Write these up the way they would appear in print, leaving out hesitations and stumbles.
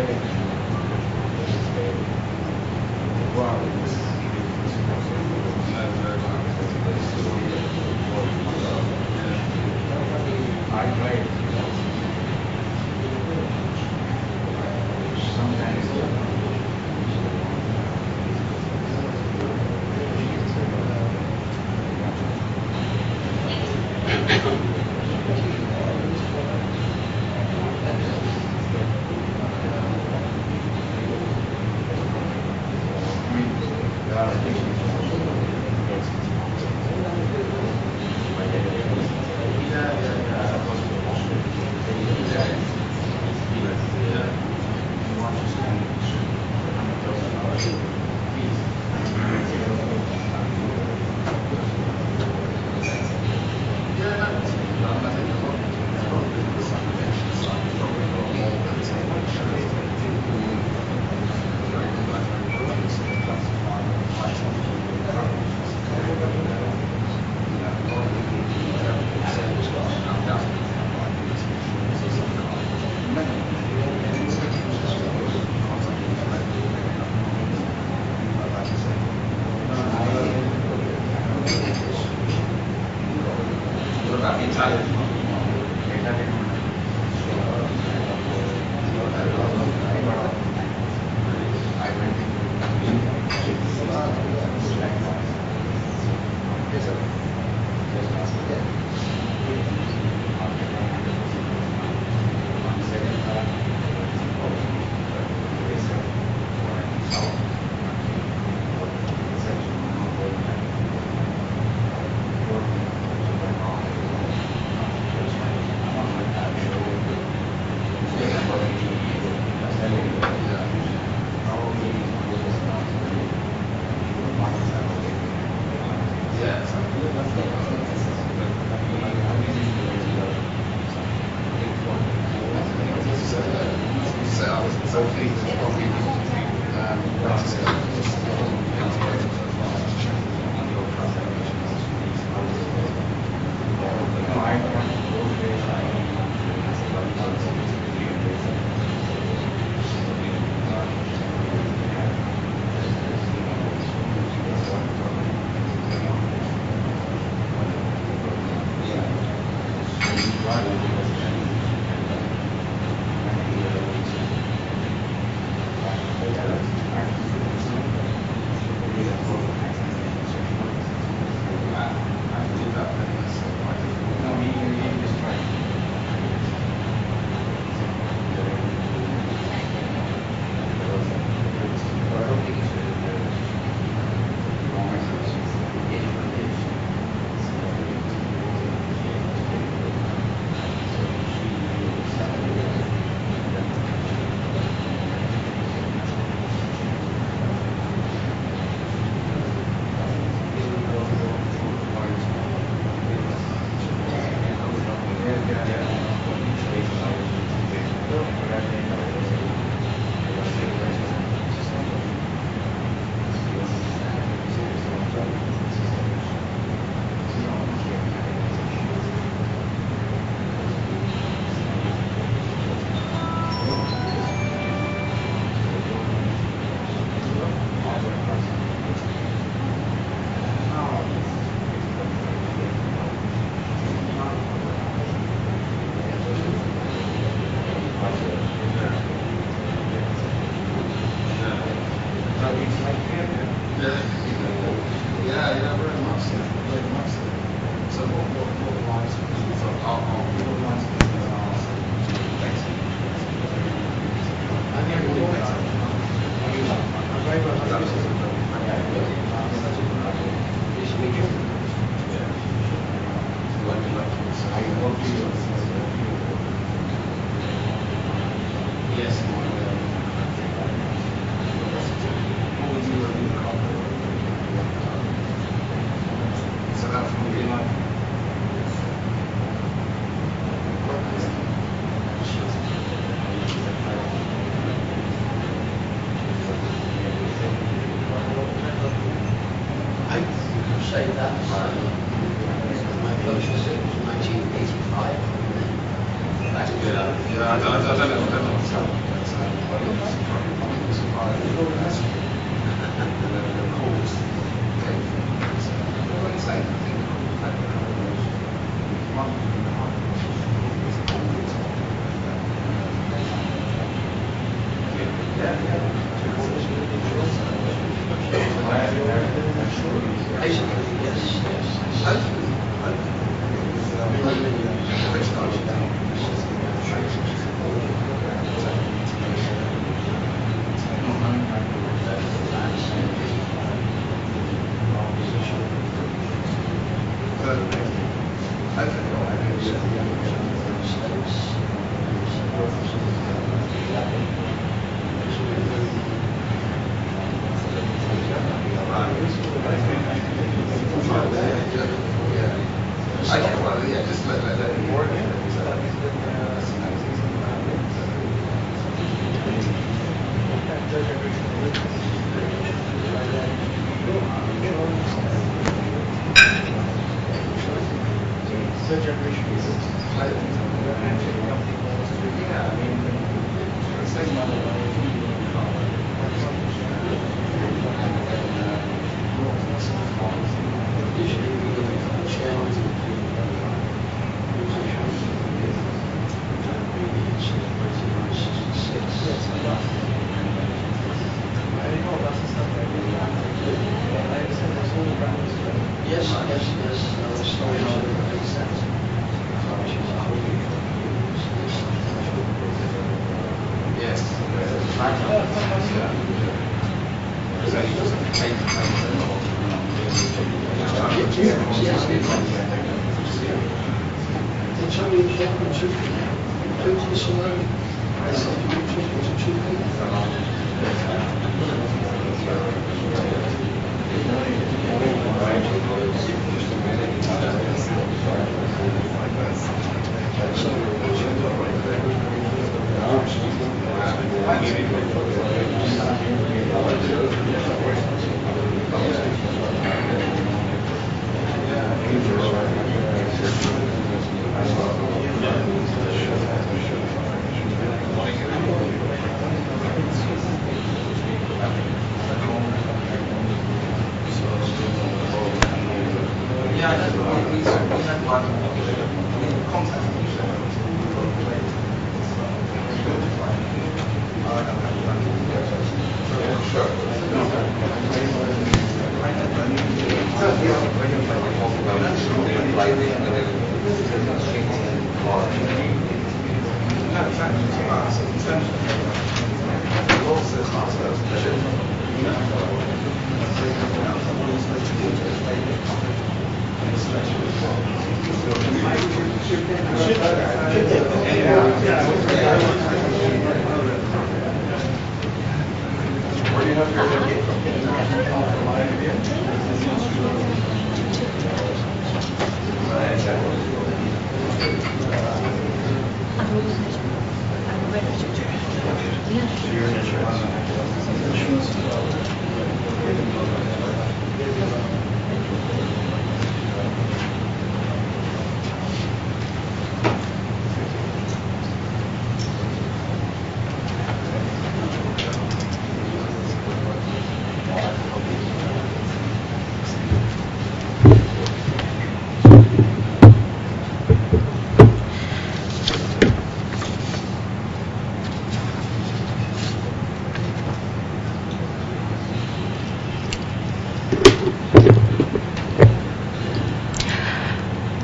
Yes.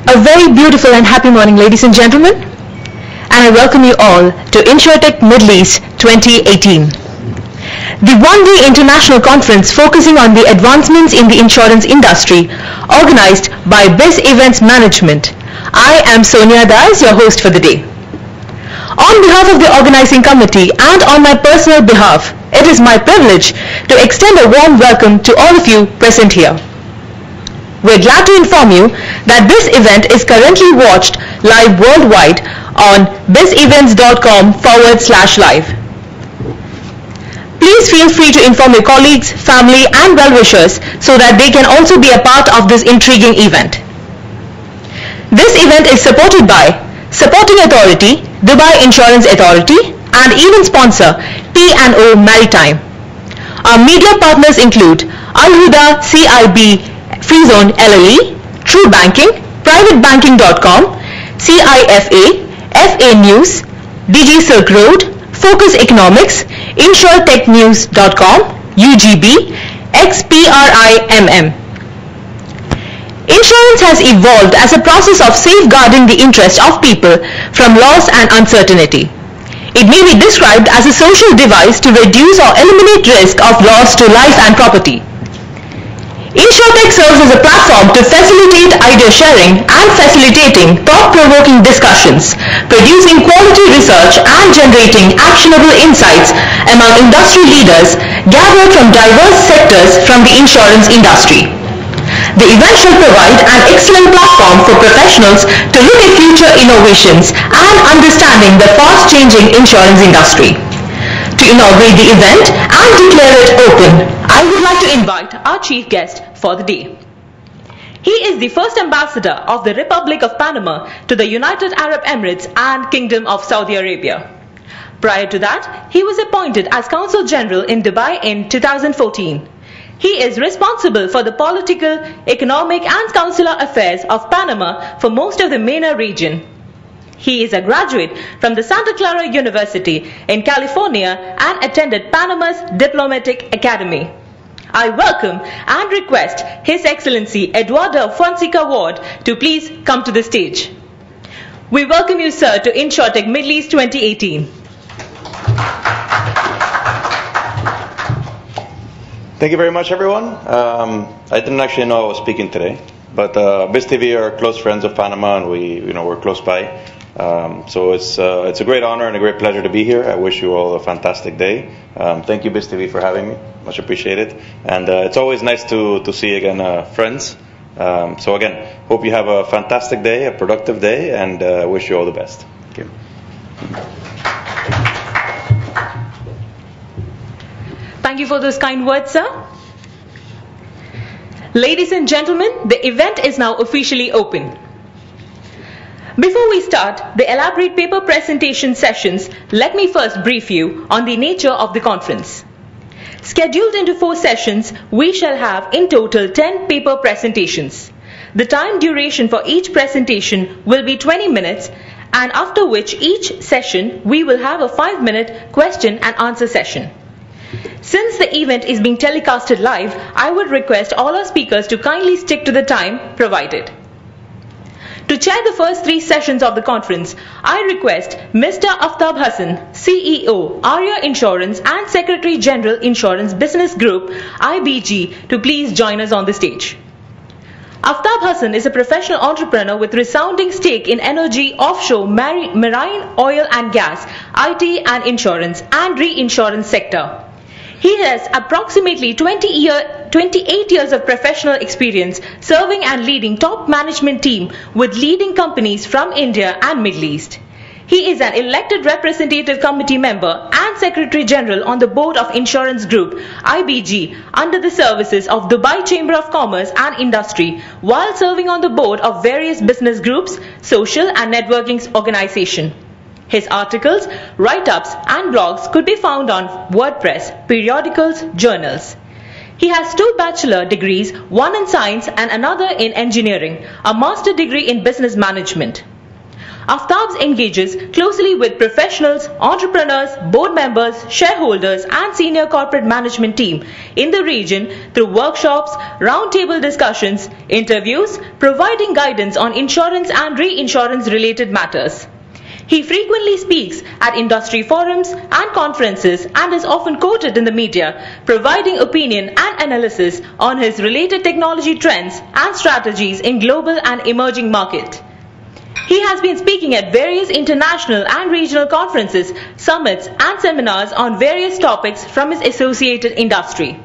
A very beautiful and happy morning, ladies and gentlemen, and I welcome you all to InsurTech Middle East 2018. The one-day international conference focusing on the advancements in the insurance industry, organized by Biztvevents Management. I am Sonia Das, your host for the day. On behalf of the organizing committee and on my personal behalf, it is my privilege to extend a warm welcome to all of you present here. We're glad to inform you that this event is currently watched live worldwide on biztvents.com/live. Please feel free to inform your colleagues, family and well-wishers so that they can also be a part of this intriguing event. This event is supported by Supporting Authority, Dubai Insurance Authority, and even sponsor T&O Maritime. Our media partners include Al Huda CIB Free Zone LLE, True Banking, PrivateBanking.com, CIFA, FA News, DG Silk Road, Focus Economics, InsurTechNews.com, UGB, XPRIMM. Insurance has evolved as a process of safeguarding the interest of people from loss and uncertainty. It may be described as a social device to reduce or eliminate risk of loss to life and property. InsurTech serves as a platform to facilitate idea sharing and facilitating thought-provoking discussions, producing quality research and generating actionable insights among industry leaders gathered from diverse sectors from the insurance industry. The event shall provide an excellent platform for professionals to look at future innovations and understanding the fast-changing insurance industry. To inaugurate the event and declare it open, I would like to invite our chief guest for the day. He is the first ambassador of the Republic of Panama to the United Arab Emirates and Kingdom of Saudi Arabia. Prior to that, he was appointed as Consul General in Dubai in 2014. He is responsible for the political, economic and consular affairs of Panama for most of the MENA region. He is a graduate from the Santa Clara University in California and attended Panama's Diplomatic Academy. I welcome and request His Excellency Eduardo Fonseca Ward to please come to the stage. We welcome you, sir, to InsurTech Middle East 2018. Thank you very much, everyone. I didn't actually know I was speaking today, but BizTV are close friends of Panama, and we're close by. So it's a great honor and a great pleasure to be here. I wish you all a fantastic day. Thank you, BizTV, for having me. Much appreciated. And it's always nice to see again friends. So again, hope you have a fantastic day, a productive day, and wish you all the best. Thank you. Thank you for those kind words, sir. Ladies and gentlemen, the event is now officially open. Before we start the elaborate paper presentation sessions, let me first brief you on the nature of the conference. Scheduled into 4 sessions, we shall have in total 10 paper presentations. The time duration for each presentation will be 20 minutes, and after which each session we will have a 5-minute question and answer session. Since the event is being telecasted live, I would request all our speakers to kindly stick to the time provided. To chair the first 3 sessions of the conference, I request Mr. Aftab Hassan, CEO, Arya Insurance and Secretary General Insurance Business Group, IBG, to please join us on the stage. Aftab Hassan is a professional entrepreneur with resounding stake in energy, offshore, marine, oil and gas, IT and insurance and reinsurance sector. He has approximately 28 years of professional experience serving and leading top management team with leading companies from India and Middle East. He is an elected representative committee member and Secretary General on the Board of Insurance Group, IBG, under the services of Dubai Chamber of Commerce and Industry, while serving on the board of various business groups, social and networking organizations. His articles, write-ups and blogs could be found on WordPress, periodicals, journals. He has 2 bachelor degrees, one in science and another in engineering, a master degree in business management. Aftab engages closely with professionals, entrepreneurs, board members, shareholders and senior corporate management team in the region through workshops, roundtable discussions, interviews, providing guidance on insurance and reinsurance related matters. He frequently speaks at industry forums and conferences and is often quoted in the media, providing opinion and analysis on his related technology trends and strategies in global and emerging markets. He has been speaking at various international and regional conferences, summits and seminars on various topics from his associated industry.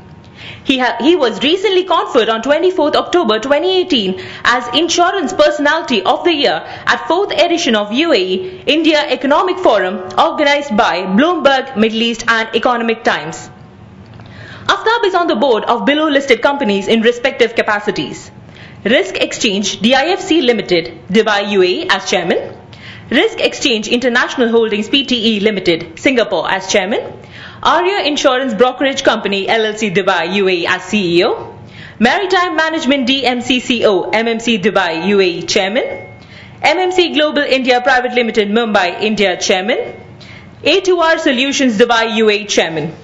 He was recently conferred on 24th October 2018 as Insurance Personality of the Year at 4th edition of UAE India Economic Forum organized by Bloomberg, Middle East and Economic Times. Aftab is on the board of below listed companies in respective capacities. Risk Exchange DIFC Limited, Dubai UAE as Chairman. Risk Exchange International Holdings Pte Limited, Singapore as Chairman, Arya Insurance Brokerage Company LLC Dubai UAE as CEO, Maritime Management DMCCO MMC Dubai UAE Chairman, MMC Global India Private Limited Mumbai India Chairman, A2R Solutions Dubai UAE Chairman.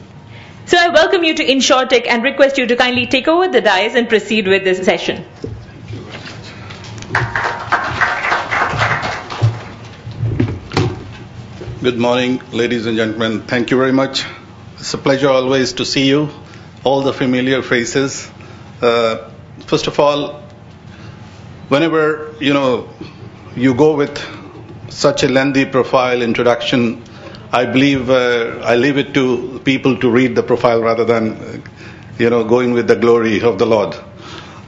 So I welcome you to InsurTech and request you to kindly take over the dais and proceed with this session. Good morning, ladies and gentlemen. Thank you very much. It's a pleasure always to see you, all the familiar faces. First of all, whenever you go with such a lengthy profile introduction, I believe I leave it to people to read the profile rather than going with the glory of the Lord.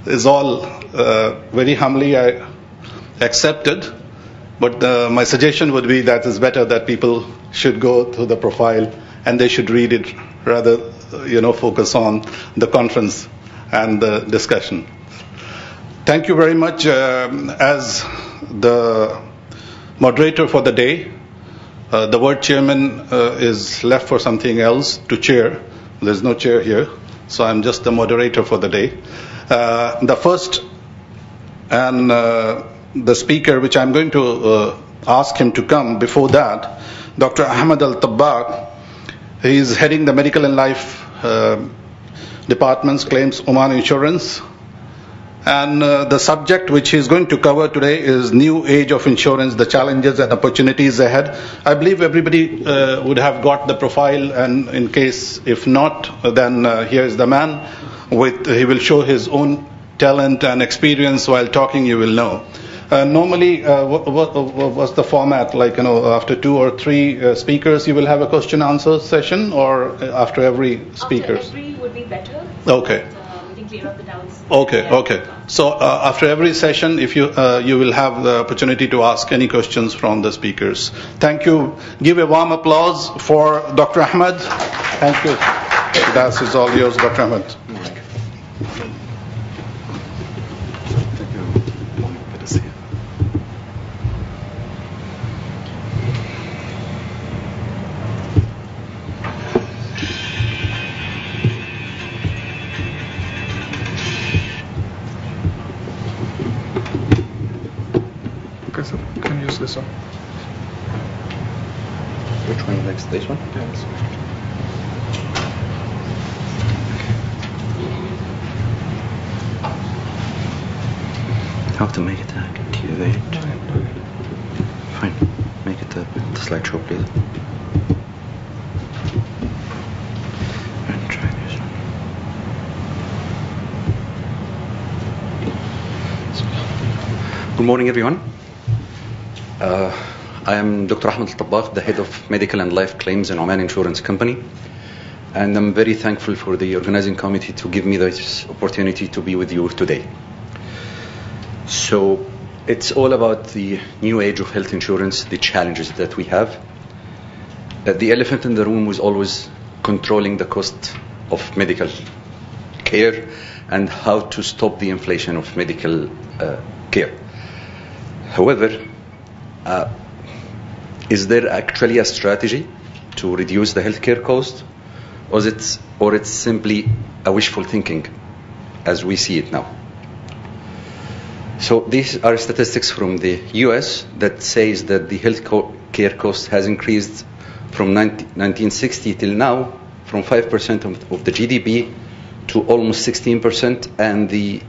It's all very humbly I accepted. But my suggestion would be that it's better that people should go to the profile and they should read it rather, focus on the conference and the discussion. Thank you very much. As the moderator for the day, the word chairman is left for something else, to chair. There's no chair here, so I'm just the moderator for the day. The first and the speaker, which I'm going to ask him to come. Before that, Dr. Ahmed Al-Tabbaq, he is heading the Medical and Life Department's Claims Oman Insurance. And the subject which he's going to cover today is New Age of Insurance, the challenges and opportunities ahead. I believe everybody would have got the profile, and in case if not, then here is the man. He will show his own talent and experience while talking, you will know. Normally, what's the format? Like, after 2 or 3 speakers, you will have a question-answer session, or after every speaker? After every would be better. Okay. We can clear up the doubts. Okay. So after every session, if you will have the opportunity to ask any questions from the speakers. Thank you. Give a warm applause for Dr. Ahmed. Thank you. That is all yours, Dr. Ahmed. Okay, so can you use this one? Which one next? This one? Yes. How to make it activate? Fine. Make it the slideshow, please. And try this one. Good morning, everyone. I am Dr. Ahmed Al-Tabbaq, the head of Medical and Life Claims in Oman Insurance Company. And I'm very thankful for the organizing committee to give me this opportunity to be with you today. So it's all about the new age of health insurance, the challenges that we have. The elephant in the room was always controlling the cost of medical care and how to stop the inflation of medical care. However, is there actually a strategy to reduce the healthcare cost, or it's simply a wishful thinking as we see it now? So these are statistics from the US that says that the healthcare cost has increased from 1960 till now from 5% of the GDP to almost 16%, and the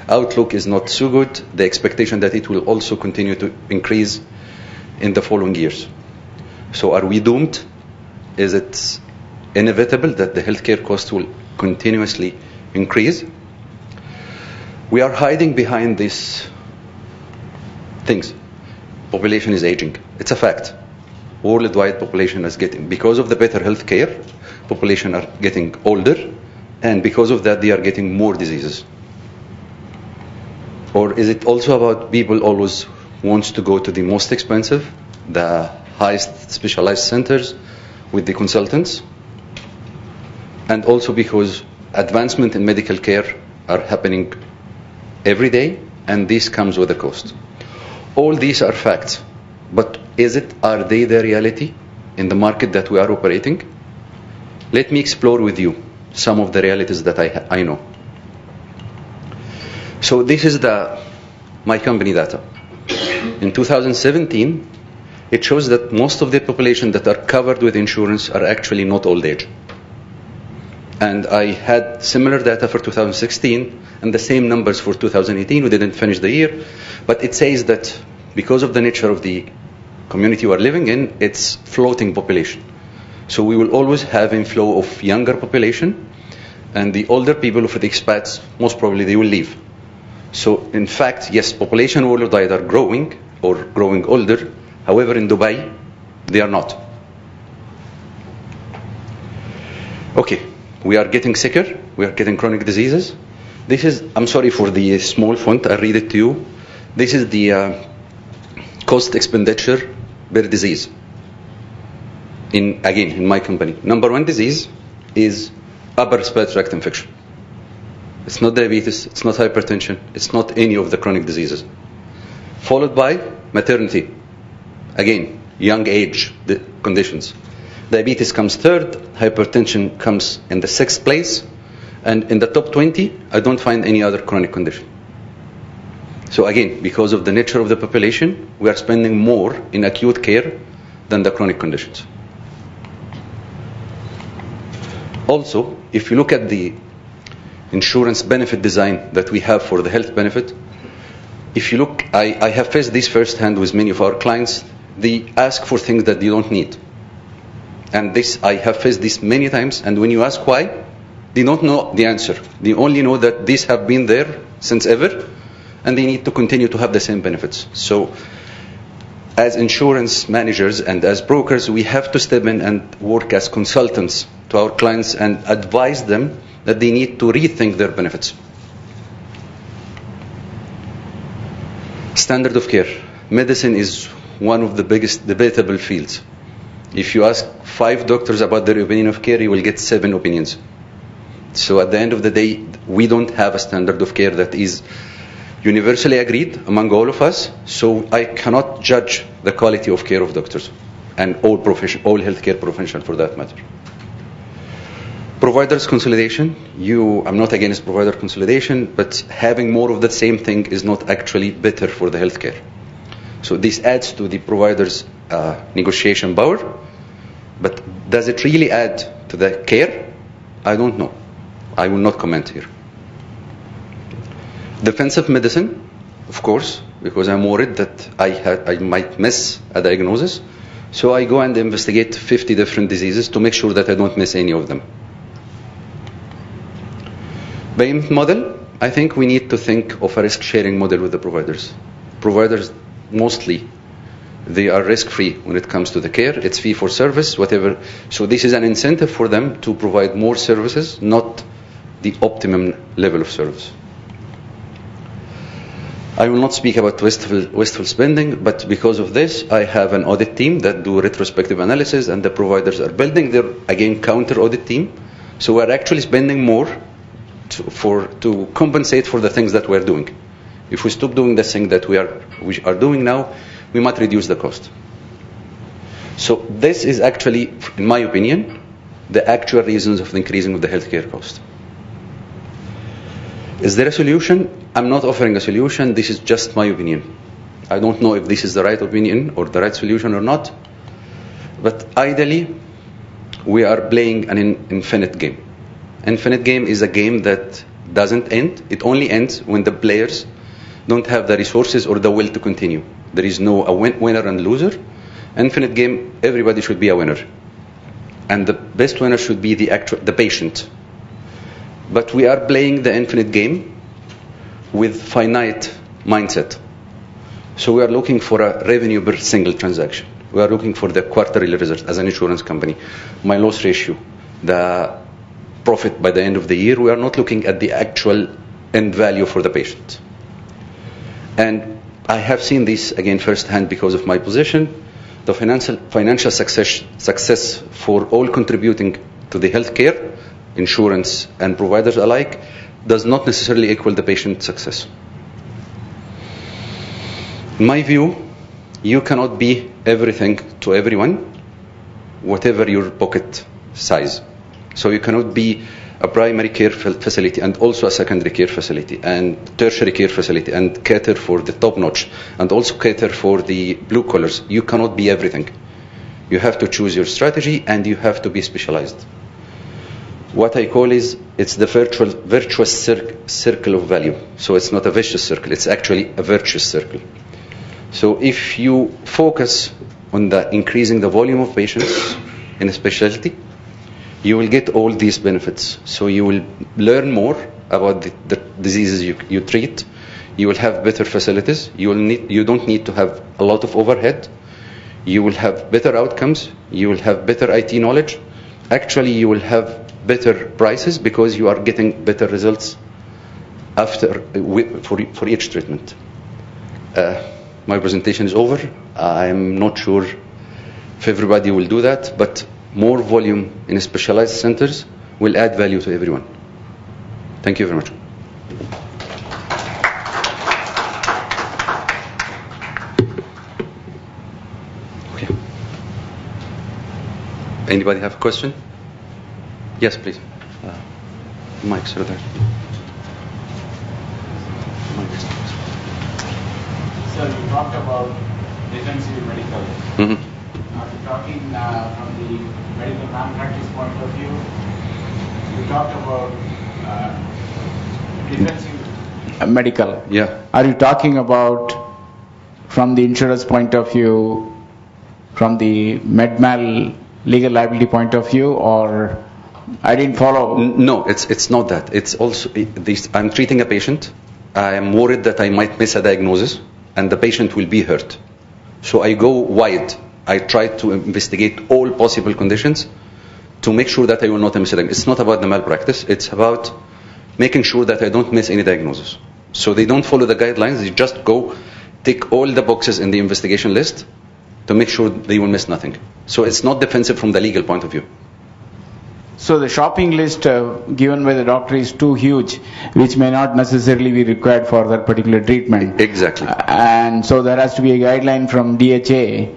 outlook is not so good. The expectation that it will also continue to increase in the following years. So are we doomed? Is it inevitable that the healthcare cost will continuously increase? We are hiding behind these things. Population is aging. It's a fact. Worldwide population is getting, because of the better healthcare, population are getting older, and because of that they are getting more diseases. Or is it also about people always wants to go to the most expensive, the highest specialized centers with the consultants? And also because advancement in medical care are happening every day, and this comes with a cost. All these are facts. But are they the reality in the market that we are operating? Let me explore with you some of the realities that I know. So this is my company data. In 2017, it shows that most of the population that are covered with insurance are actually not old age. And I had similar data for 2016 and the same numbers for 2018. We didn't finish the year, but it says that because of the nature of the community we are living in, it's floating population. So we will always have inflow of younger population, and the older people for the expats, most probably they will leave. So in fact, yes, population worldwide are growing or growing older. However, in Dubai, they are not. Okay, we are getting sicker. We are getting chronic diseases. This is, I'm sorry for the small font, I'll read it to you. This is the cost expenditure per disease. In my company. Number one disease is upper respiratory tract infection. It's not diabetes, it's not hypertension, it's not any of the chronic diseases. Followed by maternity. Again, young age conditions. Diabetes comes third, hypertension comes in the 6th place, and in the top 20, I don't find any other chronic condition. So again, because of the nature of the population, we are spending more in acute care than the chronic conditions. Also, if you look at the insurance benefit design that we have for the health benefit, if you look, I have faced this firsthand with many of our clients. They ask for things that they don't need. And this, I have faced this many times, and when you ask why, they don't know the answer. They only know that these have been there since ever, and they need to continue to have the same benefits. So, as insurance managers and as brokers, we have to step in and work as consultants to our clients and advise them that they need to rethink their benefits. Standard of care. Medicine is one of the biggest debatable fields. If you ask 5 doctors about their opinion of care, you will get 7 opinions. So at the end of the day, we don't have a standard of care that is universally agreed among all of us, so I cannot judge the quality of care of doctors and all healthcare professionals for that matter. Providers consolidation. I'm not against provider consolidation, but having more of the same thing is not actually better for the healthcare. So this adds to the provider's negotiation power, but does it really add to the care? I don't know. I will not comment here. Defensive medicine, of course, because I'm worried that I might miss a diagnosis. So I go and investigate 50 different diseases to make sure that I don't miss any of them. Payment model, I think we need to think of a risk-sharing model with the providers. Providers, mostly, they are risk-free when it comes to the care. It's fee for service, whatever. So this is an incentive for them to provide more services, not the optimum level of service. I will not speak about wasteful spending, but because of this, I have an audit team that do retrospective analysis, and the providers are building their, again, counter-audit team. So we're actually spending more to compensate for the things that we're doing. If we stop doing the thing that we are doing now, we might reduce the cost. So this is actually, in my opinion, the actual reasons of the increasing of the healthcare cost. Is there a solution? I'm not offering a solution. This is just my opinion. I don't know if this is the right opinion or the right solution or not. But ideally, we are playing an infinite game. Infinite game is a game that doesn't end. It only ends when the players don't have the resources or the will to continue. There is no winner and loser. Infinite game, everybody should be a winner. And the best winner should be the patient. But we are playing the infinite game with finite mindset. So we are looking for a revenue per single transaction. We are looking for the quarterly result as an insurance company. My loss ratio, the profit by the end of the year. We are not looking at the actual end value for the patient. And I have seen this again firsthand because of my position. The financial success for all contributing to the healthcare, insurance and providers alike, does not necessarily equal the patient success. In my view, you cannot be everything to everyone, whatever your pocket size. So you cannot be a primary care facility and also a secondary care facility and tertiary care facility and cater for the top notch and also cater for the blue collars. You cannot be everything. You have to choose your strategy and you have to be specialized. What I call it's the virtuous circle of value. So it's not a vicious circle, it's actually a virtuous circle. So if you focus on increasing the volume of patients in a specialty, you will get all these benefits. So you will learn more about the diseases you treat. You will have better facilities. You don't need to have a lot of overhead. You will have better outcomes. You will have better IT knowledge. Actually, you will have better prices because you are getting better results for each treatment. My presentation is over. I'm not sure if everybody will do that, but more volume in specialized centers will add value to everyone. Thank you very much. Okay. Anybody have a question? Yes, please. Mike's right there. So you talked about defensive medical. Mm-hmm. Are you talking from the medical malpractice point of view? You talked about defensive medical. Yeah. Are you talking about from the insurance point of view, from the med-mal legal liability point of view, or I didn't follow? No, it's not that. It's also I'm treating a patient. I am worried that I might miss a diagnosis and the patient will be hurt. So I go wide. I try to investigate all possible conditions to make sure that I will not miss a diagnosis. It's not about the malpractice. It's about making sure that I don't miss any diagnosis. So they don't follow the guidelines. They just go tick all the boxes in the investigation list to make sure they will miss nothing. So it's not defensive from the legal point of view. So the shopping list given by the doctor is too huge, which may not necessarily be required for that particular treatment. Exactly. And so there has to be a guideline from DHA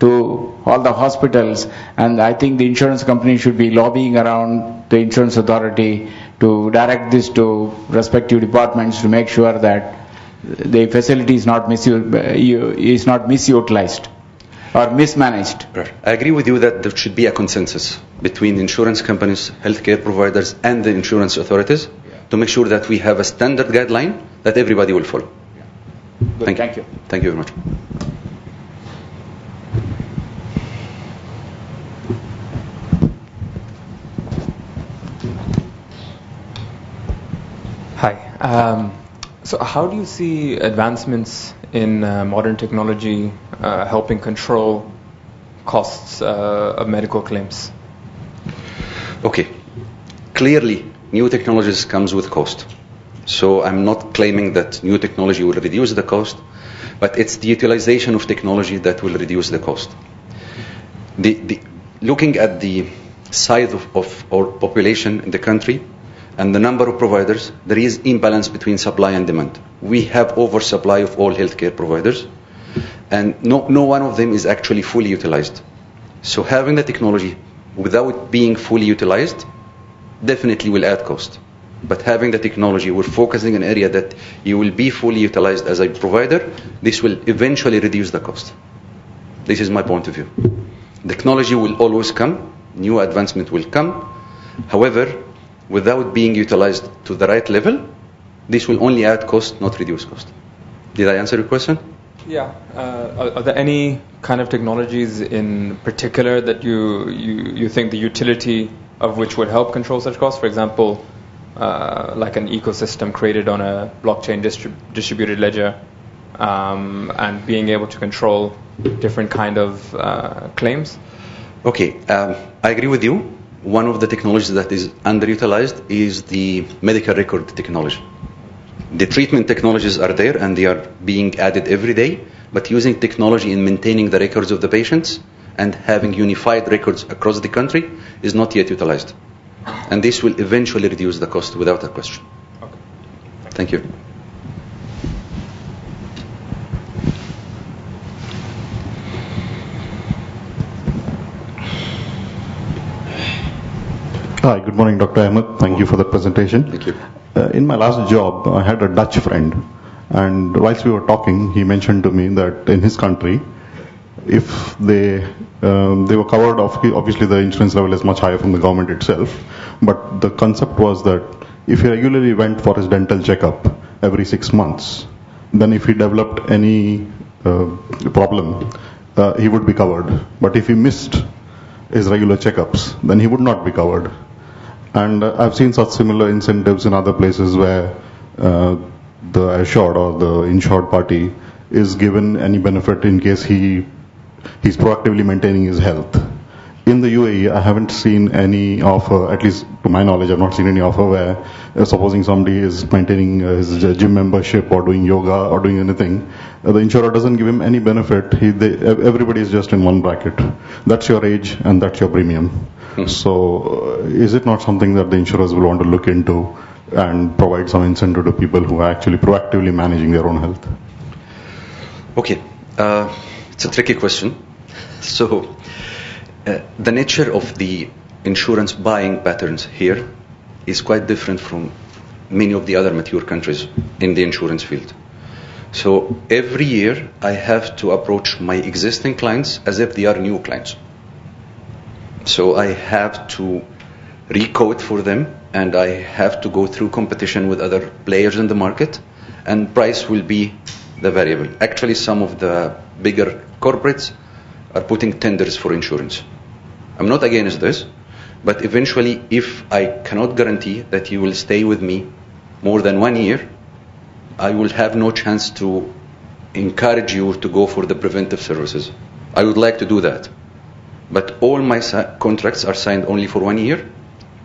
to all the hospitals, and I think the insurance company should be lobbying around the insurance authority to direct this to respective departments to make sure that the facility is not misutilized or mismanaged. Right. I agree with you that there should be a consensus between insurance companies, healthcare providers, and the insurance authorities to make sure that we have a standard guideline that everybody will follow. Thank you. Thank you very much. Hi. So how do you see advancements in modern technology helping control costs of medical claims? Okay. Clearly, new technologies comes with cost. So I'm not claiming that new technology will reduce the cost, but it's the utilization of technology that will reduce the cost. Looking at the size of our population in the country and the number of providers, there is imbalance between supply and demand. We have oversupply of all healthcare providers, and no one of them is actually fully utilized. So having the technology without being fully utilized definitely will add cost. But having the technology, we're focusing on an area that you will be fully utilized as a provider, this will eventually reduce the cost. This is my point of view. Technology will always come, new advancement will come. However, without being utilized to the right level, this will only add cost, not reduce cost. Did I answer your question? Yeah. Are there any kind of technologies in particular that you think the utility of which would help control such costs? For example, like an ecosystem created on a blockchain distributed ledger, and being able to control different kind of claims? Okay, I agree with you. One of the technologies that is underutilized is the medical record technology. The treatment technologies are there and they are being added every day, but using technology in maintaining the records of the patients and having unified records across the country is not yet utilized. And this will eventually reduce the cost without a question. Okay. Thank you. Hi, good morning, Dr. Ahmed. Thank you for the presentation. Thank you. In my last job, I had a Dutch friend, and whilst we were talking, he mentioned to me that in his country, if they were covered, obviously the insurance level is much higher from the government itself, but the concept was that if he regularly went for his dental checkup every 6 months, then if he developed any problem, he would be covered. But if he missed his regular checkups, then he would not be covered. And I've seen such similar incentives in other places where the assured or the insured party is given any benefit in case he's proactively maintaining his health. In the UAE, I haven't seen any offer, at least to my knowledge, I've not seen any offer where supposing somebody is maintaining his gym membership or doing yoga or doing anything, the insurer doesn't give him any benefit. Everybody is just in one bracket. That's your age and that's your premium. So is it not something that the insurers will want to look into and provide some incentive to people who are actually proactively managing their own health? Okay, it's a tricky question. So the nature of the insurance buying patterns here is quite different from many of the other mature countries in the insurance field. So every year I have to approach my existing clients as if they are new clients. So I have to recode for them, and I have to go through competition with other players in the market, and price will be the variable. Actually, some of the bigger corporates are putting tenders for insurance. I'm not against this, but eventually, if I cannot guarantee that you will stay with me more than 1 year, I will have no chance to encourage you to go for the preventive services. I would like to do that, but all my contracts are signed only for 1 year,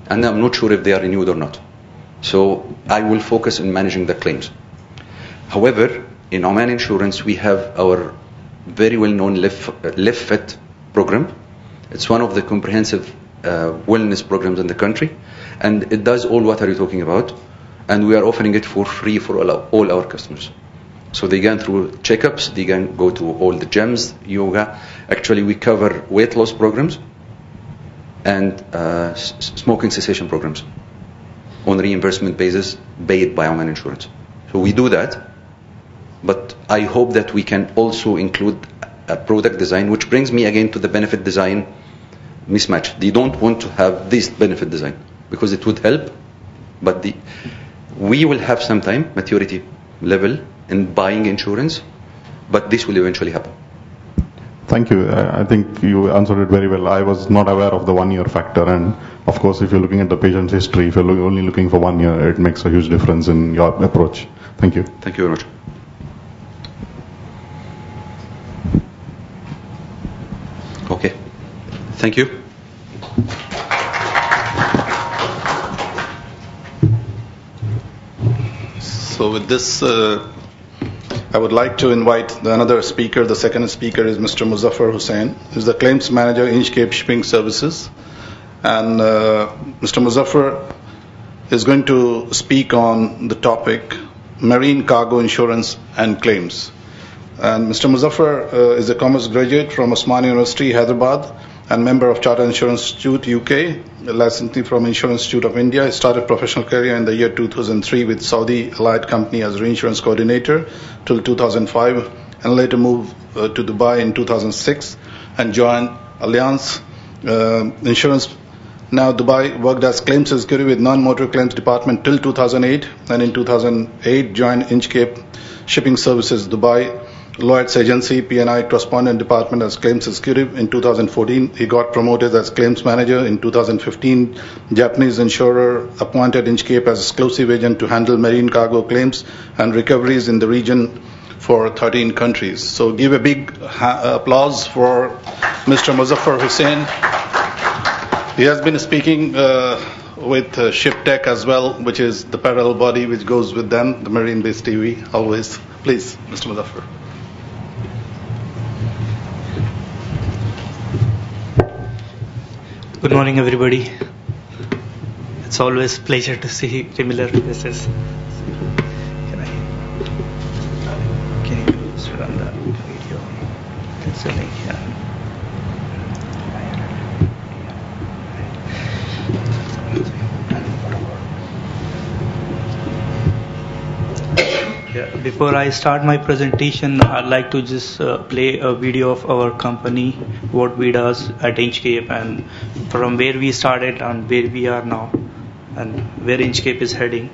and I'm not sure if they are renewed or not. So I will focus on managing the claims. However, in Oman Insurance, we have our very well-known Live Fit program. It's one of the comprehensive wellness programs in the country, and it does all what are you talking about, and we are offering it for free for all our customers. So they go through checkups, they can go to all the gyms, yoga. Actually, we cover weight loss programs and smoking cessation programs on reimbursement basis paid by Oman Insurance. So we do that, but I hope that we can also include a product design, which brings me again to the benefit design mismatch. They don't want to have this benefit design because it would help, but we will have some time, maturity level in buying insurance, but this will eventually happen. Thank you. I think you answered it very well. I was not aware of the 1 year factor, and of course, if you're looking at the patient's history, if you're only looking for 1 year, it makes a huge difference in your approach. Thank you. Thank you very much. Okay. Thank you. So with this, I would like to invite another speaker. The second speaker is Mr. Muzaffar Hussain, who is the claims manager, Inchcape Shipping Services. And Mr. Muzaffar is going to speak on the topic marine cargo insurance and claims. And Mr. Muzaffar is a commerce graduate from Osmania University, Hyderabad, and member of Chartered Insurance Institute, UK, licensee from Insurance Institute of India. He started professional career in the year 2003 with Saudi Allied Company as reinsurance coordinator till 2005, and later moved to Dubai in 2006 and joined Allianz Insurance. Now Dubai, worked as claims executive with non-motor claims department till 2008, and in 2008 joined Inchcape Shipping Services Dubai, Lloyd's Agency, P&I Correspondent Department as claims executive. In 2014, he got promoted as claims manager. In 2015, Japanese insurer appointed Inchcape as exclusive agent to handle marine cargo claims and recoveries in the region for 13 countries. So give a big applause for Mr. Muzaffar Hussain. He has been speaking with ShipTech as well, which is the parallel body which goes with them, the Marine-based TV, always. Please, Mr. Muzaffar. Good morning, everybody. It's always a pleasure to see familiar faces. Can you please run the video? There's a link here. before I start my presentation, I'd like to just play a video of our company, what we does at Inchcape, and from where we started and where we are now, and where Inchcape is heading.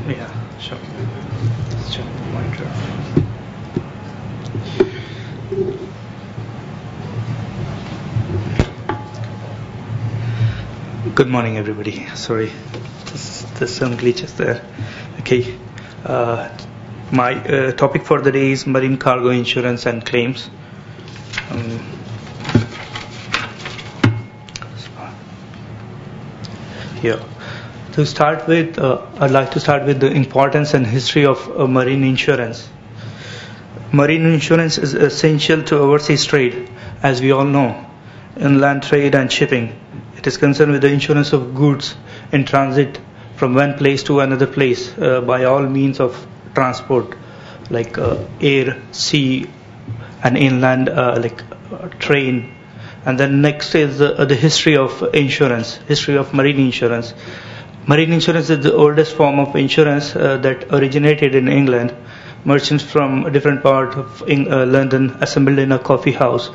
Yeah, sure. Let's check the monitor. Good morning, everybody. Sorry, there's some glitches there. Okay. My topic for the day is marine cargo insurance and claims. Here. To start with, I'd like to start with the importance and history of marine insurance. Marine insurance is essential to overseas trade, as we all know, inland trade and shipping. It is concerned with the insurance of goods in transit from one place to another place by all means of transport, like air, sea, and inland, like train. And then next is the history of insurance, history of marine insurance. Marine insurance is the oldest form of insurance that originated in England. Merchants from different parts of London assembled in a coffee house,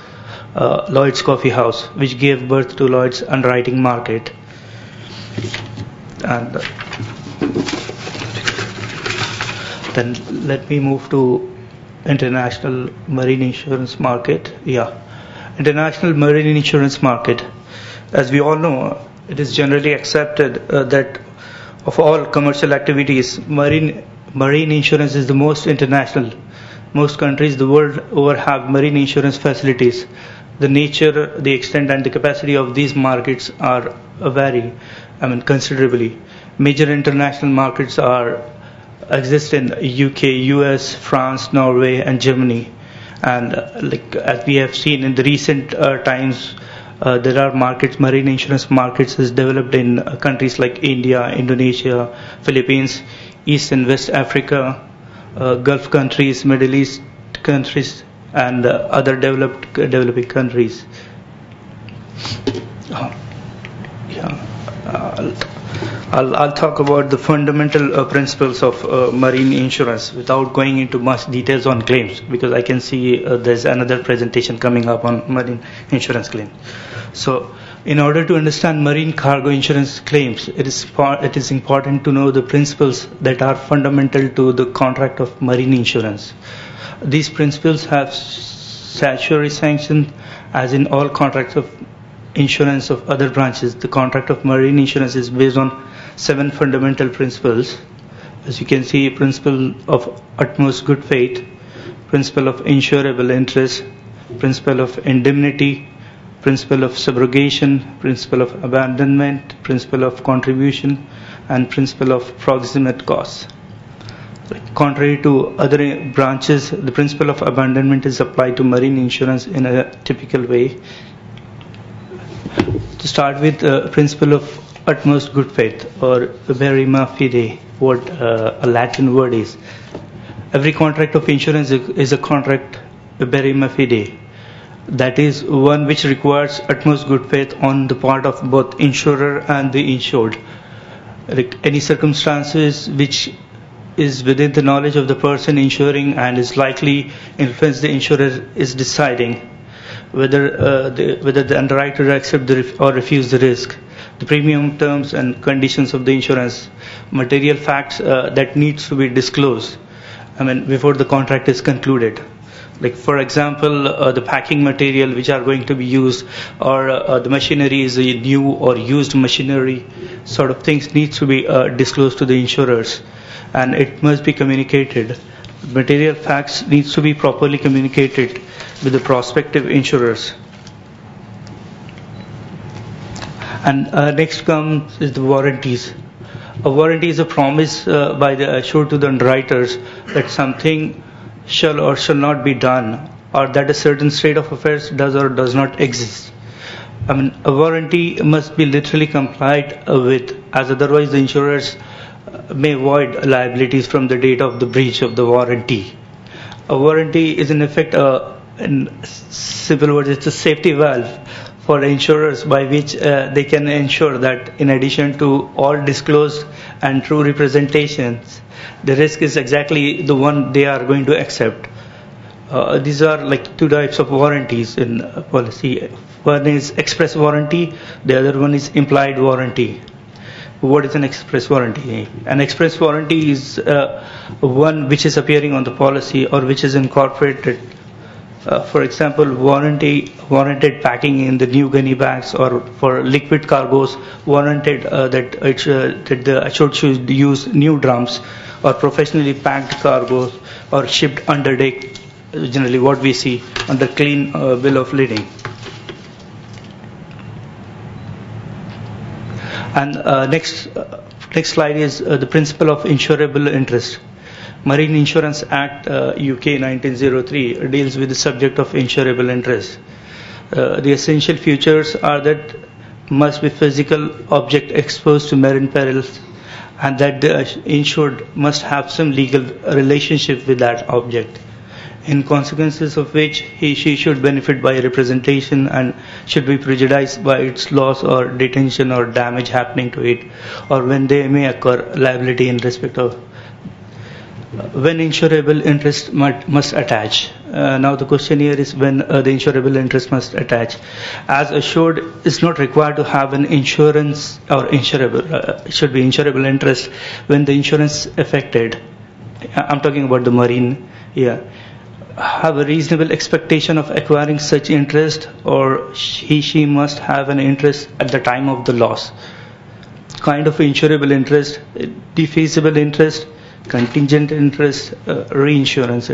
Lloyd's Coffee House, which gave birth to Lloyd's underwriting market. And then let me move to international marine insurance market. Yeah, international marine insurance market. As we all know, it is generally accepted that of all commercial activities, marine insurance is the most international. Most countries the world over have marine insurance facilities. The nature, the extent, and the capacity of these markets are vary, considerably. Major international markets exist in UK, US, France, Norway, and Germany. And as we have seen in the recent times, there are markets, marine insurance markets is developed in countries like India, Indonesia, Philippines, East and West Africa, Gulf countries, Middle East countries, and other developing countries. I'll talk about the fundamental principles of marine insurance without going into much details on claims, because I can see there's another presentation coming up on marine insurance claims. So In order to understand marine cargo insurance claims, it is important to know the principles that are fundamental to the contract of marine insurance. These principles have statutory sanction, as in all contracts of insurance of other branches. The contract of marine insurance is based on 7 fundamental principles. As you can see, principle of utmost good faith, principle of insurable interest, principle of indemnity, principle of subrogation, principle of abandonment, principle of contribution, and principle of proximate cause. Contrary to other branches, the principle of abandonment is applied to marine insurance in a typical way. To start with, principle of utmost good faith, or verima fide, what a Latin word is. Every contract of insurance is a contract verima fide. That is one which requires utmost good faith on the part of both insurer and the insured. Like any circumstances which is within the knowledge of the person insuring and is likely influence the insurer is deciding whether the underwriter accept or refuse the risk, the premium terms and conditions of the insurance, material facts that needs to be disclosed, before the contract is concluded. Like for example, the packing material which are going to be used, or the machinery is a new or used machinery, sort of things needs to be disclosed to the insurers, and it must be communicated. Material facts needs to be properly communicated with the prospective insurers. And next comes is the warranties. A warranty is a promise by the assured to the underwriters that something shall or shall not be done, or that a certain state of affairs does or does not exist. A warranty must be literally complied with, as otherwise the insurers may void liabilities from the date of the breach of the warranty. A warranty is in effect, in simple words, it's a safety valve for insurers by which they can ensure that in addition to all disclosed and true representations, the risk is exactly the one they are going to accept. These are like 2 types of warranties in policy. One is express warranty, the other one is implied warranty. What is an express warranty? An express warranty is one which is appearing on the policy or which is incorporated. For example, warranted packing in the new gunny bags, or for liquid cargoes, warranted that the assured should use new drums, or professionally packed cargoes, or shipped under deck, generally what we see under clean bill of lading. And next slide is the principle of insurable interest. Marine Insurance Act UK 1903 deals with the subject of insurable interest. The essential features are that must be physical object exposed to marine perils, and that the insured must have some legal relationship with that object, in consequences of which she should benefit by representation and should be prejudiced by its loss or detention or damage happening to it, or when they may occur liability in respect of when insurable interest must attach. Now the question here is when the insurable interest must attach. As assured is not required to have an insurance or insurable, should be insurable interest when the insurance affected. I'm talking about the marine. Have a reasonable expectation of acquiring such interest, or she must have an interest at the time of the loss. Kind of insurable interest, defeasible interest, contingent interest, reinsurance.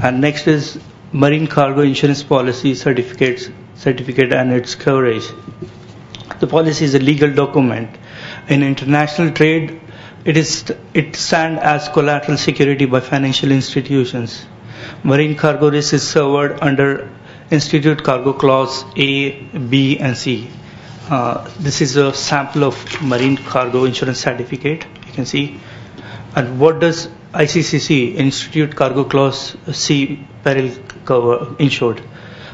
And next is marine cargo insurance policy certificate and its coverage. The policy is a legal document. In international trade, it stands as collateral security by financial institutions. Marine cargo risk is covered under Institute Cargo Clause A, B, and C. This is a sample of marine cargo insurance certificate. You can see. And what does ICCC, Institute Cargo Clause C, peril cover insured?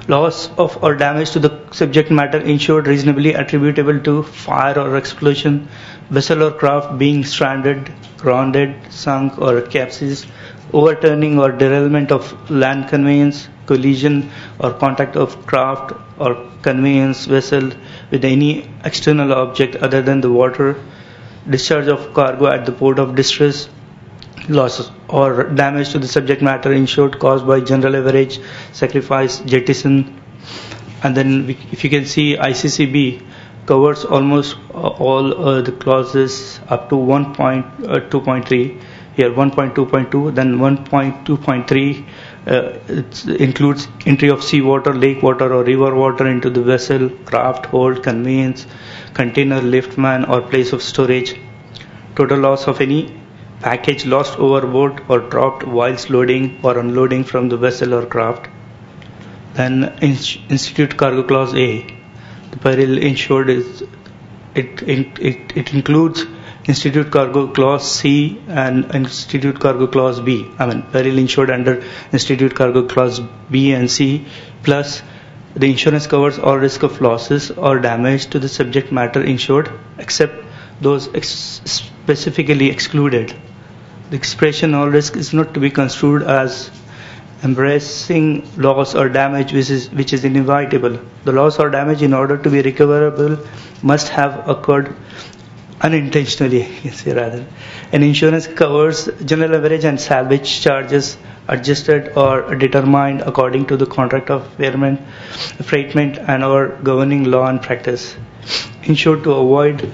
Loss of or damage to the subject matter insured reasonably attributable to fire or explosion, vessel or craft being stranded, grounded, sunk, or capsized, overturning or derailment of land conveyance, collision or contact of craft or conveyance vessel with any external object other than the water, discharge of cargo at the port of distress, loss or damage to the subject matter insured caused by general average, sacrifice, jettison. And then if you can see, ICCB covers almost all the clauses up to 1.2.3. Here 1.2.2, then 1.2.3 it includes entry of seawater, lake water or river water into the vessel, craft, hold, conveyance, container, liftman or place of storage. Total loss of any package lost overboard or dropped whilst loading or unloading from the vessel or craft. Then Institute Cargo Clause A. The peril insured is it includes Institute Cargo Clause C and Institute Cargo Clause B. Peril insured under Institute Cargo Clause B and C, plus the insurance covers all risk of losses or damage to the subject matter insured except those specifically excluded. The expression all risk is not to be construed as embracing loss or damage which is inevitable. The loss or damage, in order to be recoverable, must have occurred unintentionally, An insurance covers general average and salvage charges adjusted or determined according to the contract of freightment and or governing law and practice. Insured to avoid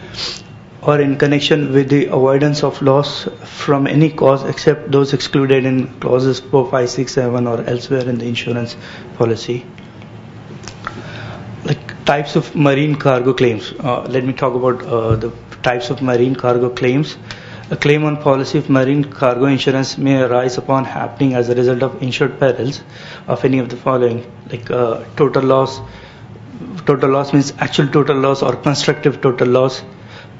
or in connection with the avoidance of loss from any cause except those excluded in clauses 4, 5, 6, 7 or elsewhere in the insurance policy. Like types of marine cargo claims. Let me talk about the types of marine cargo claims. A claim on policy of marine cargo insurance may arise upon happening as a result of insured perils of any of the following, like total loss. Total loss means actual total loss or constructive total loss,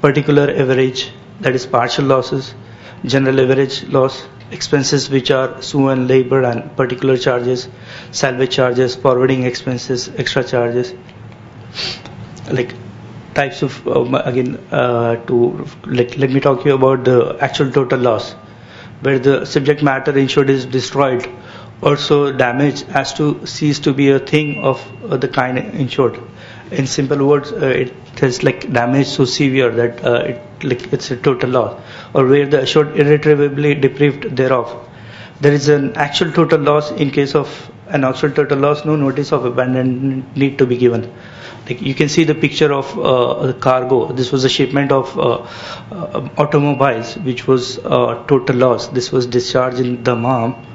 particular average, that is partial losses, general average loss, expenses which are sue and labor and particular charges, salvage charges, forwarding expenses, extra charges. Like types of let me talk to you about the actual total loss, where the subject matter insured is destroyed or so damaged as to cease to be a thing of the kind insured. In simple words, it is like damage so severe that it's a total loss, or where the assured irretrievably deprived thereof. There is an actual total loss. In case of an actual total loss, no notice of abandonment need to be given. Like you can see the picture of the cargo. This was a shipment of automobiles, which was total loss. This was discharged in Dammam.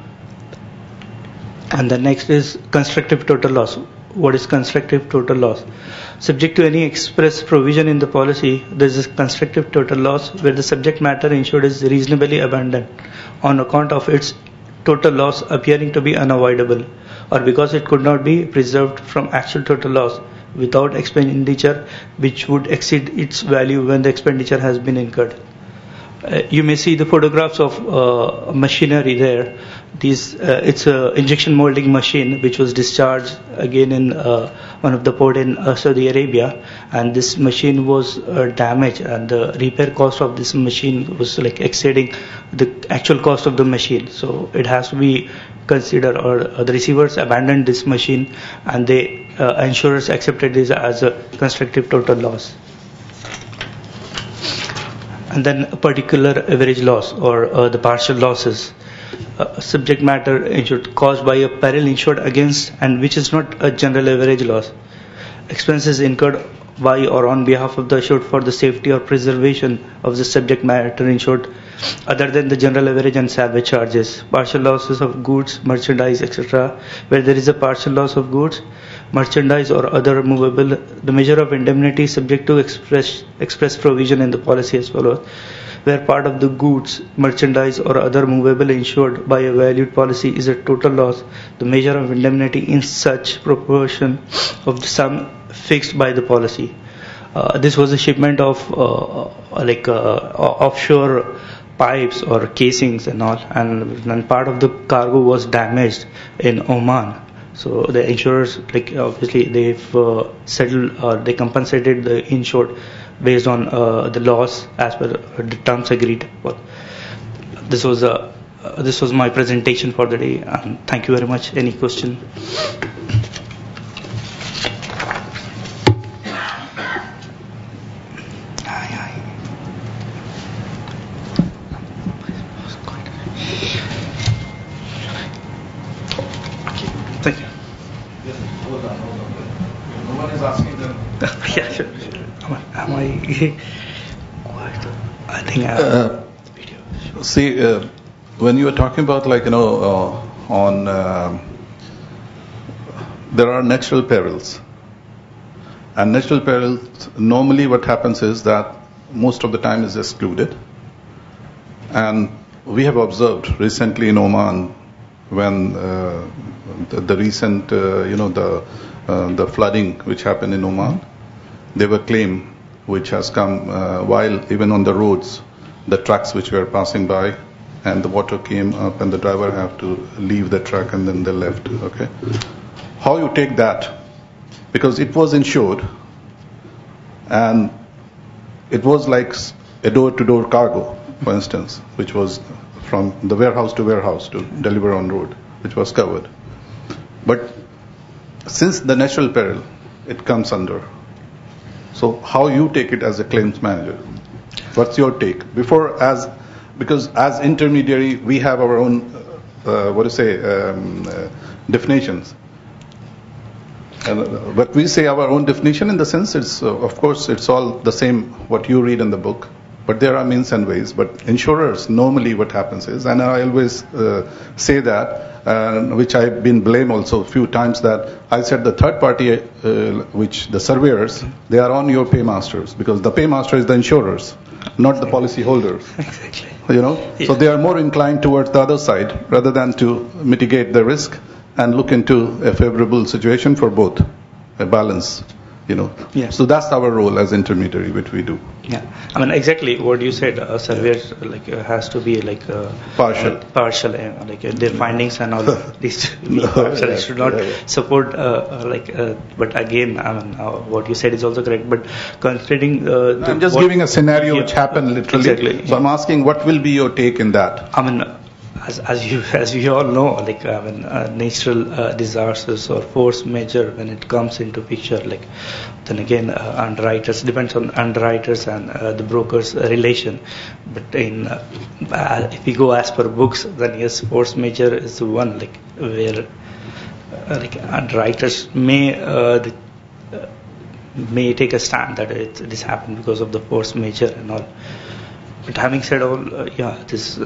And the next is constructive total loss. What is constructive total loss? Subject to any express provision in the policy, there is a constructive total loss where the subject matter insured is reasonably abandoned on account of its total loss appearing to be unavoidable, or because it could not be preserved from actual total loss without expenditure which would exceed its value when the expenditure has been incurred. You may see the photographs of machinery there. It's a injection molding machine which was discharged again in one of the port in Saudi Arabia, and this machine was damaged, and the repair cost of this machine was like exceeding the actual cost of the machine. So it has to be considered, or the receivers abandoned this machine, and the insurers accepted this as a constructive total loss. And then a particular average loss, or the partial losses. Subject matter insured caused by a peril insured against and which is not a general average loss. Expenses incurred by or on behalf of the insured for the safety or preservation of the subject matter insured other than the general average and salvage charges. Partial losses of goods, merchandise, etc. Where there is a partial loss of goods, merchandise or other movable, the measure of indemnity is subject to express provision in the policy as follows. Where part of the goods, merchandise or other movable insured by a valued policy is a total loss, the measure of indemnity in such proportion of the sum fixed by the policy. This was a shipment of offshore pipes or casings and all, and part of the cargo was damaged in Oman. So the insurers, obviously, they've settled or they compensated the insured based on the loss as per the terms agreed. This was a this was my presentation for the day. And thank you very much. Any question? Thank you. No one is asking them. Yeah, sure. Am I quiet? I think See, when you are talking about there are natural perils. And natural perils, normally what happens is that most of the time is excluded. And we have observed recently in Oman when the recent, the flooding which happened in Oman, there were claim which has come while even on the roads, the trucks which were passing by, and the water came up and the driver have to leave the truck and then they left. Okay, how you take that? Because it was insured, and it was like a door-to-door cargo, for instance, which was from the warehouse to warehouse to deliver on road, which was covered. But since the natural peril, it comes under. So how you take it as a claims manager? What's your take? Because as intermediary, we have our own, definitions. But we say our own definition in the sense it's, of course, it's all the same what you read in the book. But there are means and ways. But insurers, normally what happens is, and I always say that, which I've been blamed also a few times, that I said the third party, which the surveyors, they are on your paymasters, because the paymaster is the insurers, not the policy holders. exactly. Yeah. So they are more inclined towards the other side rather than to mitigate the risk and look into a favorable situation for both, a balance. Yeah. So that's our role as intermediary, which we do. Yeah, I mean exactly what you said. Surveyors has to be partial, their findings and all these to be partial. It should not support But again, I mean what you said is also correct. But considering, I'm just giving a scenario which happened literally. Exactly. So I'm asking, what will be your take in that? I mean, as we all know, natural disasters or force majeure, when it comes into picture, then again underwriters, depends on underwriters and the brokers relation. But if we go as per books, then yes, force majeure is the one where underwriters may take a stand that this happened because of the force majeure and all. But having said all, this.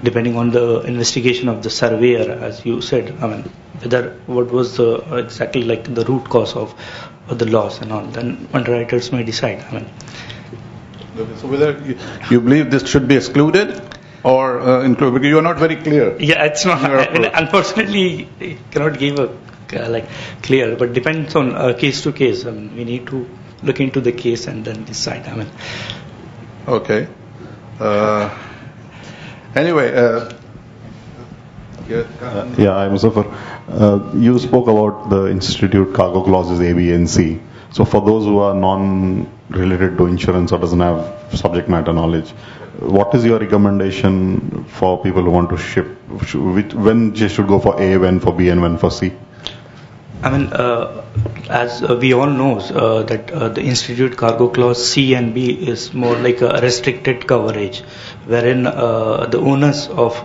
Depending on the investigation of the surveyor, as you said, I mean, what was exactly the root cause of the loss and all, then underwriters may decide. I mean, so whether you believe this should be excluded or included, because you are not very clear. Yeah, it's not. Unfortunately, I cannot give a clear, but depends on case to case. I mean, we need to look into the case and then decide. I mean. Okay. Anyway, I'm Muzaffar. You spoke about the institute cargo clauses A, B, and C. So for those who are non-related to insurance or doesn't have subject matter knowledge, what is your recommendation for people who want to ship? When they should go for A, when for B, and when for C? I mean, as we all know, that the Institute Cargo Clause C and B is more like a restricted coverage, wherein the onus of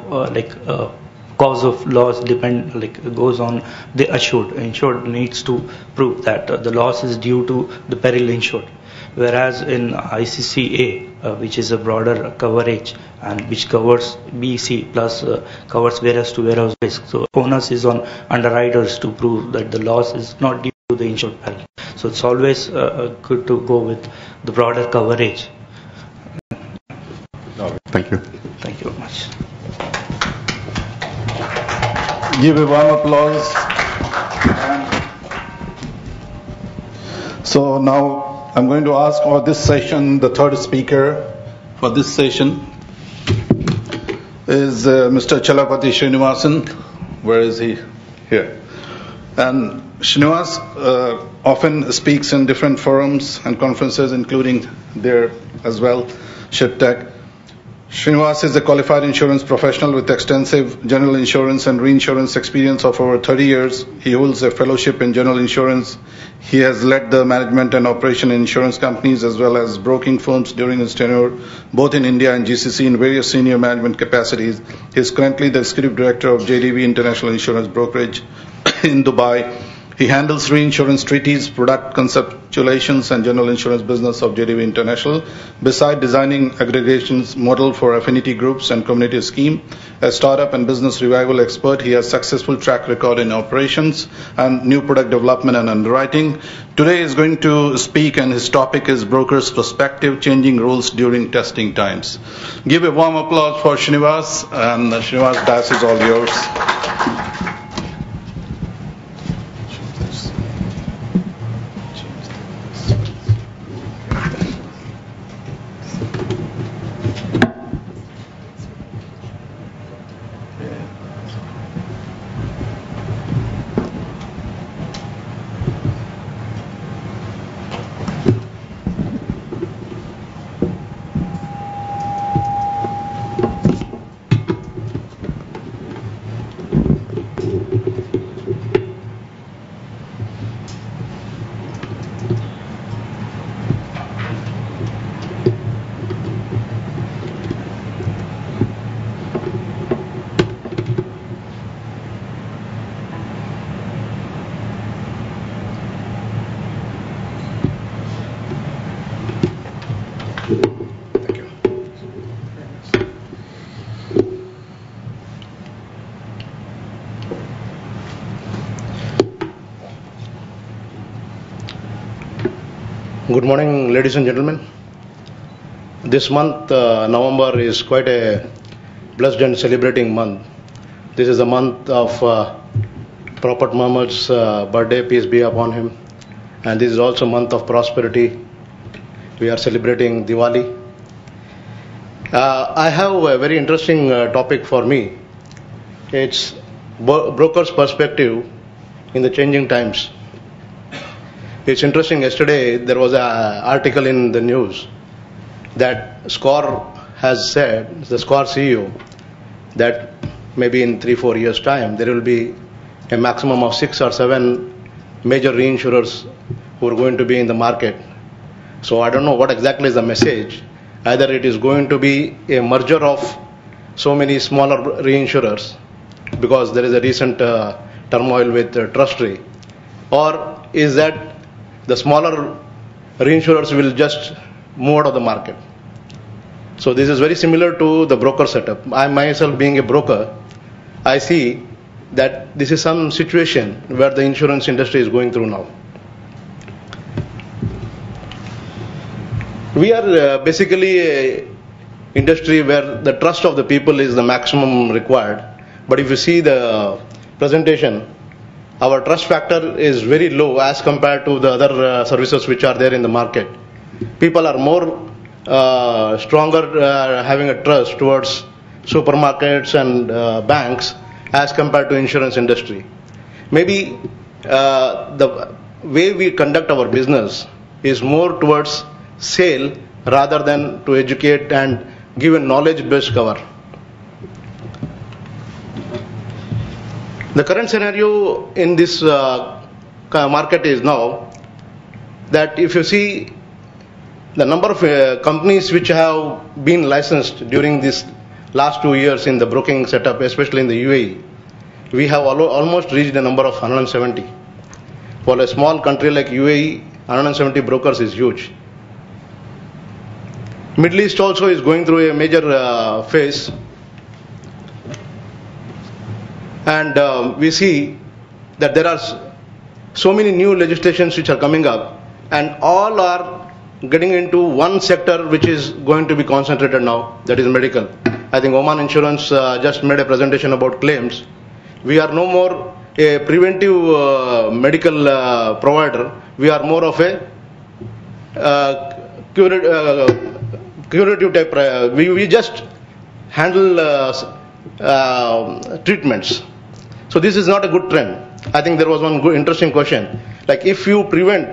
cause of loss goes on the assured. Insured needs to prove that the loss is due to the peril insured. Whereas in ICCA, which is a broader coverage and which covers BC plus covers warehouse to warehouse risk. So onus is on underwriters to prove that the loss is not due to the insured peril. So it's always good to go with the broader coverage. Thank you. Thank you very much. Give a warm applause. So now I'm going to ask for this session, the third speaker for this session is Mr. Chalapati Srinivasan. Where is he? Here. And Srinivas often speaks in different forums and conferences, including there as well, ShipTech. Srinivas is a qualified insurance professional with extensive general insurance and reinsurance experience of over 30 years. He holds a fellowship in general insurance. He has led the management and operation in insurance companies as well as broking firms during his tenure, both in India and GCC in various senior management capacities. He is currently the executive director of JDB International Insurance Brokerage in Dubai. He handles reinsurance treaties, product conceptualizations, and general insurance business of JDB International. Besides designing aggregations model for affinity groups and community scheme, a startup and business revival expert, he has successful track record in operations and new product development and underwriting. Today he is going to speak, and his topic is brokers' perspective, changing rules during testing times. Give a warm applause for Srinivas, and Srinivas, das is all yours. Good morning, ladies and gentlemen. This month, November, is quite a blessed and celebrating month. This is the month of Prophet Muhammad's birthday, peace be upon him. And this is also month of prosperity. We are celebrating Diwali. I have a very interesting topic for me. It's broker's perspective in the changing times. It's interesting, yesterday there was an article in the news that SCOR has said, the SCOR CEO, that maybe in 3-4 years time there will be a maximum of 6 or 7 major reinsurers who are going to be in the market. So I don't know what exactly is the message. Either it is going to be a merger of so many smaller reinsurers because there is a recent turmoil with Trustry, or is that the smaller reinsurers will just move out of the market. So this is very similar to the broker setup. I myself, being a broker, I see that this is some situation where the insurance industry is going through now. We are basically an industry where the trust of the people is the maximum required. But if you see the presentation, our trust factor is very low as compared to the other services which are there in the market. People are more stronger having a trust towards supermarkets and banks as compared to insurance industry. Maybe the way we conduct our business is more towards sale rather than to educate and give a knowledge-based cover. The current scenario in this market is now that if you see the number of companies which have been licensed during this last 2 years in the broking setup, especially in the UAE, we have almost reached a number of 170. For a small country like UAE, 170 brokers is huge. Middle East also is going through a major phase. And we see that there are so many new legislations which are coming up, and all are getting into one sector which is going to be concentrated now, that is medical. I think Oman Insurance just made a presentation about claims. We are no more a preventive medical provider. We are more of a curative type. We just handle treatments. So this is not a good trend. I think there was one good interesting question. Like if you prevent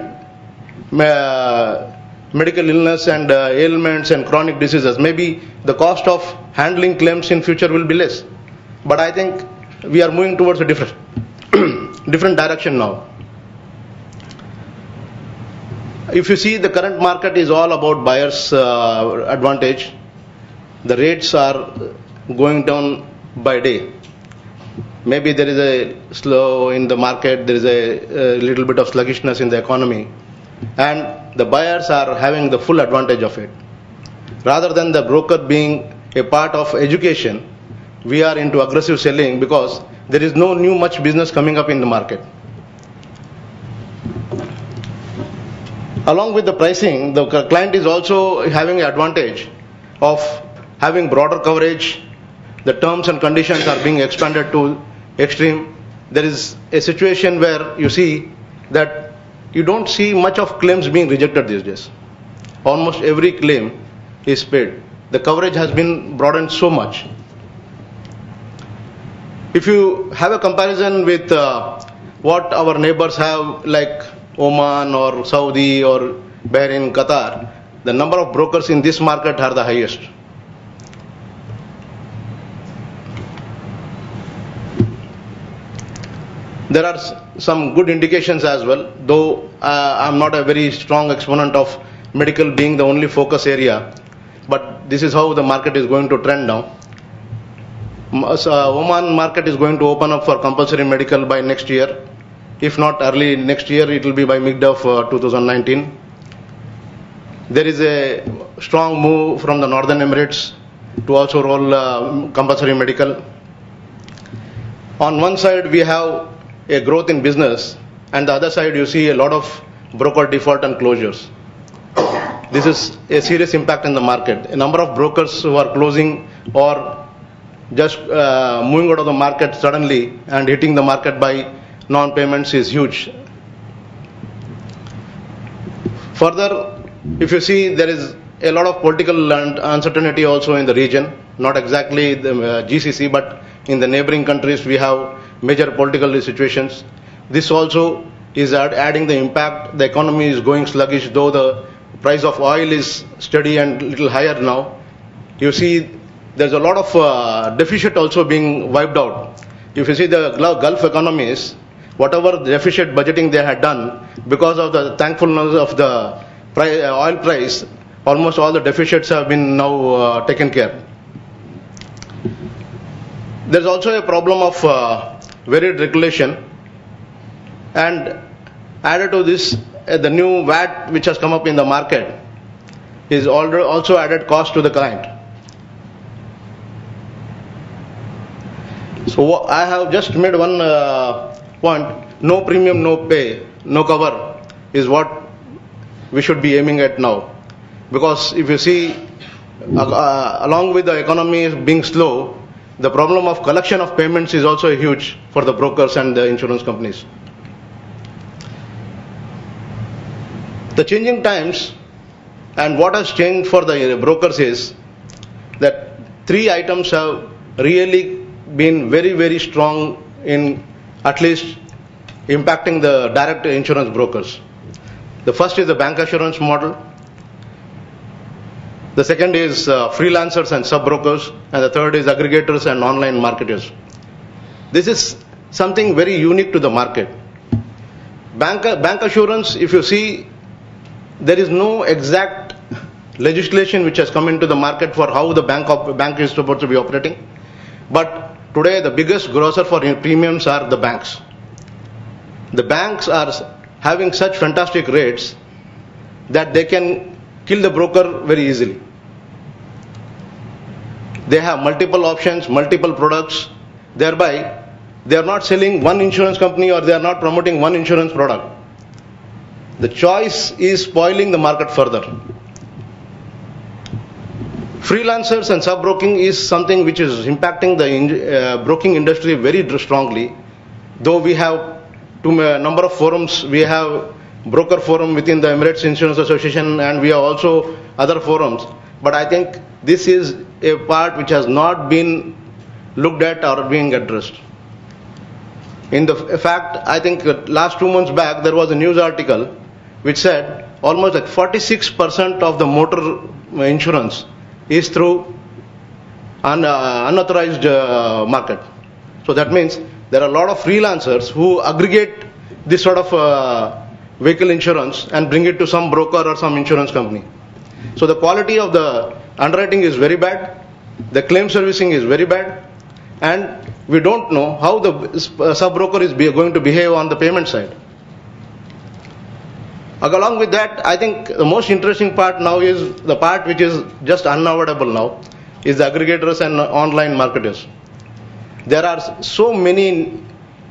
medical illness and ailments and chronic diseases, maybe the cost of handling claims in future will be less. But I think we are moving towards a different different direction now. If you see, the current market is all about buyers' advantage. The rates are going down by day. Maybe there is a slow in the market, there is a little bit of sluggishness in the economy, and the buyers are having the full advantage of it. Rather than the broker being a part of education, we are into aggressive selling because there is no new much business coming up in the market. Along with the pricing, the client is also having an advantage of having broader coverage. The terms and conditions are being expanded to extreme. There is a situation where you see that you don't see much of claims being rejected these days. Almost every claim is paid. The coverage has been broadened so much. If you have a comparison with what our neighbors have, like Oman or Saudi or Bahrain, Qatar, the number of brokers in this market are the highest. There are some good indications as well, though I'm not a very strong exponent of medical being the only focus area, but this is how the market is going to trend now. Oman market is going to open up for compulsory medical by next year. If not early next year, it will be by mid of 2019. There is a strong move from the Northern Emirates to also roll compulsory medical. On one side, we have a growth in business, and the other side, you see a lot of broker default and closures. This is a serious impact in the market. A number of brokers who are closing or just moving out of the market suddenly and hitting the market by non-payments is huge. Further, if you see, there is a lot of political uncertainty also in the region, not exactly the GCC, but in the neighboring countries we have major political situations. This also is adding the impact. The economy is going sluggish, though the price of oil is steady and little higher now. You see, there's a lot of deficit also being wiped out. If you see the Gulf economies, whatever deficit budgeting they had done, because of the thankfulness of the oil price, almost all the deficits have been now taken care. There's also a problem of varied regulation, and added to this, the new VAT which has come up in the market is also added cost to the client. So I have just made one point: no premium, no pay, no cover is what we should be aiming at now. Because if you see, along with the economy being slow, the problem of collection of payments is also huge for the brokers and the insurance companies. The changing times and what has changed for the brokers is that three items have really been very, very strong in at least impacting the direct insurance brokers. The first is the bank assurance model. The second is freelancers and sub-brokers, and the third is aggregators and online marketers. This is something very unique to the market. Bank assurance, if you see, there is no exact legislation which has come into the market for how the bank is supposed to be operating. But today the biggest grosser for premiums are the banks. The banks are having such fantastic rates that they can kill the broker very easily. They have multiple options, multiple products, thereby they are not selling one insurance company or they are not promoting one insurance product. The choice is spoiling the market further. Freelancers and sub-broking is something which is impacting the broking industry very strongly. Though we have a number of forums, we have broker forum within the Emirates Insurance Association, and we have also other forums. But I think this is a part which has not been looked at or being addressed. In fact, I think last 2 months back there was a news article which said almost like 46% of the motor insurance is through unauthorized market. So that means there are a lot of freelancers who aggregate this sort of vehicle insurance and bring it to some broker or some insurance company. So the quality of the underwriting is very bad, the claim servicing is very bad, and we don't know how the sub-broker is going to behave on the payment side. Along with that, I think the most interesting part now is the part which is just unavoidable now, is the aggregators and online marketers. There are so many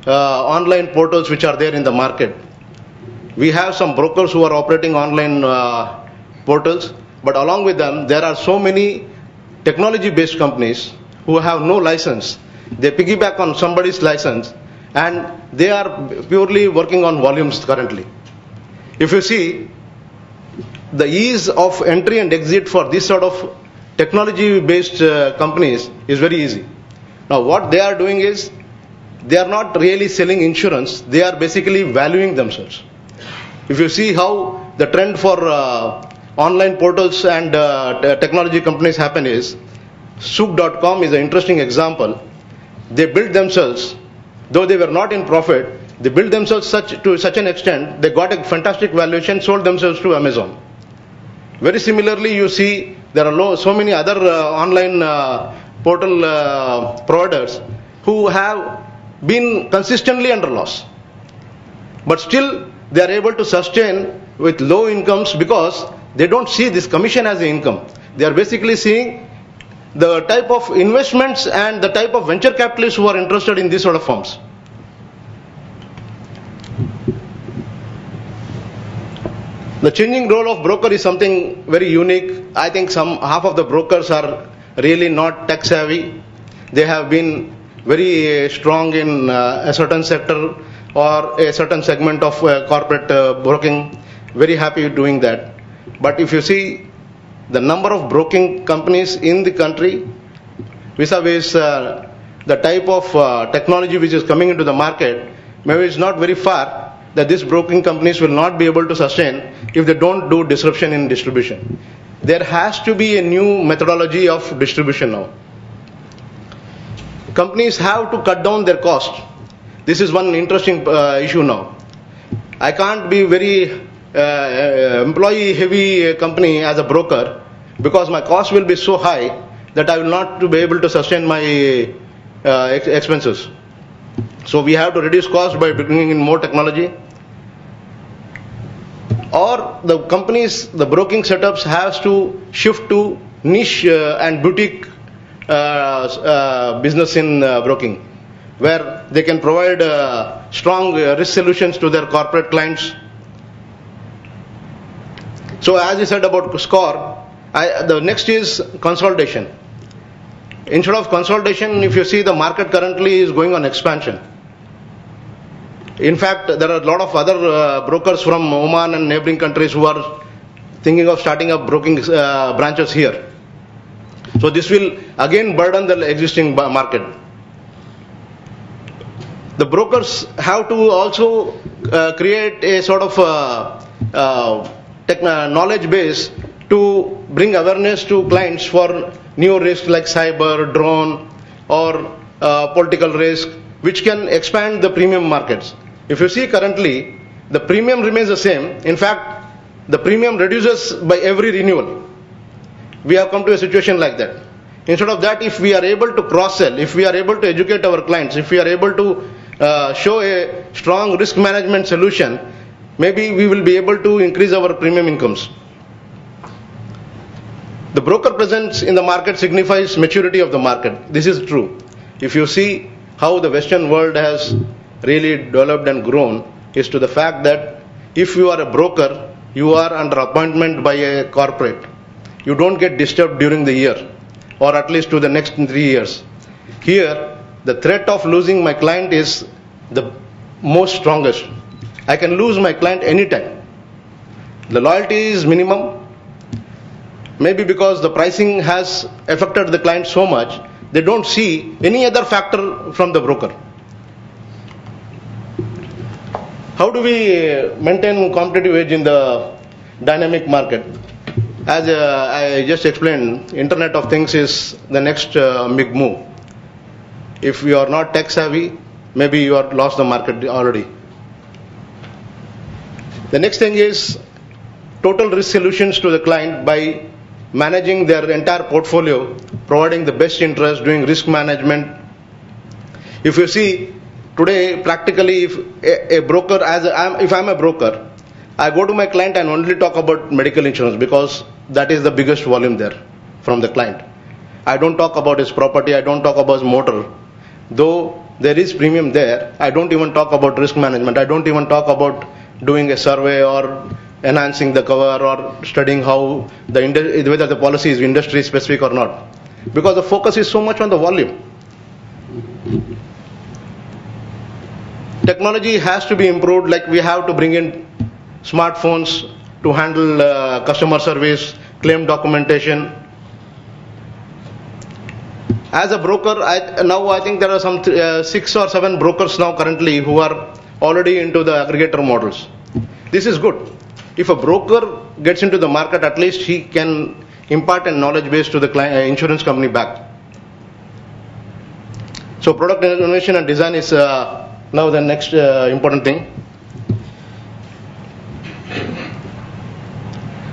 online portals which are there in the market. We have some brokers who are operating online portals, but along with them, there are so many technology-based companies who have no license. They piggyback on somebody's license, and they are purely working on volumes currently. If you see, the ease of entry and exit for this sort of technology-based companies is very easy. Now, what they are doing is, they are not really selling insurance, they are basically valuing themselves. If you see how the trend for online portals and technology companies happen is, Souk.com is an interesting example. They built themselves, though they were not in profit, they built themselves to such an extent, they got a fantastic valuation, sold themselves to Amazon. Very similarly, you see there are so many other online portal providers who have been consistently under loss. But still, they are able to sustain with low incomes because they don't see this commission as an income. They are basically seeing the type of investments and the type of venture capitalists who are interested in these sort of firms. The changing role of broker is something very unique. I think half of the brokers are really not tech savvy. They have been very strong in a certain sector or a certain segment of corporate broking. Very happy doing that. But if you see the number of broking companies in the country vis-a-vis the type of technology which is coming into the market, maybe it's not very far that these broking companies will not be able to sustain if they don't do disruption in distribution. There has to be a new methodology of distribution now. Companies have to cut down their cost. This is one interesting issue now. I can't be very employee heavy company as a broker because my cost will be so high that I will not be able to sustain my expenses. So we have to reduce cost by bringing in more technology. Or the companies, the broking setups has to shift to niche and boutique business in broking, where they can provide strong risk solutions to their corporate clients. So as you said about SCOR, the next is consolidation. Instead of consolidation, if you see the market currently is going on expansion. In fact, there are a lot of other brokers from Oman and neighboring countries who are thinking of starting up broking branches here. So this will again burden the existing market. The brokers have to also create a sort of knowledge base to bring awareness to clients for new risks like cyber, drone, or political risk, which can expand the premium markets. If you see currently, the premium remains the same. In fact, the premium reduces by every renewal. We have come to a situation like that. Instead of that, if we are able to cross-sell, if we are able to educate our clients, if we are able to show a strong risk management solution, maybe we will be able to increase our premium incomes. The broker presence in the market signifies maturity of the market. This is true. If you see how the Western world has really developed and grown, is to the fact that if you are a broker, you are under appointment by a corporate. You don't get disturbed during the year, or at least to the next 3 years. Here, the threat of losing my client is the most strongest. I can lose my client anytime. The loyalty is minimum. Maybe because the pricing has affected the client so much, they don't see any other factor from the broker. How do we maintain competitive edge in the dynamic market. As I just explained, Internet of Things is the next big move. If you are not tech savvy, maybe you are lost the market already. The next thing is total risk solutions to the client by managing their entire portfolio, providing the best interest, doing risk management. If you see today, practically, if a broker, if I'm a broker, I go to my client and only talk about medical insurance because that is the biggest volume there from the client. I don't talk about his property, I don't talk about his motor. Though there is premium there, I don't even talk about risk management. I don't even talk about doing a survey or enhancing the cover or studying how whether the policy is industry specific or not. Because the focus is so much on the volume. Technology has to be improved, like we have to bring in smartphones to handle customer service, claim documentation. As a broker, I think there are some 6 or 7 brokers now currently who are already into the aggregator models. This is good. If a broker gets into the market, at least he can impart a knowledge base to the insurance company back. So product innovation and design is now the next important thing.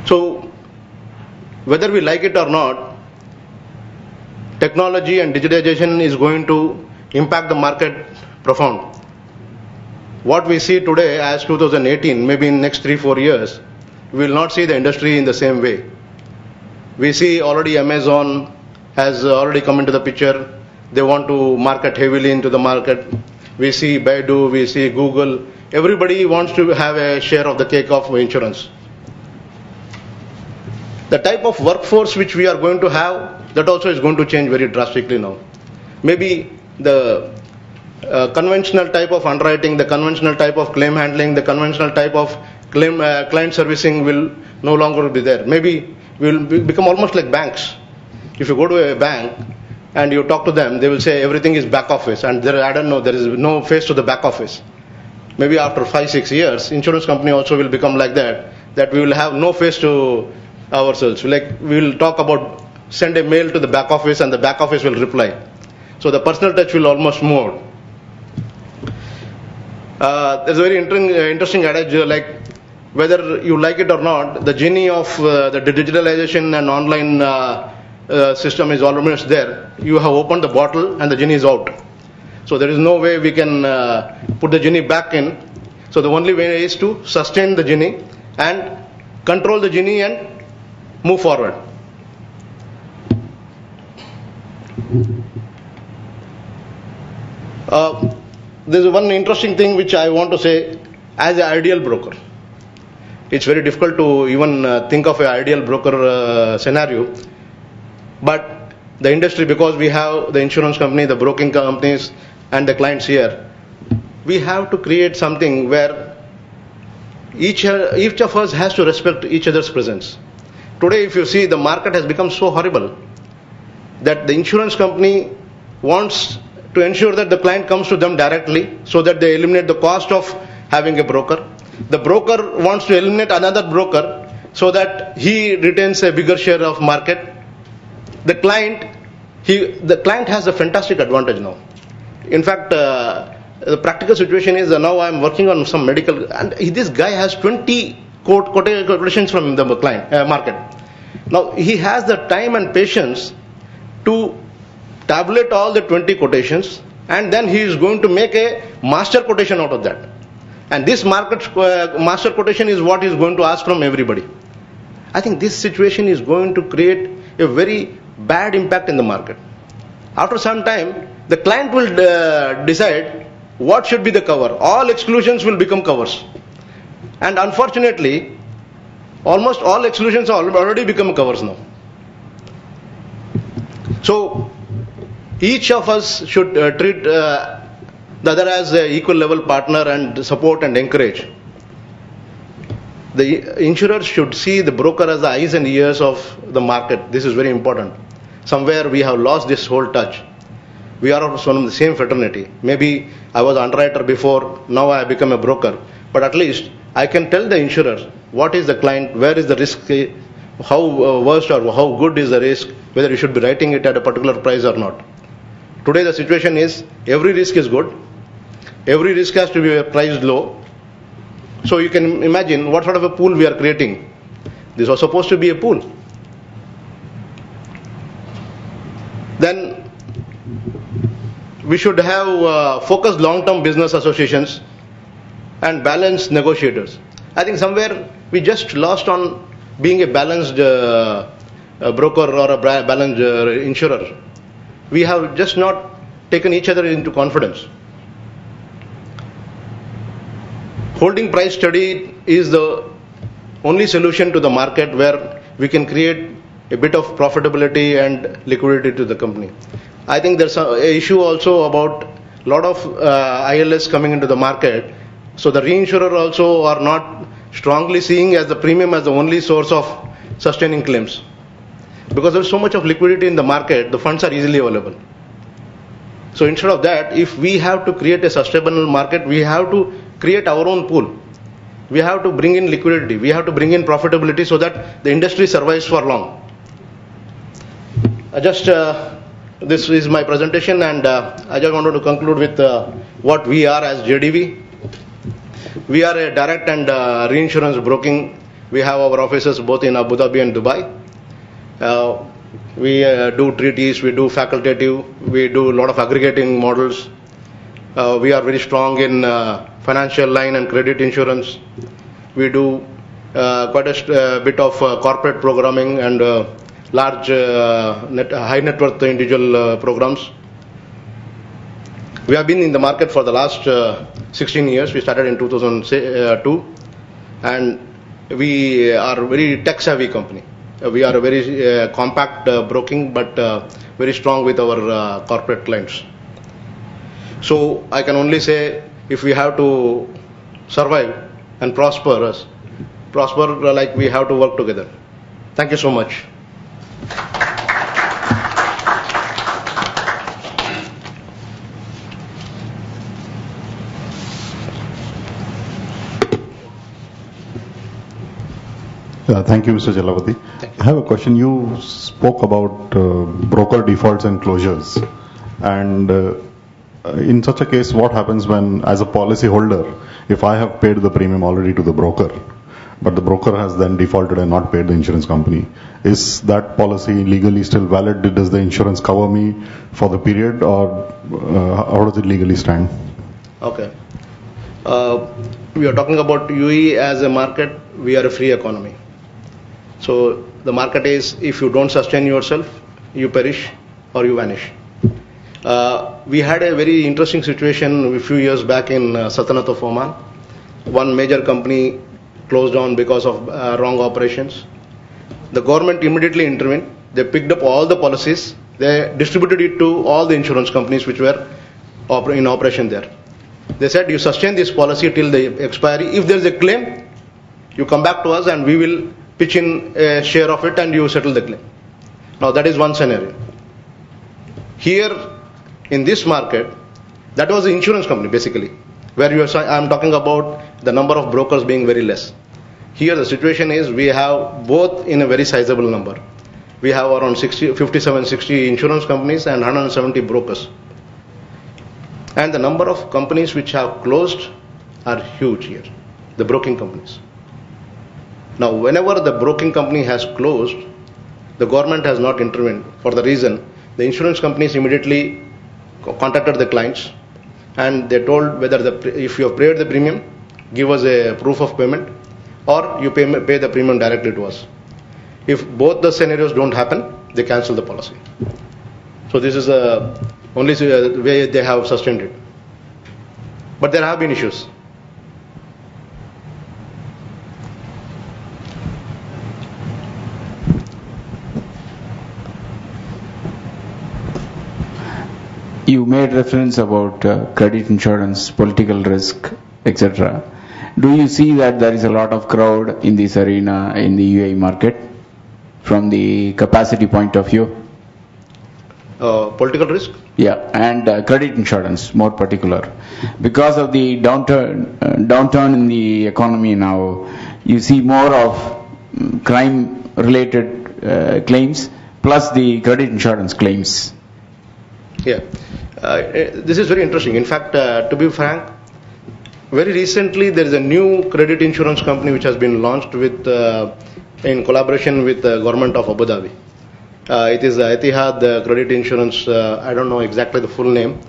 So whether we like it or not, technology and digitization is going to impact the market profound. What we see today as 2018, maybe in next 3-4 years, we will not see the industry in the same way. We see already Amazon has already come into the picture. They want to market heavily into the market. We see Baidu, we see Google. Everybody wants to have a share of the cake of insurance. The type of workforce which we are going to have, that also is going to change very drastically now. Maybe the conventional type of underwriting, the conventional type of claim handling, the conventional type of client servicing will no longer be there. Maybe we will become almost like banks. If you go to a bank and you talk to them, they will say everything is back office, and there is no face to the back office. Maybe after 5-6 years, insurance company also will become like that we will have no face to ourselves. Like we will talk about send a mail to the back office and the back office will reply. So the personal touch will almost move. There's a very interesting adage, like whether you like it or not, the genie of the digitalization and online system is almost there. You have opened the bottle and the genie is out. So there is no way we can put the genie back in. So the only way is to sustain the genie and control the genie and move forward. There's one interesting thing which I want to say as an ideal broker. It's very difficult to even think of an ideal broker scenario. But the industry, because we have the insurance company, the broking companies and the clients here, we have to create something where each of us has to respect each other's presence. Today, if you see, the market has become so horrible that the insurance company wants to ensure that the client comes to them directly so that they eliminate the cost of having a broker. The broker wants to eliminate another broker so that he retains a bigger share of market. The client has a fantastic advantage now. In fact, the practical situation is now I am working on some medical, and this guy has 20 quotations from the client market. Now he has the time and patience to tabulate all the 20 quotations, and then he is going to make a master quotation out of that. And this master quotation is what he is going to ask from everybody. I think this situation is going to create a very bad impact in the market. After some time, the client will decide what should be the cover. All exclusions will become covers. And unfortunately, almost all exclusions are already become covers now. So each of us should treat the other as an equal level partner and support and encourage. The insurers should see the broker as the eyes and ears of the market. This is very important. Somewhere we have lost this whole touch. We are also from the same fraternity. Maybe I was an underwriter before, now I have become a broker. But at least I can tell the insurer what is the client, where is the risk, how worst or how good is the risk, whether you should be writing it at a particular price or not. Today the situation is every risk is good, every risk has to be priced low. So you can imagine what sort of a pool we are creating. This was supposed to be a pool. Then we should have focused long-term business associations and balanced negotiators. I think somewhere we just lost on being a balanced broker or a balanced insurer. We have just not taken each other into confidence. Holding price steady is the only solution to the market where we can create a bit of profitability and liquidity to the company. I think there's an issue also about a lot of ILS coming into the market. So the reinsurer also are not strongly seeing as the premium as the only source of sustaining claims. Because there's so much of liquidity in the market, the funds are easily available. So instead of that, if we have to create a sustainable market, we have to create our own pool. We have to bring in liquidity. We have to bring in profitability so that the industry survives for long. This is my presentation, and I just wanted to conclude with what we are as JDV. We are a direct and reinsurance broking. We have our offices both in Abu Dhabi and Dubai. We do treaties, we do facultative, we do a lot of aggregating models. We are very strong in financial line and credit insurance. We do quite a bit of corporate programming and large high net worth individual programs. We have been in the market for the last 16 years. We started in 2002, and we are a very tech savvy company. We are a very compact broking, but very strong with our corporate clients. So I can only say, if we have to survive and prosper, like we have to work together. Thank you so much. Thank you, Mr. Jalavati. I have a question. You spoke about broker defaults and closures. And in such a case, what happens when, as a policy holder, if I have paid the premium already to the broker, but the broker has then defaulted and not paid the insurance company, is that policy legally still valid? Does the insurance cover me for the period, or how does it legally stand? Okay. We are talking about UAE as a market. We are a free economy. So the market is, if you don't sustain yourself, you perish or you vanish. We had a very interesting situation a few years back in Sultanate of Oman. One major company closed down because of wrong operations. The government immediately intervened. They picked up all the policies. They distributed it to all the insurance companies which were in operation there. They said, you sustain this policy till the expiry. If there is a claim, you come back to us and we will pitch in a share of it and you settle the claim. Now that is one scenario. Here in this market, that was the insurance company basically, where I am talking about the number of brokers being very less. Here the situation is, we have both in a very sizable number. We have around 57-60 insurance companies and 170 brokers. And the number of companies which have closed are huge here, the broking companies. Now, whenever the broking company has closed, the government has not intervened for the reason the insurance companies immediately contacted the clients and they told whether if you have paid the premium, give us a proof of payment, or you pay the premium directly to us. If both the scenarios don't happen, they cancel the policy. So this is the only way they have sustained it. But there have been issues. You made reference about credit insurance, political risk, etc. Do you see that there is a lot of crowd in this arena in the UAE market from the capacity point of view? Political risk? Yeah, and credit insurance, more particular. Because of the downturn in the economy now, you see more of crime-related claims plus the credit insurance claims. Yeah, this is very interesting. In fact, to be frank, very recently there is a new credit insurance company which has been launched with in collaboration with the government of Abu Dhabi. It is Etihad Credit Insurance. I don't know exactly the full name.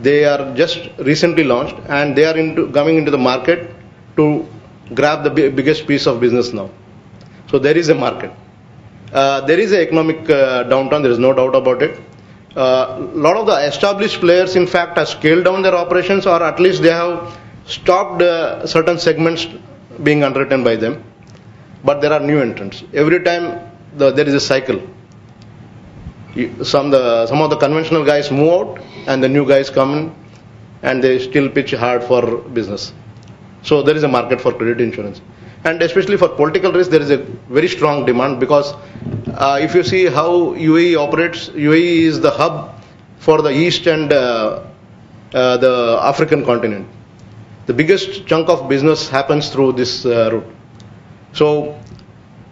They are just recently launched, and they are coming into the market to grab the biggest piece of business now. So there is a market. There is an economic downturn. There is no doubt about it. A lot of the established players, in fact, have scaled down their operations, or at least they have stopped certain segments being underwritten by them. But there are new entrants. Every time there is a cycle. Some of the conventional guys move out, and the new guys come in, and they still pitch hard for business. So there is a market for credit insurance, and especially for political risk, there is a very strong demand, because if you see how UAE operates, UAE is the hub for the East and the African continent. The biggest chunk of business happens through this route. So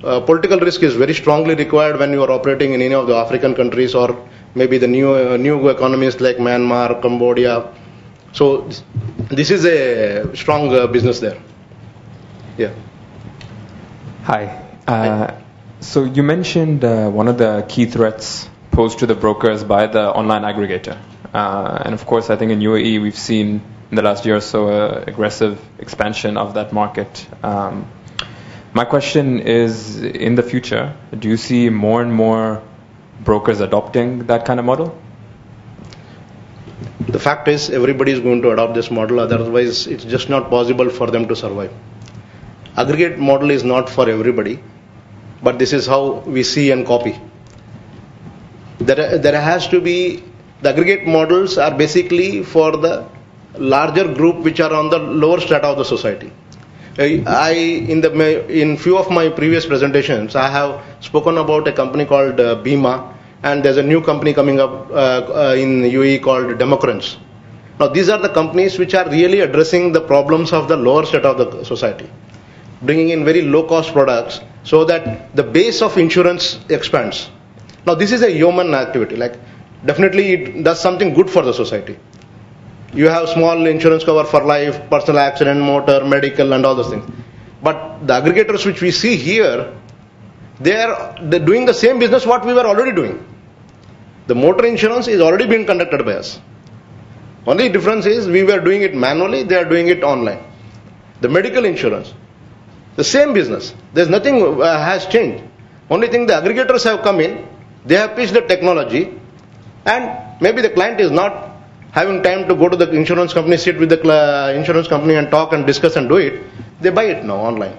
political risk is very strongly required when you are operating in any of the African countries, or maybe the new economies like Myanmar, Cambodia. So this is a strong business there. Yeah. Hi. So you mentioned one of the key threats posed to the brokers by the online aggregator. And of course, I think in UAE we've seen in the last year or so aggressive expansion of that market. My question is, in the future, do you see more and more brokers adopting that kind of model? The fact is, everybody is going to adopt this model, otherwise it's just not possible for them to survive. Aggregate model is not for everybody, but this is how we see and copy. There has to be, the aggregate models are basically for the larger group which are on the lower strata of the society. In few of my previous presentations, I have spoken about a company called Bima, and there's a new company coming up in UAE called Democrats. Now these are the companies which are really addressing the problems of the lower strata of the society, bringing in very low cost products so that the base of insurance expands. Now this is a human activity, like definitely it does something good for the society. You have small insurance cover for life, personal accident, motor, medical, and all those things. But the aggregators which we see here, they're doing the same business what we were already doing. The motor insurance is already being conducted by us. Only difference is we were doing it manually, they are doing it online. The medical insurance, the same business. There's nothing has changed. Only thing, the aggregators have come in, they have pitched the technology, and maybe the client is not having time to go to the insurance company, sit with the insurance company and talk and discuss and do it. They buy it now online.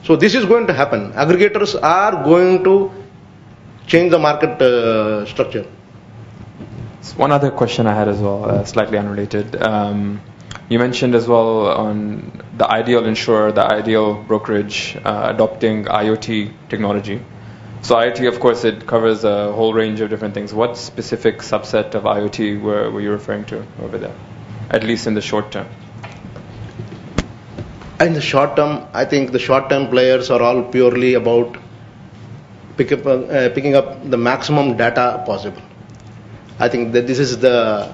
So this is going to happen. Aggregators are going to change the market structure. One other question I had as well, slightly unrelated. You mentioned as well on the ideal insurer, the ideal brokerage adopting IoT technology. So IoT, of course, it covers a whole range of different things. What specific subset of IoT were you referring to over there, at least in the short term? In the short term, I think the short-term players are all purely about picking up the maximum data possible. I think that this is the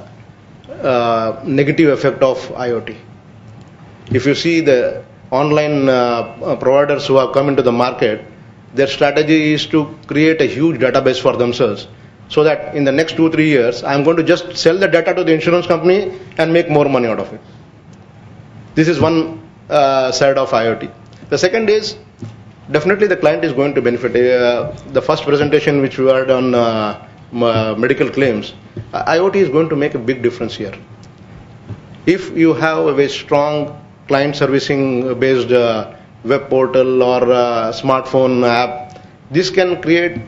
negative effect of IoT. If you see the online providers who have come into the market, their strategy is to create a huge database for themselves, so that in the next 2-3 years, I'm going to just sell the data to the insurance company and make more money out of it. This is one side of IoT. The second is, definitely the client is going to benefit. The first presentation which we had on medical claims, IoT is going to make a big difference here. If you have a very strong client servicing based web portal or smartphone app, this can create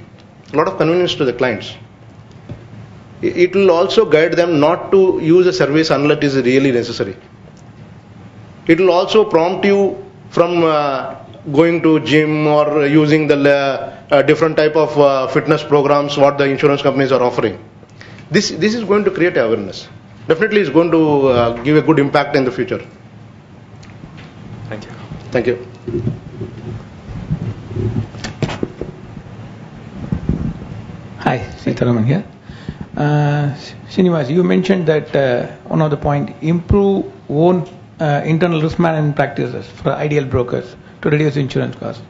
a lot of convenience to the clients. It will also guide them not to use a service unless it is really necessary. It will also prompt you from going to gym or using the different type of fitness programs what the insurance companies are offering. This is going to create awareness. Definitely is going to give a good impact in the future. Thank you. Thank you. Hi, Sitaraman here. Srinivas, you mentioned that one of the point, improve own internal risk management practices for ideal brokers to reduce insurance costs.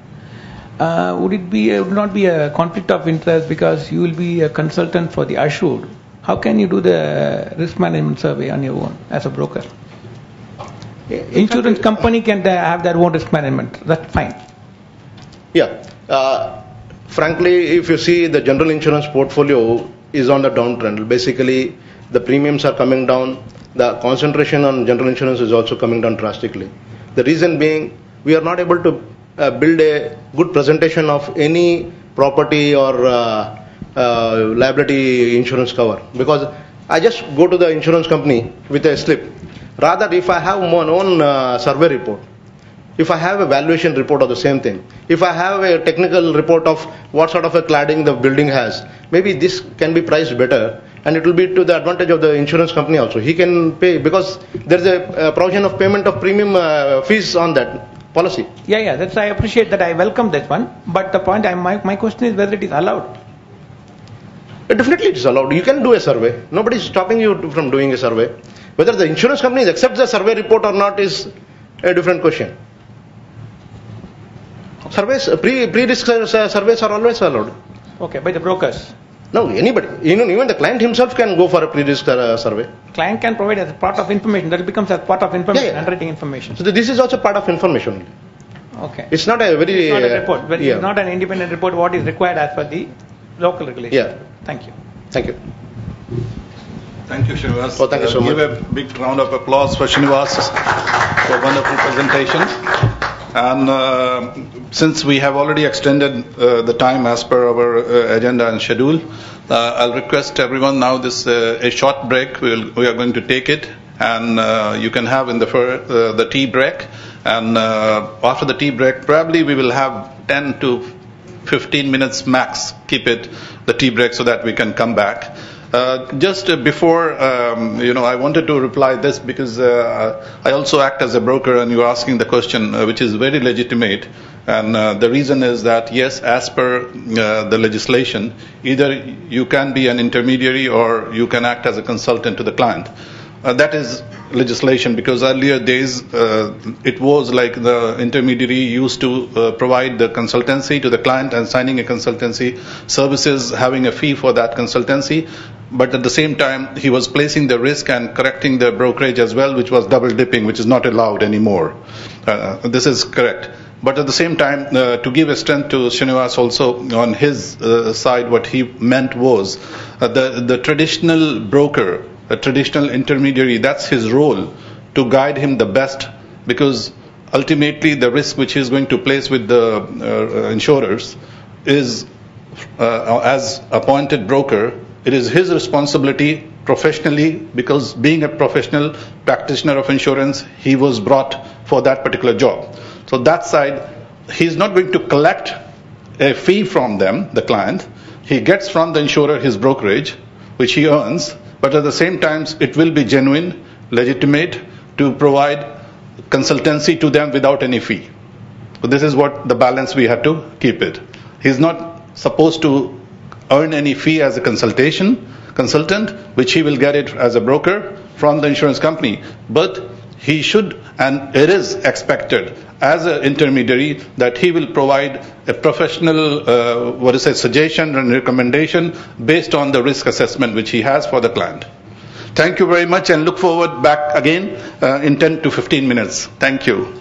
Would not be a conflict of interest because you will be a consultant for the assured? How can you do the risk management survey on your own as a broker? Insurance company can have their own risk management. That's fine. Yeah. Frankly, if you see the general insurance portfolio is on the downtrend. Basically, the premiums are coming down. The concentration on general insurance is also coming down drastically. The reason being, we are not able to build a good presentation of any property or liability insurance cover, because I just go to the insurance company with a slip. Rather, if I have my own survey report, if I have a valuation report of the same thing, if I have a technical report of what sort of a cladding the building has, maybe this can be priced better, and it will be to the advantage of the insurance company also. He can pay, because there is a provision of payment of premium fees on that policy. Yeah, that's, I appreciate that. I welcome that one. But the point, my question is whether it is allowed. Definitely it is allowed. You can do a survey. Nobody is stopping you from doing a survey. Whether the insurance companies accept the survey report or not is a different question. Surveys, pre-risk surveys are always allowed. Okay, by the brokers? No, anybody. Even the client himself can go for a pre-risk survey. Client can provide as part of information. That becomes as part of information, underwriting information. So this is also part of information. Okay. It's not a very... It's not a report. But it's not an independent report. What is required as per the local regulation. Yeah. Thank you. Thank you. Thank you, Srinivas. Oh, thank you so much. Give a big round of applause for Srinivas for a wonderful presentation. And since we have already extended the time as per our agenda and schedule, I'll request everyone now this a short break. We are going to take it, and you can have in the tea break. And after the tea break, probably we will have 10 to 15 minutes max. Keep it the tea break so that we can come back. Just before, I wanted to reply this because I also act as a broker, and you are asking the question, which is very legitimate. And the reason is that, yes, as per the legislation, either you can be an intermediary or you can act as a consultant to the client. That is legislation, because earlier days it was like the intermediary used to provide the consultancy to the client and signing a consultancy services, having a fee for that consultancy. But at the same time, he was placing the risk and correcting the brokerage as well, which was double dipping, which is not allowed anymore. This is correct. But at the same time, to give a strength to Srinivas also on his side, what he meant was the traditional broker, a traditional intermediary, that's his role to guide him the best, because ultimately the risk which he is going to place with the insurers is, as appointed broker, it is his responsibility professionally, because being a professional practitioner of insurance, he was brought for that particular job. So that side, he is not going to collect a fee from them, the client. He gets from the insurer his brokerage, which he earns, but at the same time, it will be genuine, legitimate to provide consultancy to them without any fee. So this is what the balance we have to keep it. He's not supposed to earn any fee as a consultant, which he will get it as a broker from the insurance company. But he should, and it is expected as an intermediary, that he will provide a professional, suggestion and recommendation based on the risk assessment which he has for the client. Thank you very much, and look forward back again in 10 to 15 minutes. Thank you.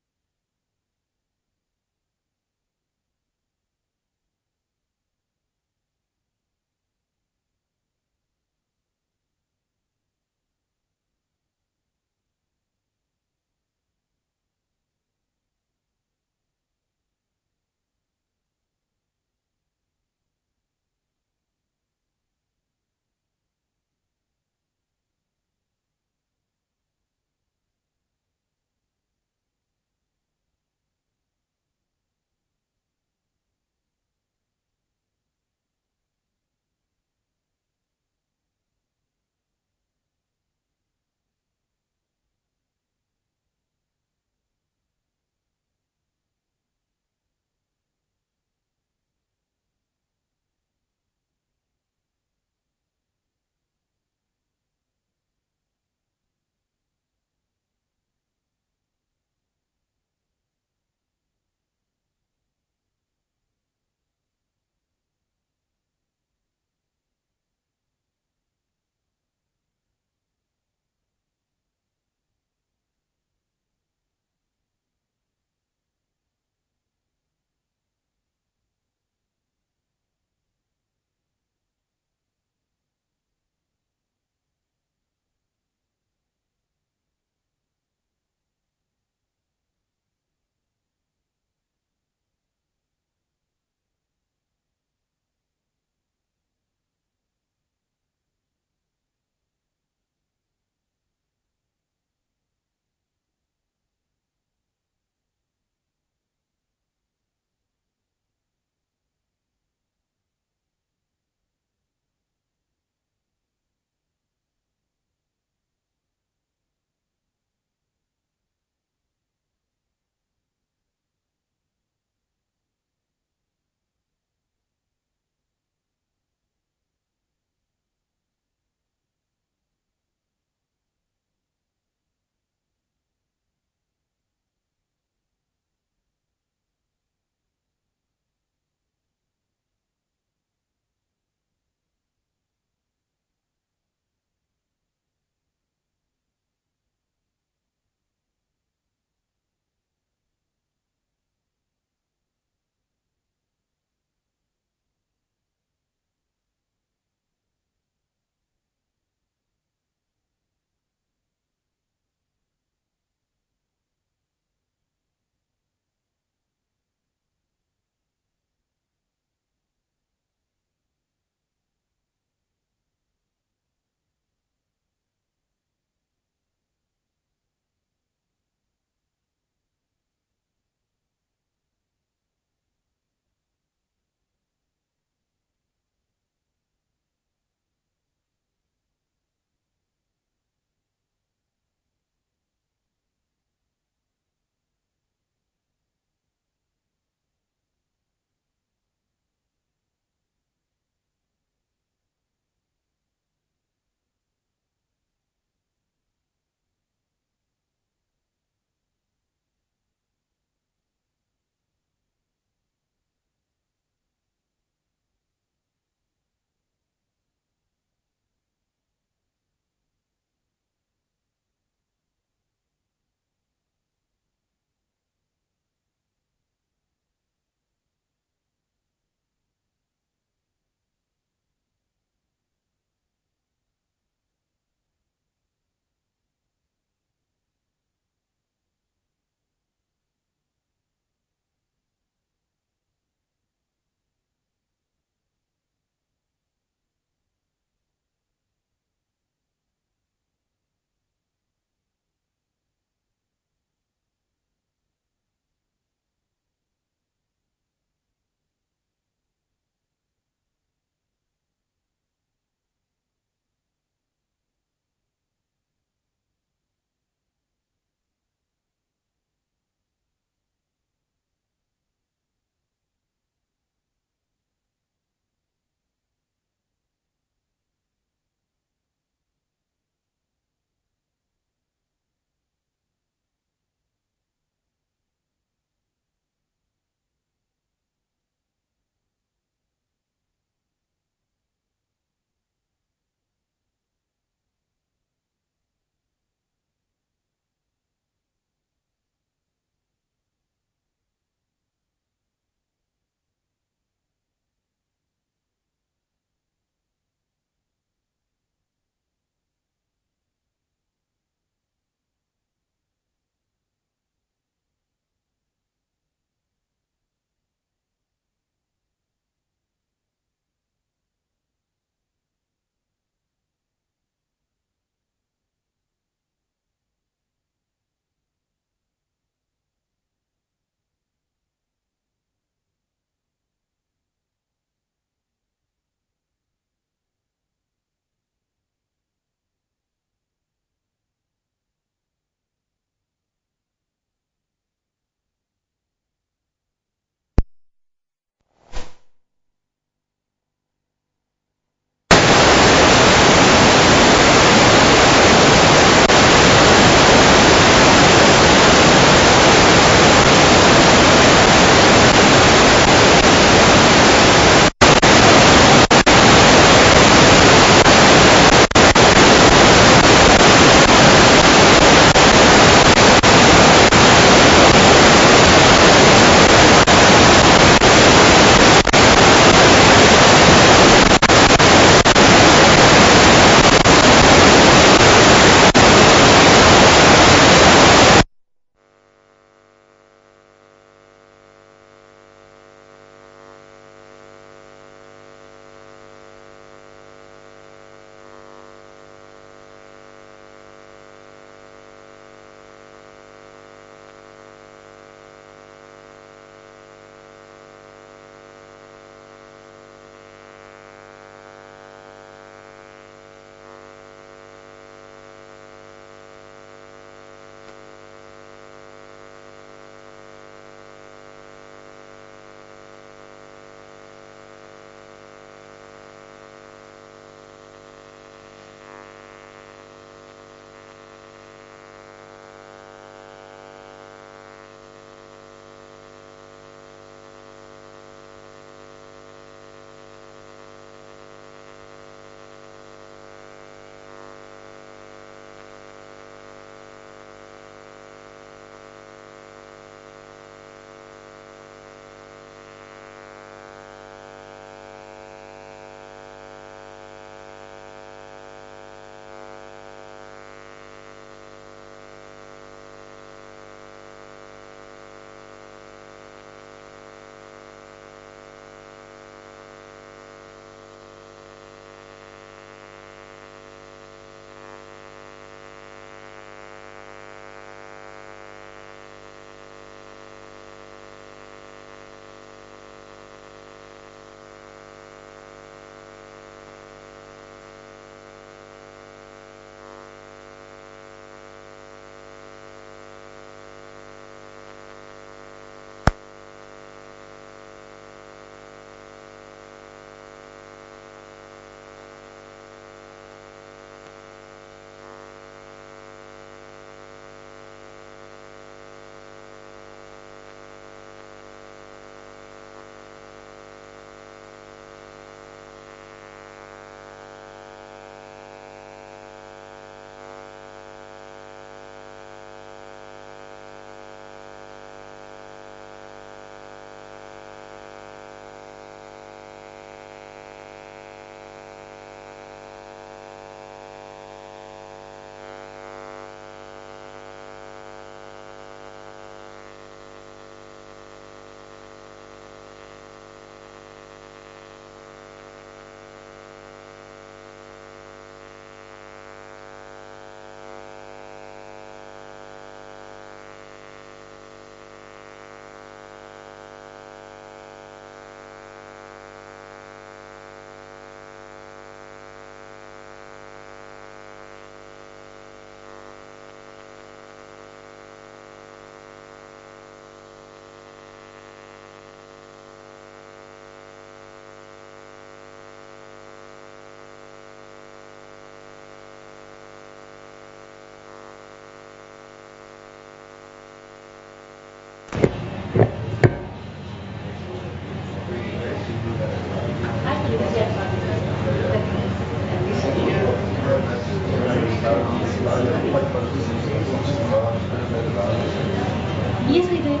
Yes, I did.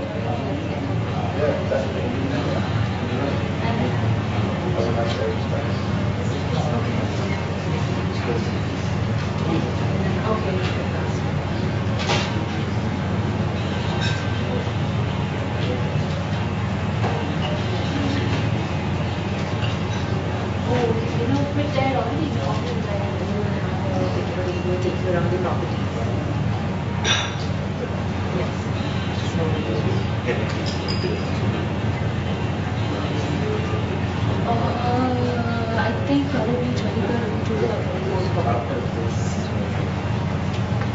But they're already talking like we'll take you around the property. Yes. I think probably 23rd to the 24th.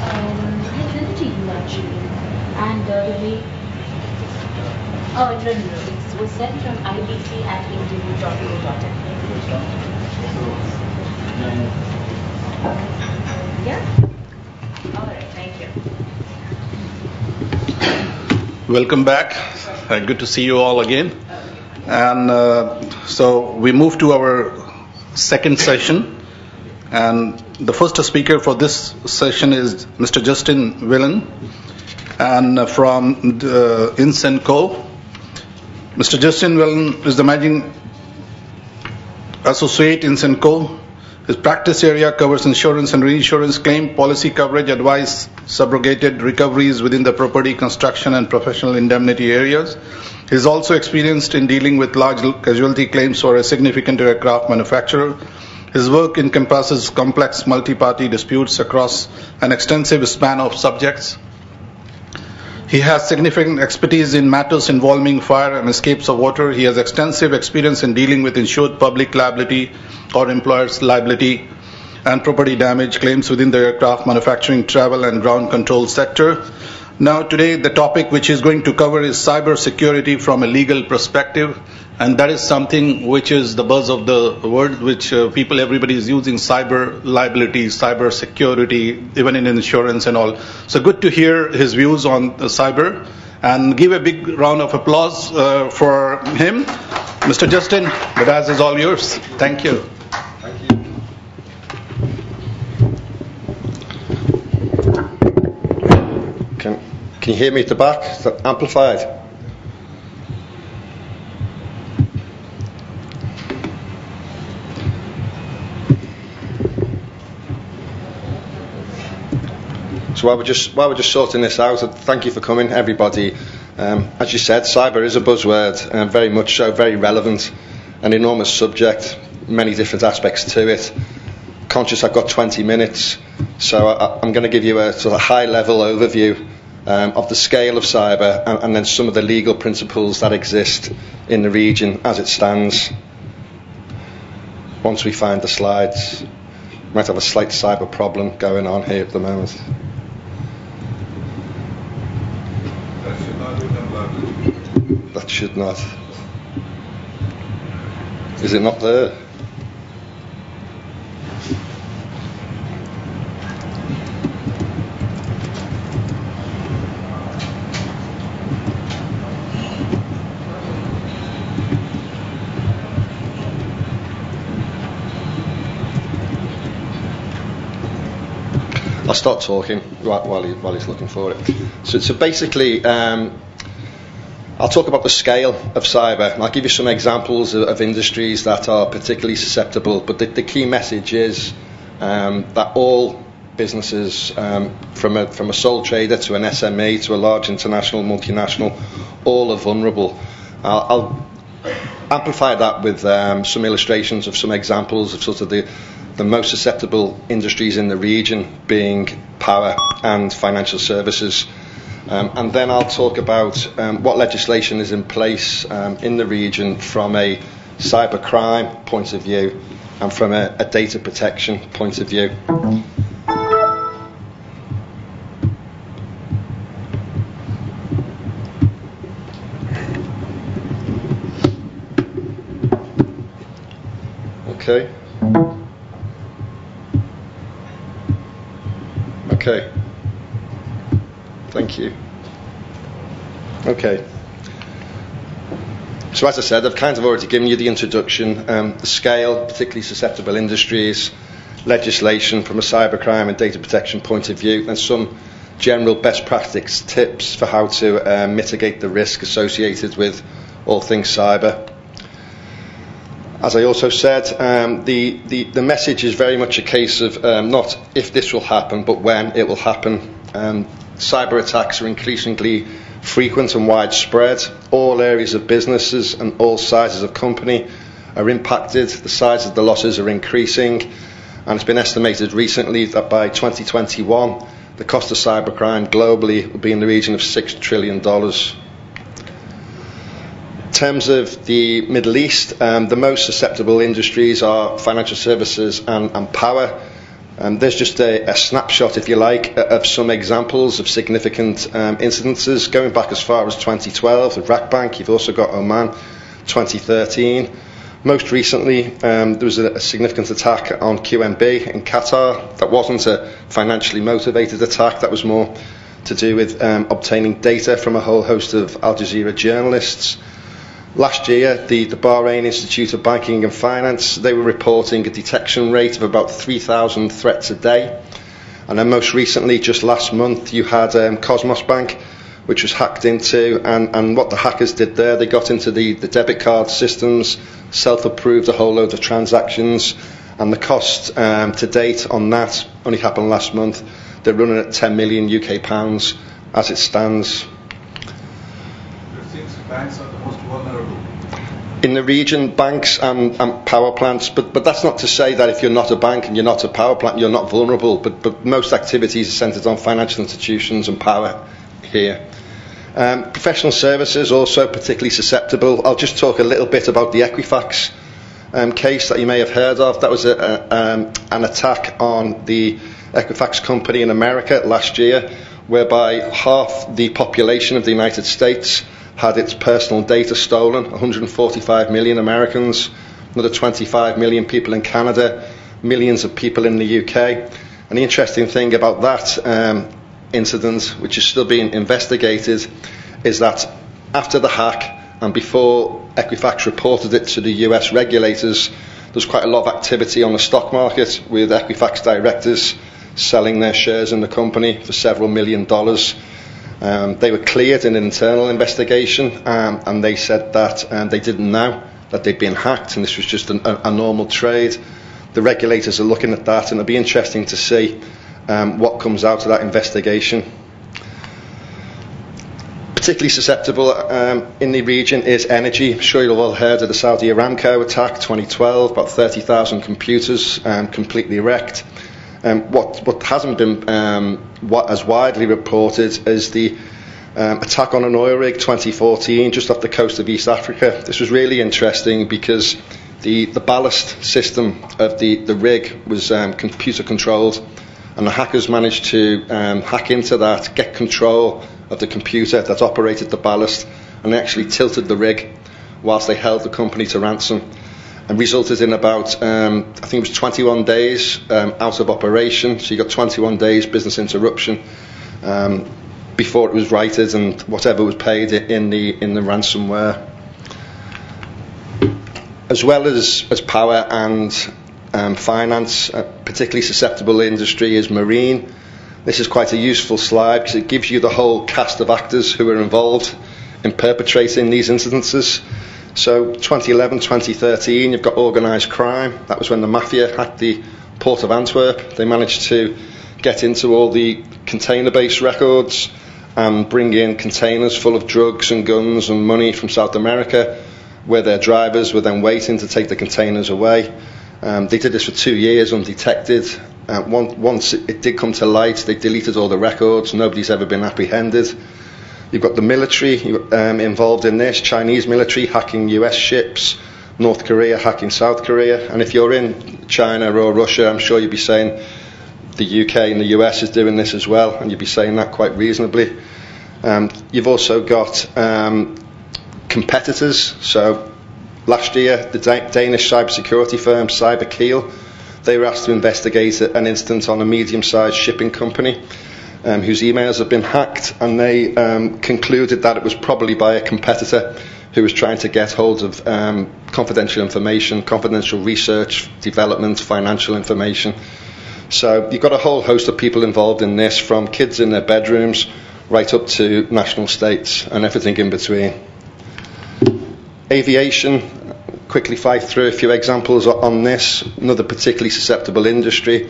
I sent it to you actually. And the way. Oh, no. It was sent from ibc@interview.co.in. Yeah? Alright, thank you. Welcome back. Good to see you all again. And so we move to our second session. And the first speaker for this session is Mr. Justin Whelan, and from Incenco. Mr. Justin Whelan is the managing associate in Incenco. His practice area covers insurance and reinsurance claim, policy coverage, advice, subrogated recoveries within the property, construction, and professional indemnity areas. He is also experienced in dealing with large casualty claims for a significant aircraft manufacturer. His work encompasses complex multi-party disputes across an extensive span of subjects. He has significant expertise in matters involving fire and escapes of water. He has extensive experience in dealing with insured public liability or employer's liability and property damage claims within the aircraft manufacturing, travel, and ground control sector. Now, today, the topic which he's going to cover is cyber security from a legal perspective, and that is something which is the buzz of the word, which everybody is using: cyber liability, cyber security, even in insurance and all. So good to hear his views on cyber, and give a big round of applause for him. Mr. Justin, the dais is all yours. Thank you. Thank you. Can you hear me at the back? Is that amplified? So while we're just sorting this out, thank you for coming, everybody. As you said, cyber is a buzzword, and very much so, very relevant, an enormous subject, many different aspects to it. Conscious I've got 20 minutes, so I'm going to give you a sort of high-level overview of the scale of cyber, and then some of the legal principles that exist in the region as it stands. Once we find the slides, might have a slight cyber problem going on here at the moment. That should not. Is it not there? I'll start talking while he's looking for it. So basically, I'll talk about the scale of cyber, and I'll give you some examples of industries that are particularly susceptible. But the key message is that all businesses, from a sole trader to an SME to a large international, multinational, all are vulnerable. I'll amplify that with some illustrations of some examples of sort of the most susceptible industries in the region, being power and financial services. And then I'll talk about what legislation is in place in the region from a cybercrime point of view and from a data protection point of view. Okay. Okay. Thank you. Okay. So as I said, I've kind of already given you the introduction, the scale, particularly susceptible industries, legislation from a cybercrime and data protection point of view, and some general best practice tips for how to mitigate the risk associated with all things cyber. As I also said, the message is very much a case of not if this will happen, but when it will happen. Cyber attacks are increasingly frequent and widespread. All areas of businesses and all sizes of company are impacted. The size of the losses are increasing, and it's been estimated recently that by 2021 the cost of cybercrime globally will be in the region of $6 trillion. In terms of the Middle East, the most susceptible industries are financial services and power. There's just a snapshot, if you like, of some examples of significant incidences going back as far as 2012 with Bank. You've also got Oman, 2013. Most recently, there was a significant attack on QNB in Qatar. That wasn't a financially motivated attack. That was more to do with obtaining data from a whole host of Al Jazeera journalists. Last year, the Bahrain Institute of Banking and Finance, they were reporting a detection rate of about 3,000 threats a day. And then most recently, just last month, you had Cosmos Bank, which was hacked into, and what the hackers did there, they got into the debit card systems, self-approved a whole load of transactions, and the cost to date on that only happened last month. They're running at 10 million UK pounds as it stands. Banks are the most vulnerable. In the region, banks and power plants, but that's not to say that if you're not a bank and you're not a power plant, you're not vulnerable, but most activities are centred on financial institutions and power here. Professional services also particularly susceptible. I'll just talk a little bit about the Equifax case that you may have heard of. That was an attack on the Equifax company in America last year, whereby half the population of the United States had its personal data stolen. 145 million Americans, another 25 million people in Canada, millions of people in the UK. And the interesting thing about that incident, which is still being investigated, is that after the hack and before Equifax reported it to the US regulators, there was quite a lot of activity on the stock market with Equifax directors selling their shares in the company for several $1 million. They were cleared in an internal investigation, and they said that they didn't know that they'd been hacked, and this was just a normal trade. The regulators are looking at that, and it'll be interesting to see what comes out of that investigation. Particularly susceptible in the region is energy. I'm sure you've all heard of the Saudi Aramco attack, 2012, about 30,000 computers completely wrecked. What hasn't been as widely reported is the attack on an oil rig 2014 just off the coast of East Africa. This was really interesting because the ballast system of the rig was computer controlled, and the hackers managed to hack into that, get control of the computer that operated the ballast, and they actually tilted the rig whilst they held the company to ransom, and resulted in about, I think it was 21 days out of operation. So you got 21 days business interruption before it was righted and whatever was paid in the ransomware. As well as power and finance, a particularly susceptible industry is marine. This is quite a useful slide because it gives you the whole cast of actors who were involved in perpetrating these incidences. So 2011, 2013, you've got organised crime. That was when the mafia hacked the port of Antwerp. They managed to get into all the container-based records and bring in containers full of drugs and guns and money from South America, where their drivers were then waiting to take the containers away. They did this for 2 years undetected. Once it did come to light, they deleted all the records. Nobody's ever been apprehended. You've got the military involved in this, Chinese military hacking US ships, North Korea hacking South Korea. And if you're in China or Russia, I'm sure you'd be saying the UK and the US is doing this as well, and you'd be saying that quite reasonably. You've also got competitors. So last year, the Danish cybersecurity firm CyberKeel, they were asked to investigate an incident on a medium-sized shipping company whose emails have been hacked, and they concluded that it was probably by a competitor who was trying to get hold of confidential information, confidential research, development, financial information. So you've got a whole host of people involved in this, from kids in their bedrooms right up to national states and everything in between. Aviation, quickly fly through a few examples on this. Another particularly susceptible industry.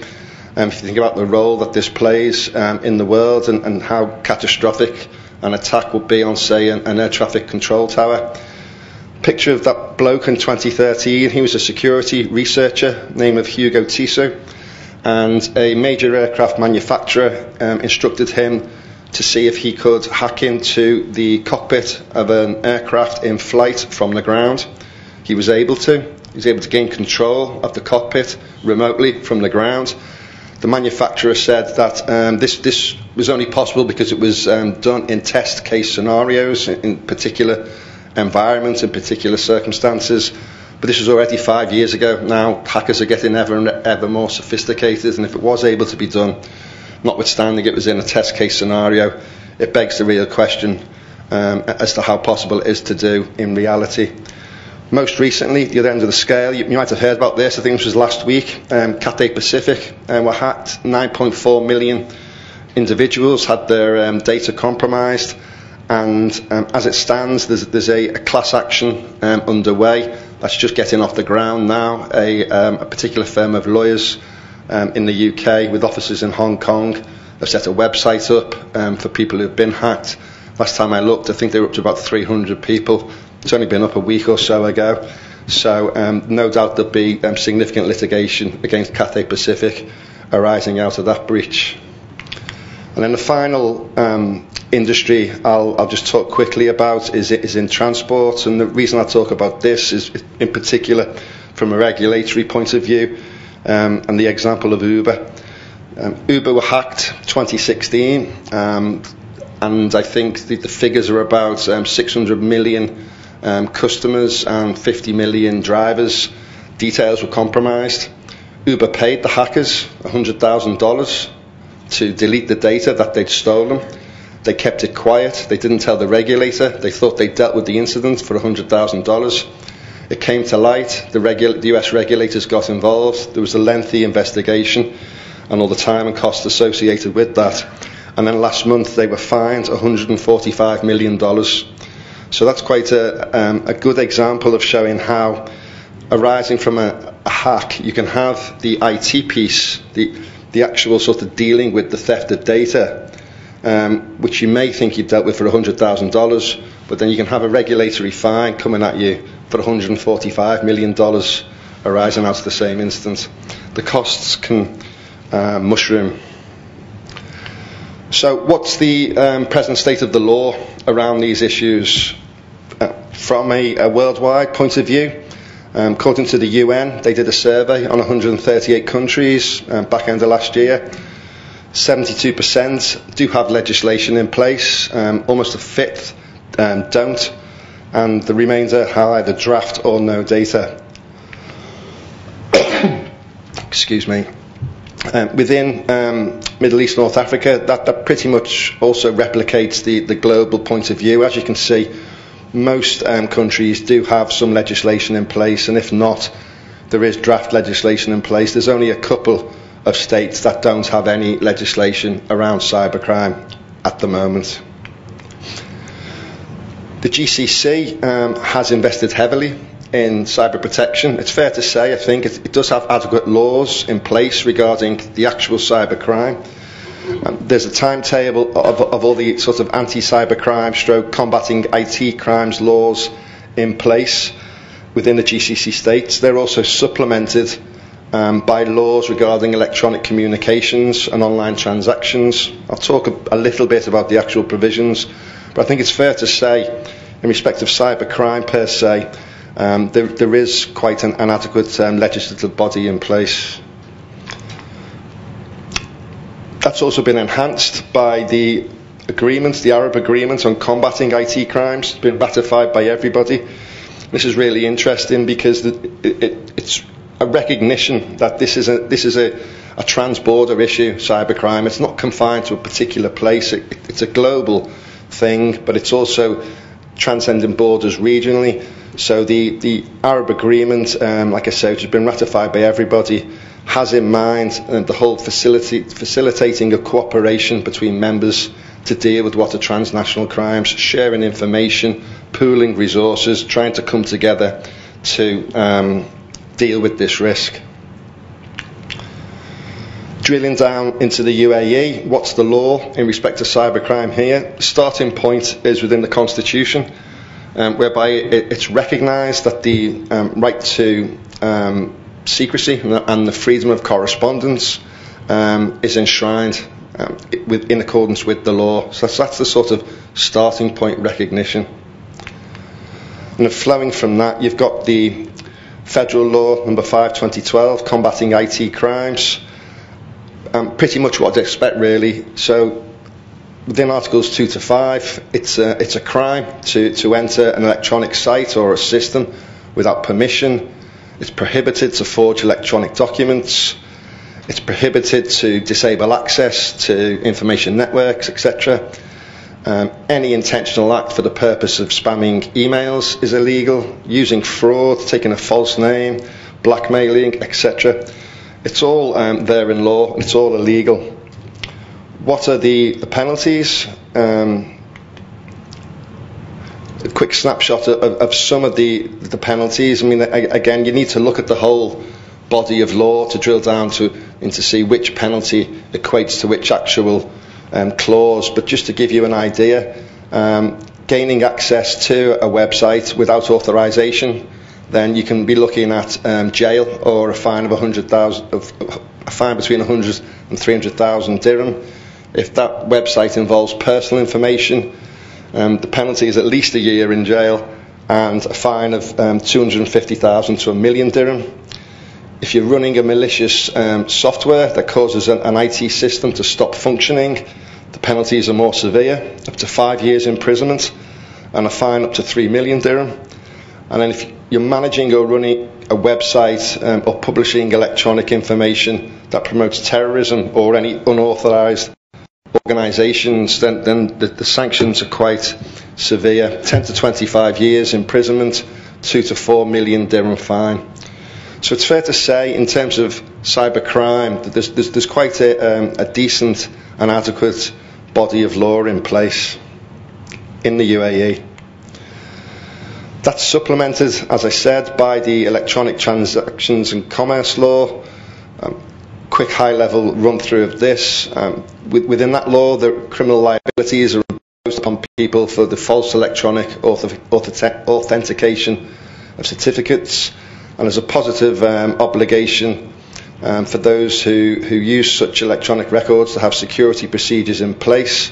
If you think about the role that this plays in the world and how catastrophic an attack would be on, say, an air traffic control tower. Picture of that bloke in 2013. He was a security researcher, name of Hugo Tissot, and a major aircraft manufacturer instructed him to see if he could hack into the cockpit of an aircraft in flight from the ground. He was able to. He was able to gain control of the cockpit remotely from the ground. The manufacturer said that this was only possible because it was done in test case scenarios, in particular environments, in particular circumstances. But this was already 5 years ago. Now hackers are getting ever more sophisticated, and if it was able to be done, notwithstanding it was in a test case scenario, it begs the real question as to how possible it is to do in reality. Most recently, the other end of the scale, you might have heard about this, I think this was last week, Cathay Pacific were hacked. 9.4 million individuals had their data compromised, and as it stands, there's a class action underway that's just getting off the ground now. A particular firm of lawyers in the UK with offices in Hong Kong have set a website up for people who've been hacked. Last time I looked, I think they were up to about 300 people. It's only been up a week or so ago, so no doubt there'll be significant litigation against Cathay Pacific arising out of that breach. And then the final industry I'll just talk quickly about is in transport, and the reason I talk about this is in particular from a regulatory point of view, and the example of Uber. Uber were hacked 2016, and I think the figures are about 600 million customers and 50 million drivers' details were compromised. Uber paid the hackers $100,000 to delete the data that they'd stolen. They kept it quiet. They didn't tell the regulator. They thought they dealt with the incident for $100,000. It came to light. The US regulators got involved. There was a lengthy investigation and all the time and costs associated with that. And then last month they were fined $145 million. So that's quite a good example of showing how, arising from a hack, you can have the IT piece, the actual sort of dealing with the theft of data, which you may think you've dealt with for $100,000, but then you can have a regulatory fine coming at you for $145 million arising out of the same instance. The costs can mushroom. So what's the present state of the law around these issues? From a worldwide point of view, according to the UN, they did a survey on 138 countries back end of last year. 72% do have legislation in place, almost a fifth don't, and the remainder have either draft or no data. Excuse me. Within Middle East, North Africa, that pretty much also replicates the global point of view. As you can see, most countries do have some legislation in place, and if not, there is draft legislation in place. There's only a couple of states that don't have any legislation around cybercrime at the moment. The GCC has invested heavily in cyber protection. It's fair to say, I think, it does have adequate laws in place regarding the actual cybercrime. There's a timetable of all the sort of anti-cybercrime stroke combating IT crimes laws in place within the GCC states. They're also supplemented by laws regarding electronic communications and online transactions. I'll talk a little bit about the actual provisions, but I think it's fair to say, in respect of cybercrime per se, there is quite an adequate legislative body in place. That's also been enhanced by the agreements, the Arab agreement on combating IT crimes. It's been ratified by everybody. This is really interesting because it's a recognition that this is a trans-border issue, cybercrime. It's not confined to a particular place. It's a global thing, but it's also transcending borders regionally. So the Arab Agreement, like I say, which has been ratified by everybody, has in mind the whole facilitating a cooperation between members to deal with what are transnational crimes, sharing information, pooling resources, trying to come together to deal with this risk. Drilling down into the UAE, what's the law in respect to cybercrime here? The starting point is within the Constitution, whereby it's recognised that the right to secrecy and the freedom of correspondence is enshrined in accordance with the law. So that's the sort of starting point recognition. And flowing from that, you've got the Federal Law number 5, 2012, combating IT crimes. Pretty much what I'd expect, really. So within Articles 2 to 5, it's a crime to enter an electronic site or a system without permission. It's prohibited to forge electronic documents. It's prohibited to disable access to information networks, etc. Any intentional act for the purpose of spamming emails is illegal. Using fraud, taking a false name, blackmailing, etc. It's all there in law, and it's all illegal. What are the penalties? A quick snapshot of some of the penalties. I mean, again, you need to look at the whole body of law to drill down into see which penalty equates to which actual clause. But just to give you an idea, gaining access to a website without authorization, then you can be looking at jail or a fine of a fine between 100 and 300,000 dirham. If that website involves personal information, the penalty is at least a year in jail and a fine of 250,000 to 1 million dirham. If you're running a malicious software that causes an IT system to stop functioning, the penalties are more severe, up to 5 years imprisonment and a fine up to 3 million dirham. And then if you're managing or running a website or publishing electronic information that promotes terrorism or any unauthorised organisations, then the sanctions are quite severe. 10 to 25 years imprisonment, 2 to 4 million dirham fine. So it's fair to say, in terms of cybercrime, that there's quite a decent and adequate body of law in place in the UAE. That's supplemented, as I said, by the Electronic Transactions and Commerce Law. Quick high-level run-through of this. Within that law, the criminal liabilities are imposed upon people for the false electronic authentication of certificates, and there's a positive obligation for those who use such electronic records to have security procedures in place.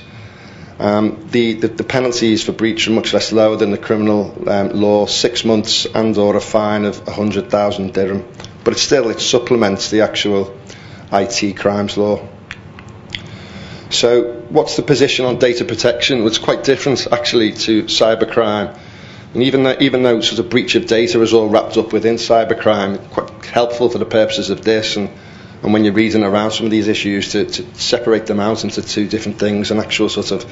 The penalties for breach are much less lower than the criminal law, 6 months and or a fine of 100,000 dirham. But it supplements the actual IT crimes law. So what's the position on data protection? Well, it's quite different actually to cybercrime. And even though sort of breach of data is all wrapped up within cybercrime, quite helpful for the purposes of this, and when you're reading around some of these issues to separate them out into two different things, an actual sort of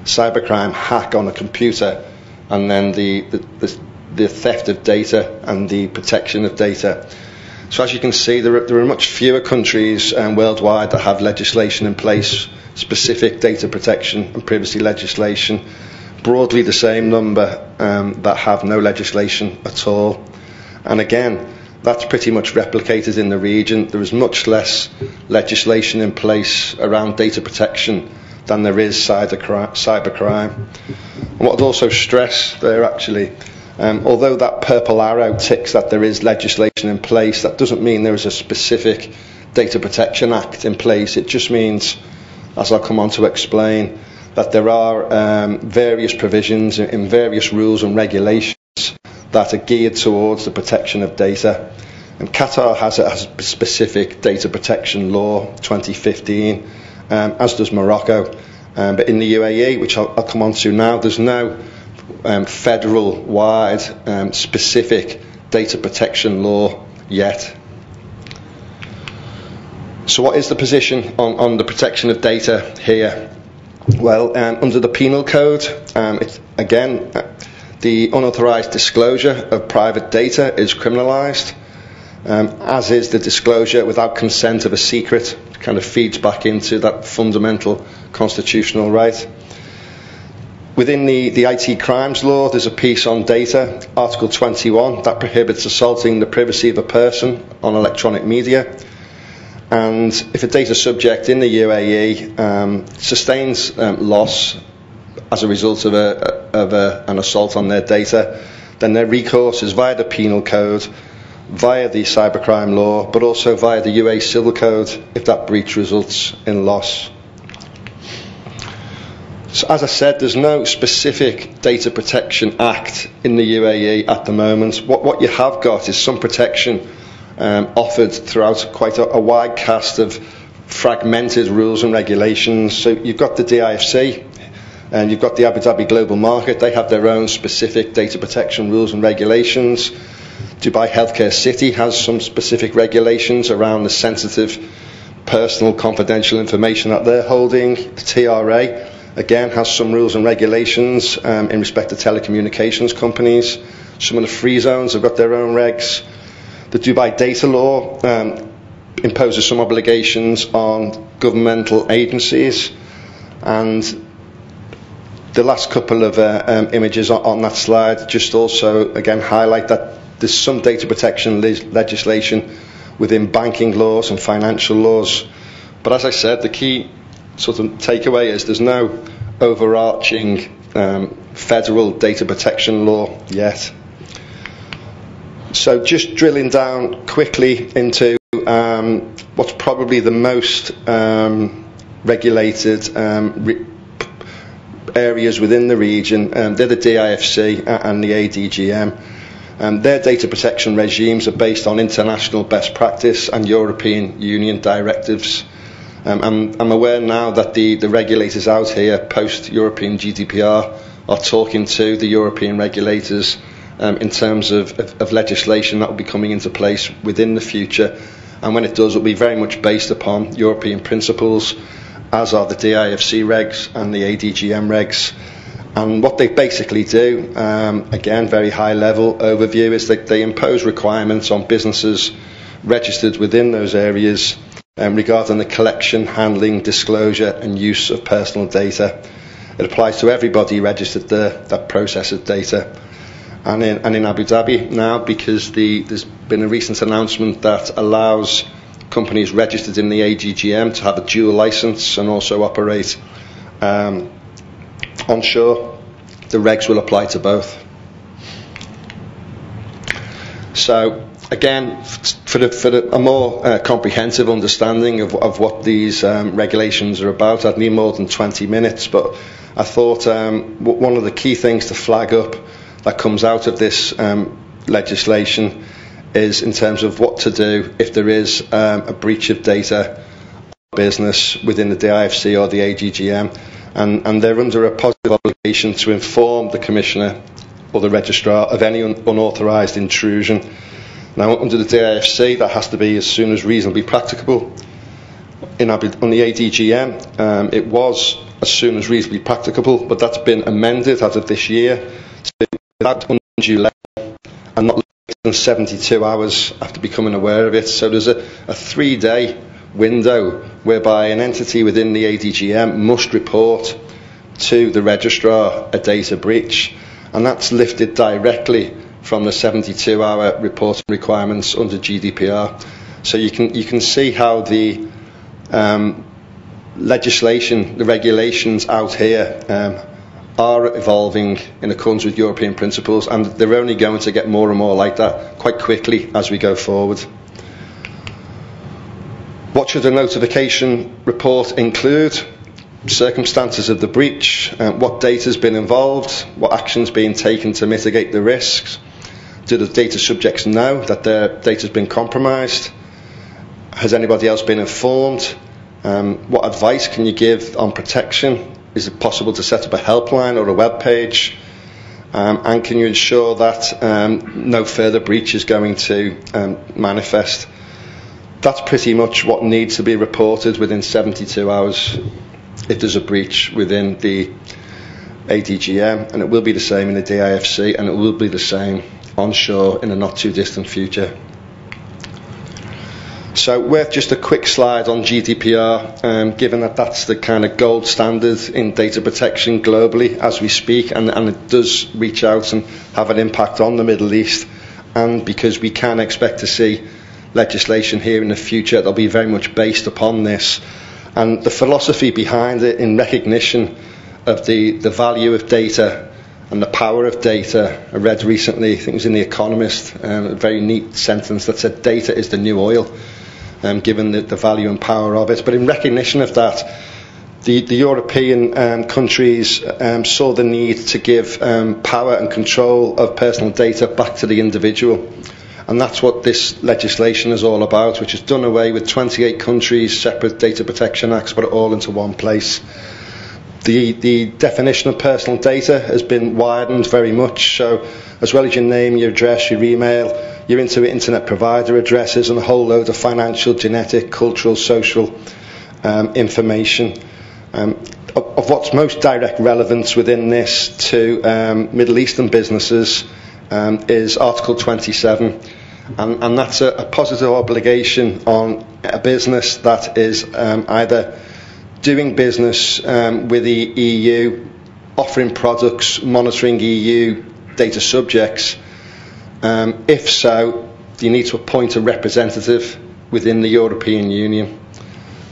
cybercrime hack on a computer, and then the theft of data and the protection of data. So as you can see, there are much fewer countries worldwide that have legislation in place, specific data protection and privacy legislation. Broadly the same number that have no legislation at all. And again, that's pretty much replicated in the region. There is much less legislation in place around data protection than there is cybercrime. And what I'd also stress there actually, although that purple arrow ticks that there is legislation in place, that doesn't mean there is a specific Data Protection Act in place. It just means, as I'll come on to explain, that there are various provisions in various rules and regulations that are geared towards the protection of data. And Qatar has a specific data protection law, 2015, as does Morocco. But in the UAE, which I'll come on to now, there's no federal-wide specific data protection law yet. So what is the position on the protection of data here? Well, under the Penal Code, The unauthorised disclosure of private data is criminalised, as is the disclosure without consent of a secret. It kind of feeds back into that fundamental constitutional right. Within the IT crimes law, there's a piece on data, Article 21, that prohibits assaulting the privacy of a person on electronic media. And if a data subject in the UAE sustains loss as a result of an assault on their data, then their recourse is via the penal code, via the cybercrime law, but also via the UAE civil code if that breach results in loss. So as I said, there's no specific Data Protection Act in the UAE at the moment. What you have got is some protection offered throughout quite a wide cast of fragmented rules and regulations. So you've got the DIFC, and you've got the Abu Dhabi Global Market. They have their own specific data protection rules and regulations. Dubai Healthcare City has some specific regulations around the sensitive personal confidential information that they're holding. The TRA, again, has some rules and regulations in respect to telecommunications companies. Some of the free zones have got their own regs. The Dubai Data Law imposes some obligations on governmental agencies, and the last couple of images on that slide just also again highlight that there's some data protection legislation within banking laws and financial laws. But as I said, the key sort of takeaway is there's no overarching federal data protection law yet. So just drilling down quickly into what's probably the most regulated areas within the region, they're the DIFC and the ADGM. Their data protection regimes are based on international best practice and European Union directives. I'm aware now that the regulators out here, post-European GDPR, are talking to the European regulators in terms of legislation that will be coming into place within the future. And when it does, it will be very much based upon European principles, as are the DIFC regs and the ADGM regs. And what they basically do, again, very high level overview, is that they impose requirements on businesses registered within those areas regarding the collection, handling, disclosure and use of personal data. It applies to everybody registered there that processes data. And in Abu Dhabi now, because there's been a recent announcement that allows companies registered in the ADGM to have a dual license and also operate onshore, the regs will apply to both. So again, for a more comprehensive understanding of what these regulations are about, I'd need more than 20 minutes, but I thought one of the key things to flag up that comes out of this legislation is in terms of what to do if there is a breach of data business within the DIFC or the ADGM, and they're under a positive obligation to inform the Commissioner or the Registrar of any unauthorised intrusion. Now, under the DIFC, that has to be as soon as reasonably practicable. On the ADGM, it was as soon as reasonably practicable, but that's been amended as of this year, so without undue delay and not less than 72 hours after becoming aware of it. So there's a 3-day window whereby an entity within the ADGM must report to the registrar a data breach, and that's lifted directly from the 72-hour reporting requirements under GDPR. So you can see how the legislation, the regulations out here are evolving in accordance with European principles, and they're only going to get more and more like that quite quickly as we go forward. What should a notification report include? Circumstances of the breach, what data has been involved, what actions being taken to mitigate the risks. Do the data subjects know that their data has been compromised? Has anybody else been informed? What advice can you give on protection? Is it possible to set up a helpline or a web page? And can you ensure that no further breach is going to manifest? That's pretty much what needs to be reported within 72 hours if there's a breach within the ADGM, and it will be the same in the DIFC, and it will be the same onshore in the not too distant future. So worth just a quick slide on GDPR, given that that's the kind of gold standard in data protection globally as we speak, and it does reach out and have an impact on the Middle East, and because we can expect to see legislation here in the future that'll be very much based upon this. And the philosophy behind it, in recognition of the value of data and the power of data. I read recently, I think it was in The Economist, a very neat sentence that said data is the new oil, given the value and power of it. But in recognition of that, the European countries saw the need to give power and control of personal data back to the individual. And that's what this legislation is all about, which has done away with 28 countries' separate data protection acts, put it all into one place. The definition of personal data has been widened very much, so as well as your name, your address, your email, you're into internet provider addresses and a whole load of financial, genetic, cultural, social information. Of what's most direct relevance within this to Middle Eastern businesses is Article 27, and that's a positive obligation on a business that is either doing business with the EU, offering products, monitoring EU data subjects. If so, you need to appoint a representative within the European Union.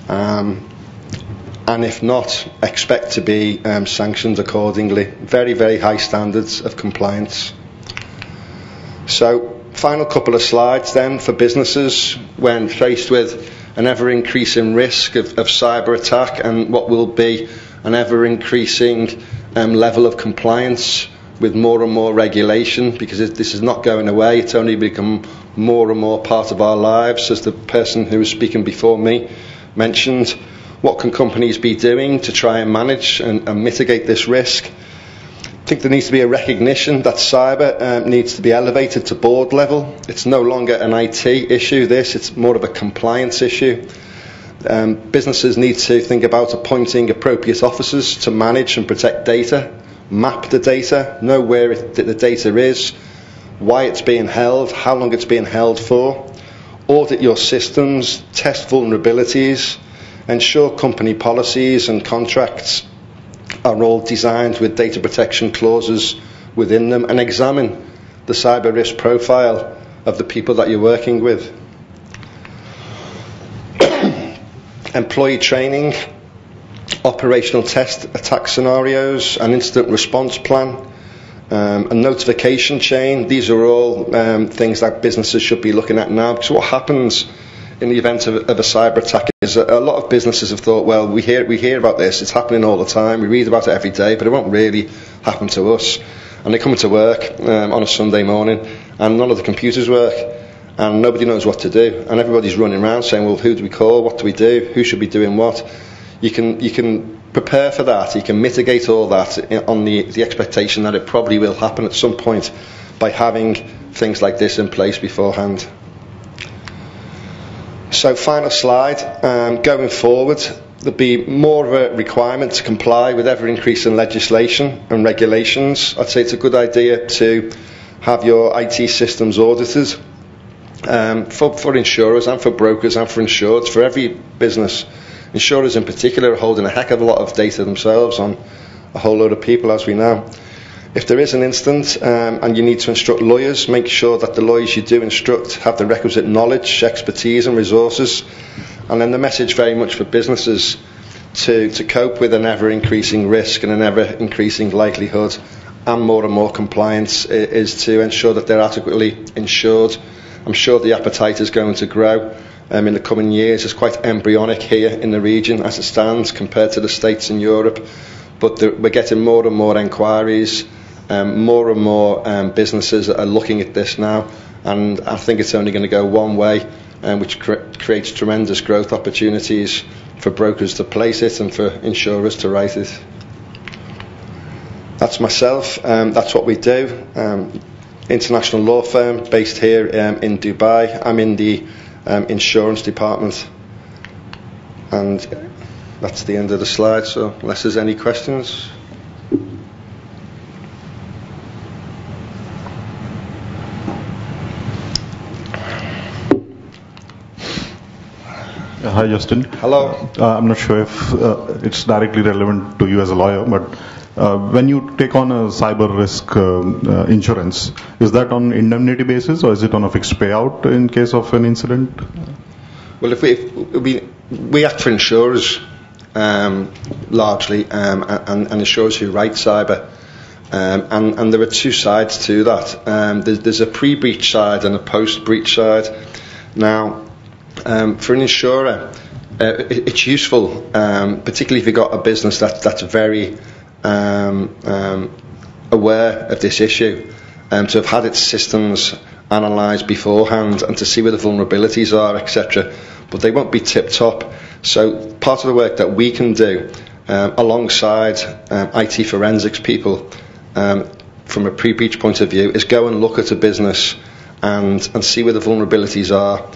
And if not, expect to be sanctioned accordingly. Very, very high standards of compliance. So, final couple of slides then for businesses when faced with an ever-increasing risk of cyber attack and what will be an ever-increasing level of compliance with more and more regulation, because this is not going away. It's only become more and more part of our lives. As the person who was speaking before me mentioned, what can companies be doing to try and manage and mitigate this risk? I think there needs to be a recognition that cyber needs to be elevated to board level. It's no longer an IT issue, it's more of a compliance issue. Businesses need to think about appointing appropriate officers to manage and protect data, map the data, know where the data is, why it's being held, how long it's being held for, audit your systems, test vulnerabilities, ensure company policies and contracts are all designed with data protection clauses within them, and examine the cyber risk profile of the people that you're working with. Employee training, operational test attack scenarios, an incident response plan, a notification chain. These are all things that businesses should be looking at now, because what happens in the event of a cyber attack is a lot of businesses have thought, well, we hear about this, it's happening all the time, we read about it every day, but it won't really happen to us. And they come to work on a Sunday morning and none of the computers work and nobody knows what to do, and everybody's running around saying, well, who do we call, what do we do, who should be doing what? You can prepare for that, you can mitigate all that on the expectation that it probably will happen at some point by having things like this in place beforehand. So final slide, going forward there'll be more of a requirement to comply with ever increasing legislation and regulations. I'd say it's a good idea to have your IT systems audited for insurers and for brokers and for insureds, for every business. Insurers in particular are holding a heck of a lot of data themselves on a whole load of people, as we know. If there is an incident and you need to instruct lawyers, make sure that the lawyers you do instruct have the requisite knowledge, expertise and resources. And then the message very much for businesses to cope with an ever-increasing risk and an ever-increasing likelihood and more compliance is to ensure that they're adequately insured. I'm sure the appetite is going to grow in the coming years. It's quite embryonic here in the region as it stands compared to the States and Europe. But we're getting more and more enquiries. More and more businesses are looking at this now, and I think it's only going to go one way, which creates tremendous growth opportunities for brokers to place it and for insurers to write it. That's myself, that's what we do. International law firm based here in Dubai. I'm in the insurance department, and that's the end of the slide, so unless there's any questions. Hi, Justin. Hello. I'm not sure if it's directly relevant to you as a lawyer, but when you take on a cyber risk insurance, is that on indemnity basis or is it on a fixed payout in case of an incident? Well, if we act for insurers largely, and insurers who write cyber, and there are two sides to that. There's a pre-breach side and a post-breach side. Now, for an insurer, it's useful, particularly if you've got a business that's very aware of this issue, to have had its systems analysed beforehand and to see where the vulnerabilities are, etc. But they won't be tip-top. So part of the work that we can do alongside IT forensics people from a pre-breach point of view is go and look at a business and see where the vulnerabilities are,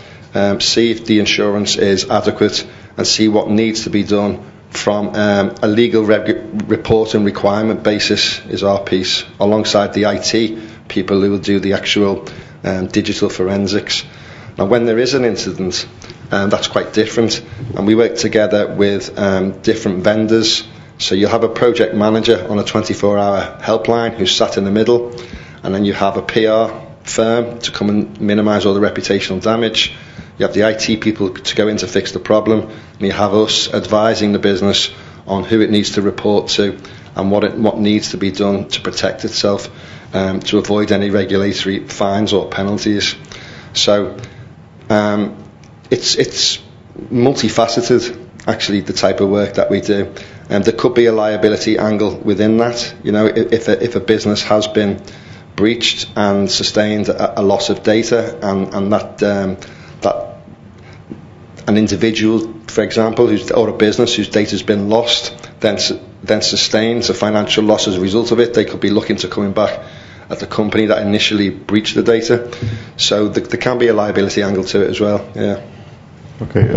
see if the insurance is adequate, and see what needs to be done from a legal report and requirement basis is our piece, alongside the IT people who will do the actual digital forensics. Now, when there is an incident, that's quite different, and we work together with different vendors. So you'll have a project manager on a 24-hour helpline who's sat in the middle, and then you have a PR firm to come and minimise all the reputational damage. You have the IT people to go in to fix the problem, and you have us advising the business on who it needs to report to and what needs to be done to protect itself, to avoid any regulatory fines or penalties. So it's multifaceted, actually, the type of work that we do. There could be a liability angle within that. You know, if a business has been breached and sustained a loss of data, and that an individual, for example, or a business whose data has been lost, then sustains a financial loss as a result of it, they could be looking to coming back at the company that initially breached the data. So there can be a liability angle to it as well. Yeah. Okay.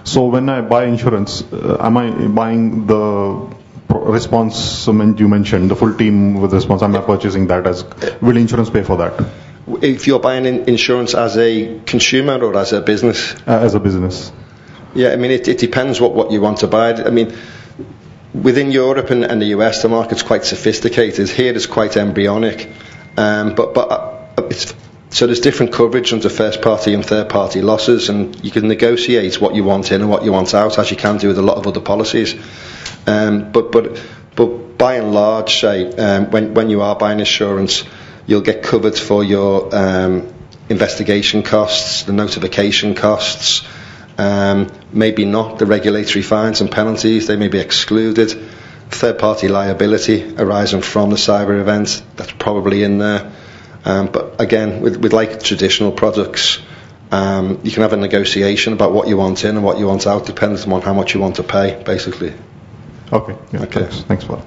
So when I buy insurance, am I buying the response you mentioned, the full team with response? Am I purchasing that as, will insurance pay for that? If you're buying insurance as a consumer or as a business? As a business. Yeah, I mean, it depends what you want to buy. I mean, within Europe and the US, the market's quite sophisticated. Here it's quite embryonic. So there's different coverage under first party and third party losses, and you can negotiate what you want in and what you want out, as you can do with a lot of other policies. But by and large, say, when you are buying insurance, you'll get covered for your investigation costs, the notification costs, maybe not the regulatory fines and penalties, they may be excluded. Third party liability arising from the cyber event, that's probably in there. But again, with like traditional products, you can have a negotiation about what you want in and what you want out, depending on how much you want to pay, basically. Okay. Yeah, okay. Thanks for that.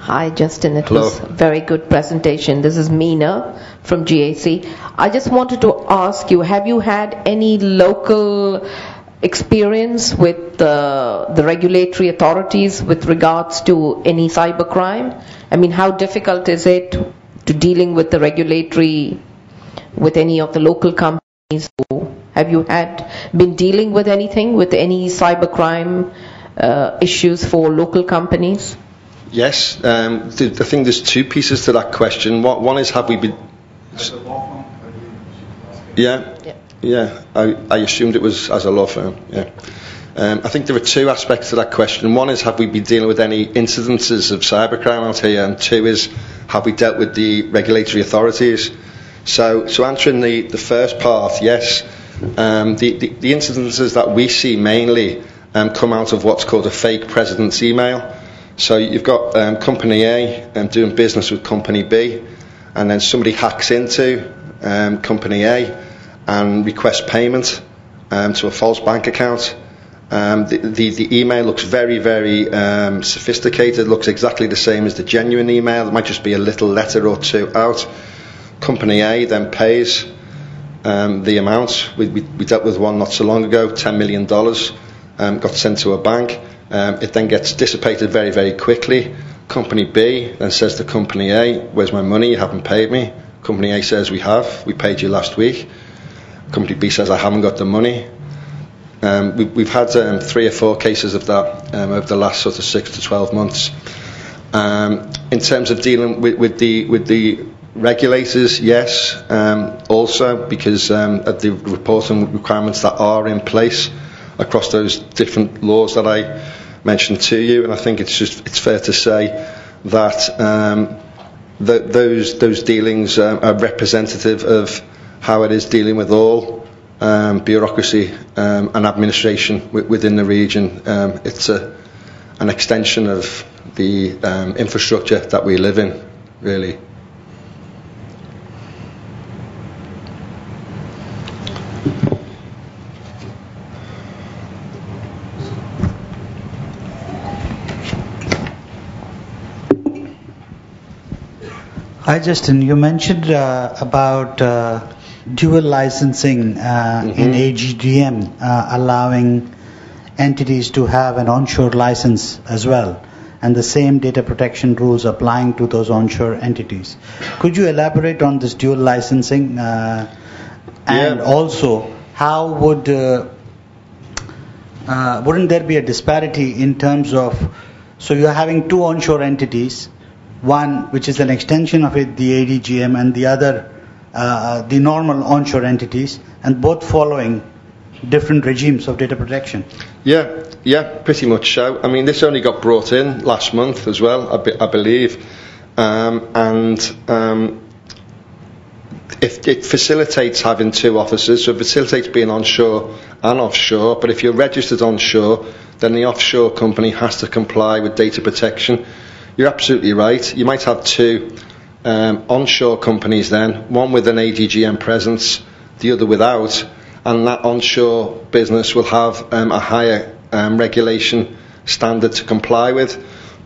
Hi, Justin. It Hello. was a very good presentation. This is Meena from GAC. I just wanted to ask you, have you had any local experience with the regulatory authorities with regards to any cybercrime? I mean, how difficult is it to dealing with the regulatory, with any of the local companies? Have you been dealing with anything, with any cybercrime issues for local companies? Yes, I think there's two pieces to that question. One is, have we been... Yeah, I assumed it was as a law firm, yeah. I think there are two aspects to that question. One is, have we been dealing with any incidences of cybercrime out here? And two is, have we dealt with the regulatory authorities? So answering the first part, yes. The incidences that we see mainly come out of what's called a fake president's email. So you've got company A doing business with company B, and then somebody hacks into company A and requests payment to a false bank account. The email looks very, very sophisticated, looks exactly the same as the genuine email. There might just be a little letter or two out. Company A then pays the amount. We dealt with one not so long ago, $10 million, got sent to a bank. It then gets dissipated very, very quickly. Company B then says to Company A, where's my money? You haven't paid me. Company A says, we paid you last week. Company B says, I haven't got the money. We've had 3 or 4 cases of that over the last sort of 6 to 12 months. In terms of dealing with the regulators, yes, also because of the reporting requirements that are in place across those different laws that I mentioned to you, and I think it's fair to say that those dealings are representative of how it is dealing with all bureaucracy and administration within the region. It's an extension of the infrastructure that we live in, really. Hi, Justin. You mentioned about dual licensing in AGDM, allowing entities to have an onshore license as well, and the same data protection rules applying to those onshore entities. Could you elaborate on this dual licensing? And also, how wouldn't there be a disparity in terms of, so you're having 2 onshore entities, one which is an extension of it, the ADGM, and the other the normal onshore entities, and both following different regimes of data protection? Yeah, pretty much so. I mean, this only got brought in last month as well, I believe, if it facilitates having 2 offices, so it facilitates being onshore and offshore, but if you're registered onshore, then the offshore company has to comply with data protection. You're absolutely right. You might have 2 onshore companies then, one with an ADGM presence, the other without, and that onshore business will have a higher regulation standard to comply with.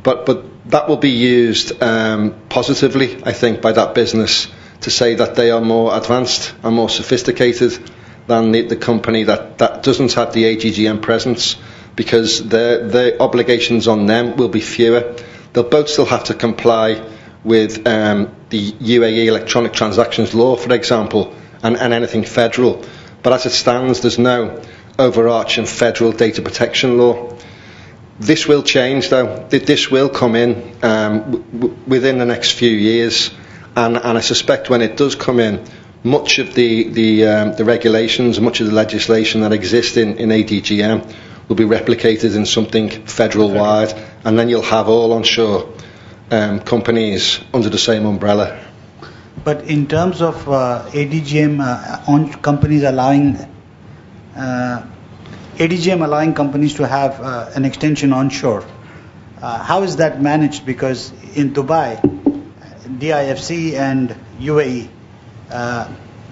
But that will be used positively, I think, by that business to say that they are more advanced and more sophisticated than the company that doesn't have the ADGM presence, because the obligations on them will be fewer. They'll both still have to comply with the UAE electronic transactions law, for example, and anything federal. But as it stands, there's no overarching federal data protection law. This will change, though. This will come in within the next few years, and I suspect when it does come in, much of the regulations, much of the legislation that exists in ADGM will be replicated in something federal-wide, and then you'll have all onshore companies under the same umbrella. But in terms of ADGM companies allowing companies to have an extension onshore, how is that managed? Because in Dubai, DIFC and UAE,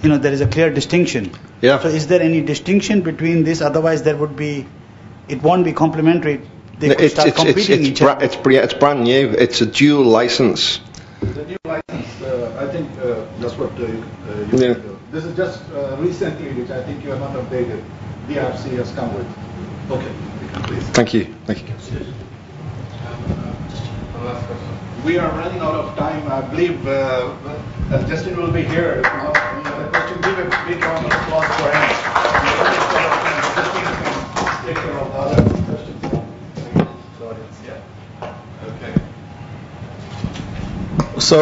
there is a clear distinction. Yeah. So is there any distinction between this? Otherwise, it won't be complementary. They could start competing each other. It's brand new. It's a dual license. The new license, I think that's what you do. This is just recently, which I think you have not updated. DRC has come with. Okay, please. Thank you. We are running out of time. I believe Justin will be here. If you have any other question, give a big round of applause for him. Justin can take care of the other questions from the audience. Yeah. Okay. So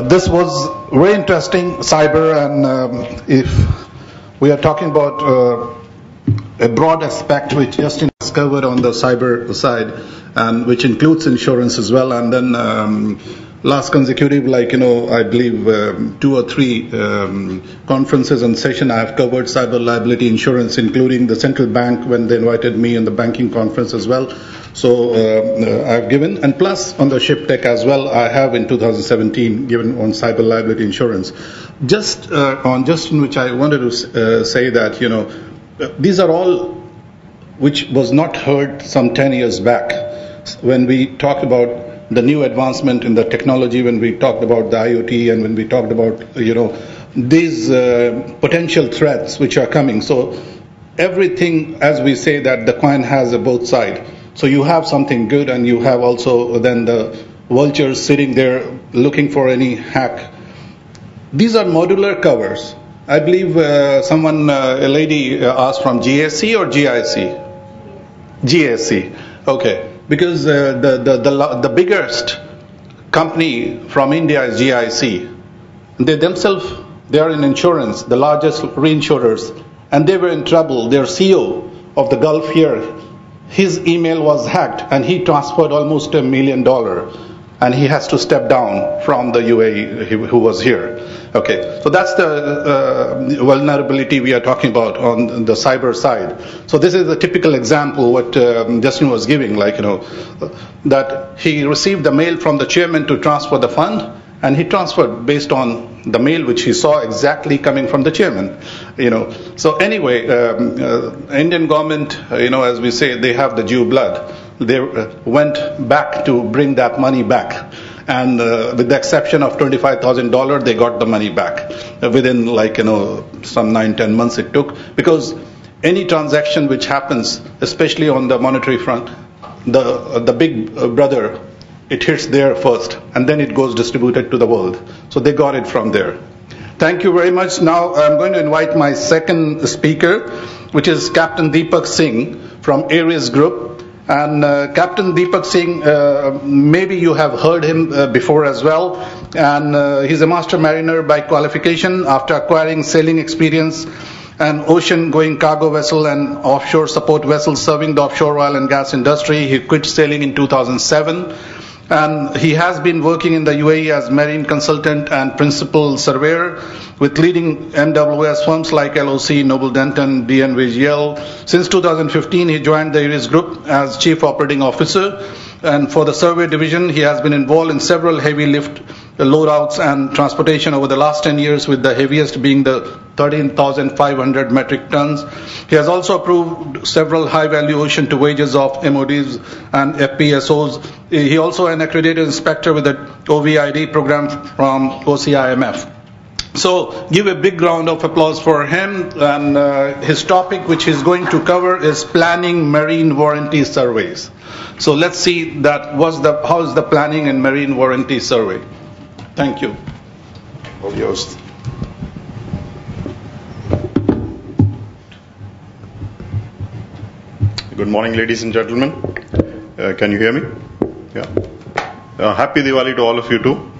this was very interesting, cyber, and if we are talking about a broad aspect which Justin has covered on the cyber side, and which includes insurance as well, and then last consecutive, I believe 2 or 3 conferences and session I have covered cyber liability insurance, including the central bank when they invited me in the banking conference as well. So I've given, and plus on the ship tech as well, I have in 2017 given on cyber liability insurance. Just on Justin, which I wanted to say that, these are all which was not heard some 10 years back when we talked about the new advancement in the technology, when we talked about the IoT, and when we talked about, these potential threats which are coming. So everything, as we say, that the coin has a both side. So you have something good, and you have also then the vultures sitting there looking for any hack. These are modular covers. I believe a lady asked from GSC or GIC? GSC. Okay. Because the biggest company from India is GIC. They themselves, they are in insurance, the largest reinsurers, and they were in trouble. Their CEO of the Gulf here, his email was hacked, and he transferred almost $1 million, and he has to step down from the UAE who was here. Okay, so that's the vulnerability we are talking about on the cyber side. So this is a typical example what Justin was giving, that he received the mail from the chairman to transfer the fund, and he transferred based on the mail which he saw exactly coming from the chairman. So anyway, Indian government, as we say, they have the Jew blood. They went back to bring that money back. And with the exception of $25,000, they got the money back within some 9-10 months it took. Because any transaction which happens, especially on the monetary front, the big brother, it hits there first, and then it goes distributed to the world. So they got it from there. Thank you very much. Now I'm going to invite my second speaker, which is Captain Deepak Singh from Aries Group. And Captain Deepak Singh, maybe you have heard him before as well. And he's a master mariner by qualification. After acquiring sailing experience, an ocean-going cargo vessel and offshore support vessel serving the offshore oil and gas industry, he quit sailing in 2007. And he has been working in the UAE as marine consultant and principal surveyor with leading MWS firms like LOC, Noble Denton, DNVGL. Since 2015, he joined the Aries Group as Chief Operating Officer. And for the survey division, he has been involved in several heavy lift loadouts and transportation over the last 10 years, with the heaviest being the 13,500 metric tons. He has also approved several high-value ocean-to-wages of MODs and FPSOs. He also an accredited inspector with the OVID program from OCIMF. So give a big round of applause for him. And his topic, which he's going to cover, is planning marine warranty surveys. So let's see how is the planning and marine warranty survey. Thank you. Good morning, ladies and gentlemen. Can you hear me? Yeah. Happy Diwali to all of you too.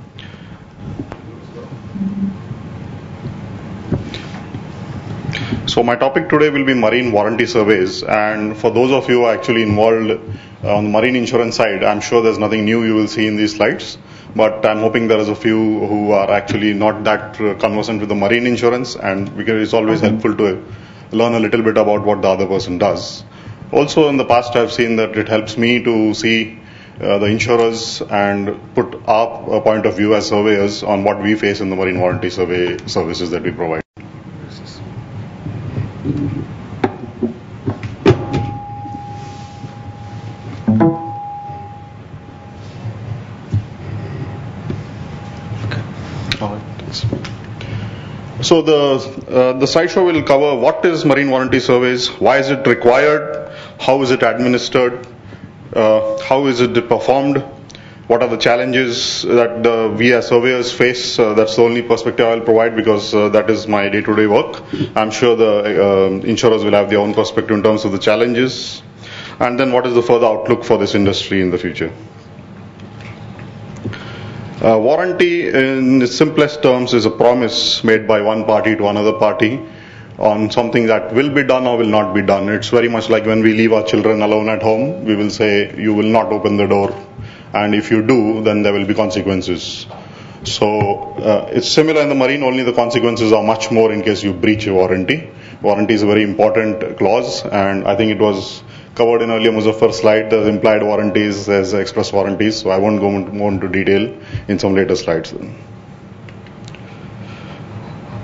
So my topic today will be marine warranty surveys, and for those of you who are actually involved on the marine insurance side, I'm sure there's nothing new you will see in these slides, but I'm hoping there is a few who are actually not that conversant with the marine insurance, and because it's always helpful to learn a little bit about what the other person does. Also in the past I've seen that it helps me to see the insurers and put our point of view as surveyors on what we face in the marine warranty survey services that we provide. So the slideshow will cover what is marine warranty surveys, why is it required, how is it administered, how is it performed, what are the challenges that we as surveyors face. That's the only perspective I'll provide, because that is my day-to-day work. I'm sure the insurers will have their own perspective in terms of the challenges, and then what is the further outlook for this industry in the future. Warranty, in its simplest terms, is a promise made by one party to another party on something that will be done or will not be done. It's very much like when we leave our children alone at home, we will say, you will not open the door, and if you do, then there will be consequences. So it's similar in the marine, only the consequences are much more in case you breach a warranty. Warranty is a very important clause, and I think it was covered in earlier Muzaffar's slide. There's implied warranties, there's express warranties, so I won't go more into detail in some later slides then.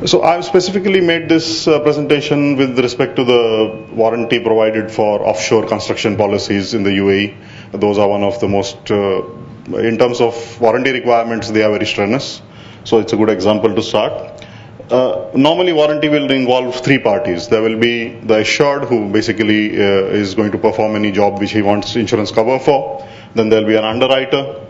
So I've specifically made this presentation with respect to the warranty provided for offshore construction policies in the UAE. Those are one of the most, in terms of warranty requirements, they are very strenuous. So it's a good example to start. Normally warranty will involve three parties. There will be the assured, who basically is going to perform any job which he wants insurance cover for. Then there will be an underwriter.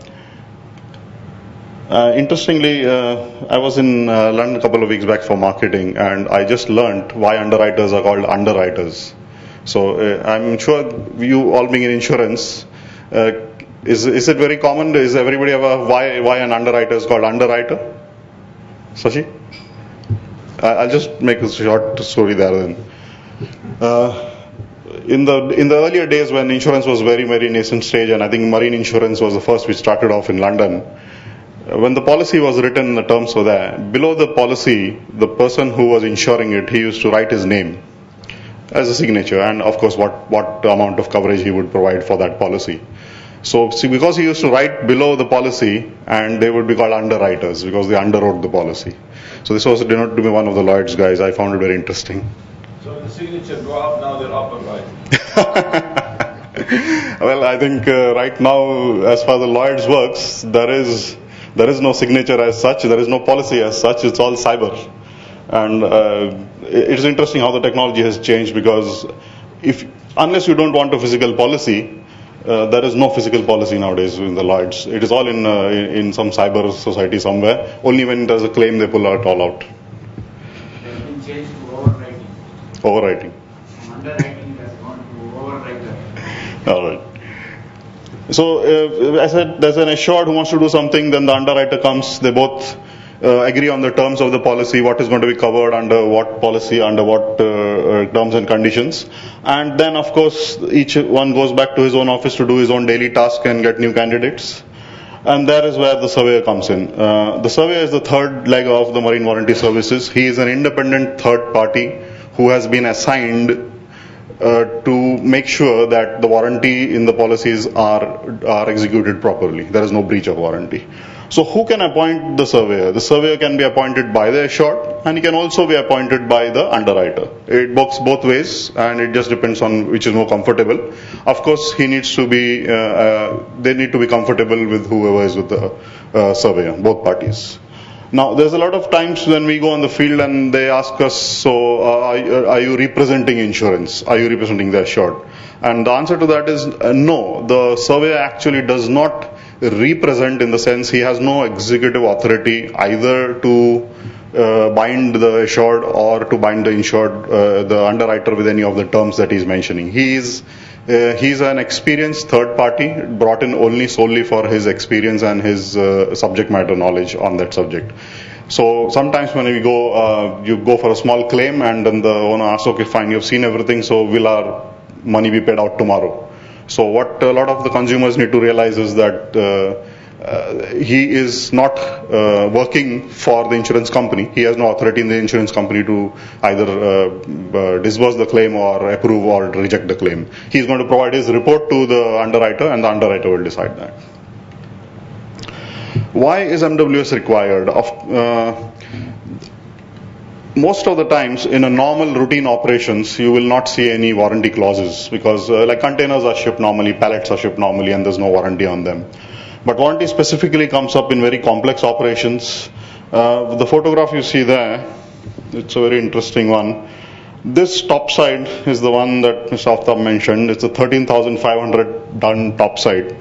Interestingly, I was in London a couple of weeks back for marketing, and I just learned why underwriters are called underwriters. So I'm sure you all being in insurance, is it very common? Is everybody ever why an underwriter is called underwriter? Sashi? I'll just make a short story there then. In the earlier days when insurance was very, very nascent stage, and I think marine insurance was the first which started off in London, when the policy was written, the terms were there. Below the policy, the person who was insuring it, he used to write his name as a signature, and of course what amount of coverage he would provide for that policy. So see, because he used to write below the policy, and they would be called underwriters because they underwrote the policy. So this was denoted to be one of the Lloyd's guys. I found it very interesting. So the signature go up, now they're up and right. Well, I think right now, as far as the Lloyd's works, there is no signature as such. There is no policy as such. It's all cyber. And it's interesting how the technology has changed, because unless you don't want a physical policy, there is no physical policy nowadays in the Lloyd's. It is all in some cyber society somewhere. Only when there's a claim they pull it all out. It has been changed to overwriting. Overwriting. From underwriting has gone to overwriter. All right. So as I said, there's an assured who wants to do something, then the underwriter comes. They both agree on the terms of the policy, what is going to be covered under what policy, under what terms and conditions. And then, of course, each one goes back to his own office to do his own daily task and get new candidates. And there is where the surveyor comes in. The surveyor is the third leg of the marine warranty services. He is an independent third party who has been assigned to make sure that the warranty in the policies are executed properly. There is no breach of warranty. So who can appoint the surveyor? The surveyor can be appointed by the assured, and he can also be appointed by the underwriter. It works both ways, and it just depends on which is more comfortable. Of course, they need to be comfortable with whoever is with the surveyor, both parties. Now, there's a lot of times when we go on the field and they ask us, so are you representing insurance? Are you representing the assured? And the answer to that is no. The surveyor actually does not represent, in the sense he has no executive authority either to bind the assured or to bind the insured, the underwriter, with any of the terms that he's mentioning. He's an experienced third party brought in only solely for his experience and his subject matter knowledge on that subject. So sometimes when we go, you go for a small claim, and then the owner asks, okay, fine, you've seen everything, so will our money be paid out tomorrow? So what a lot of the consumers need to realize is that he is not working for the insurance company. He has no authority in the insurance company to either disburse the claim or approve or reject the claim. He is going to provide his report to the underwriter, and the underwriter will decide that. Why is MWS required? Most of the times in a normal routine operations, you will not see any warranty clauses, because like containers are shipped normally, pallets are shipped normally, and there's no warranty on them. But warranty specifically comes up in very complex operations. The photograph you see there, it's a very interesting one. This top side is the one that Mr. Aftab mentioned. It's a 13,500 ton top side,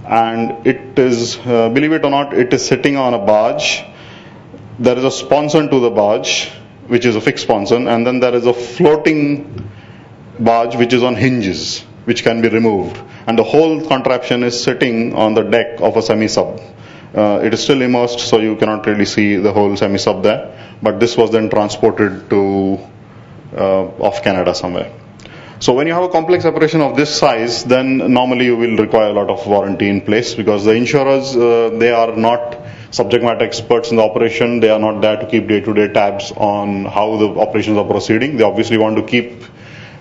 and it is, believe it or not, it is sitting on a barge. There is a sponson to the barge, which is a fixed sponson, and then there is a floating barge which is on hinges, which can be removed. And the whole contraption is sitting on the deck of a semi-sub. It is still immersed, so you cannot really see the whole semi-sub there. But this was then transported to off Canada somewhere. So when you have a complex operation of this size, then normally you will require a lot of warranty in place, because the insurers, they are not subject matter experts in the operation. They are not there to keep day-to-day tabs on how the operations are proceeding. They obviously want to keep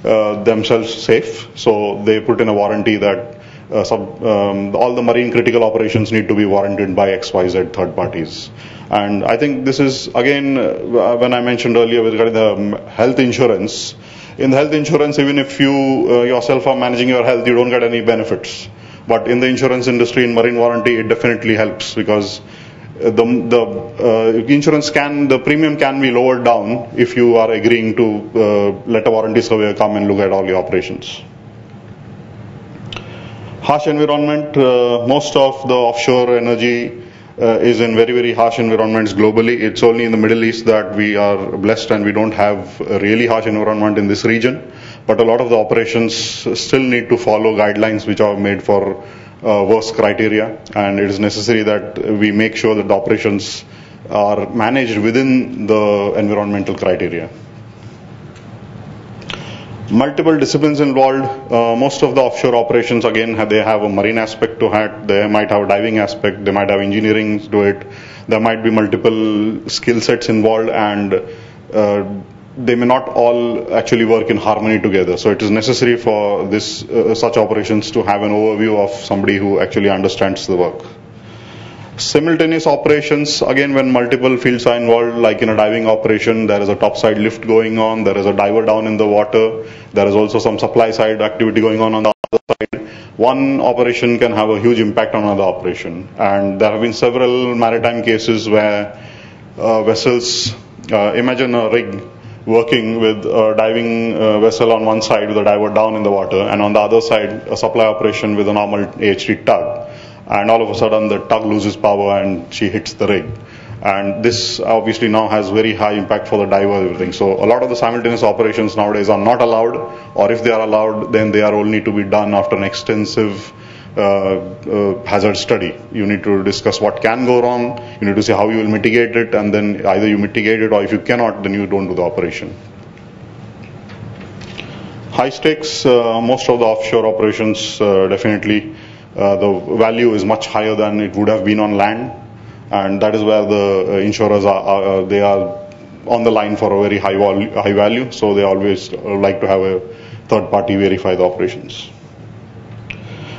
themselves safe, so they put in a warranty that all the marine critical operations need to be warranted by XYZ third parties. And I think this is, again, when I mentioned earlier regarding the health insurance, in the health insurance, even if you yourself are managing your health, you don't get any benefits. But in the insurance industry, in marine warranty, it definitely helps, because the insurance the premium can be lowered down if you are agreeing to let a warranty surveyor come and look at all your operations. Harsh environment, most of the offshore energy is in very, very harsh environments globally. It's only in the Middle East that we are blessed and we don't have a really harsh environment in this region. But a lot of the operations still need to follow guidelines which are made for worst criteria, and it is necessary that we make sure that the operations are managed within the environmental criteria. Multiple disciplines involved. Most of the offshore operations, again, they have a marine aspect to it. They might have a diving aspect. They might have engineering to it. There might be multiple skill sets involved, and they may not all actually work in harmony together. So it is necessary for this such operations to have an overview of somebody who actually understands the work. Simultaneous operations, again, when multiple fields are involved, like in a diving operation, there is a topside lift going on, there is a diver down in the water, there is also some supply side activity going on the other side. One operation can have a huge impact on another operation. And there have been several maritime cases where vessels, imagine a rig working with a diving vessel on one side with a diver down in the water, and on the other side a supply operation with a normal AHT tug. And all of a sudden the tug loses power and she hits the rig. And this obviously now has very high impact for the diver and everything. So a lot of the simultaneous operations nowadays are not allowed, or if they are allowed, then they are only to be done after an extensive hazard study. You need to discuss what can go wrong, you need to see how you will mitigate it, and then either you mitigate it, or if you cannot, then you don't do the operation. High stakes, most of the offshore operations definitely the value is much higher than it would have been on land, and that is where the insurers they are on the line for a very high value, so they always like to have a third party verify the operations.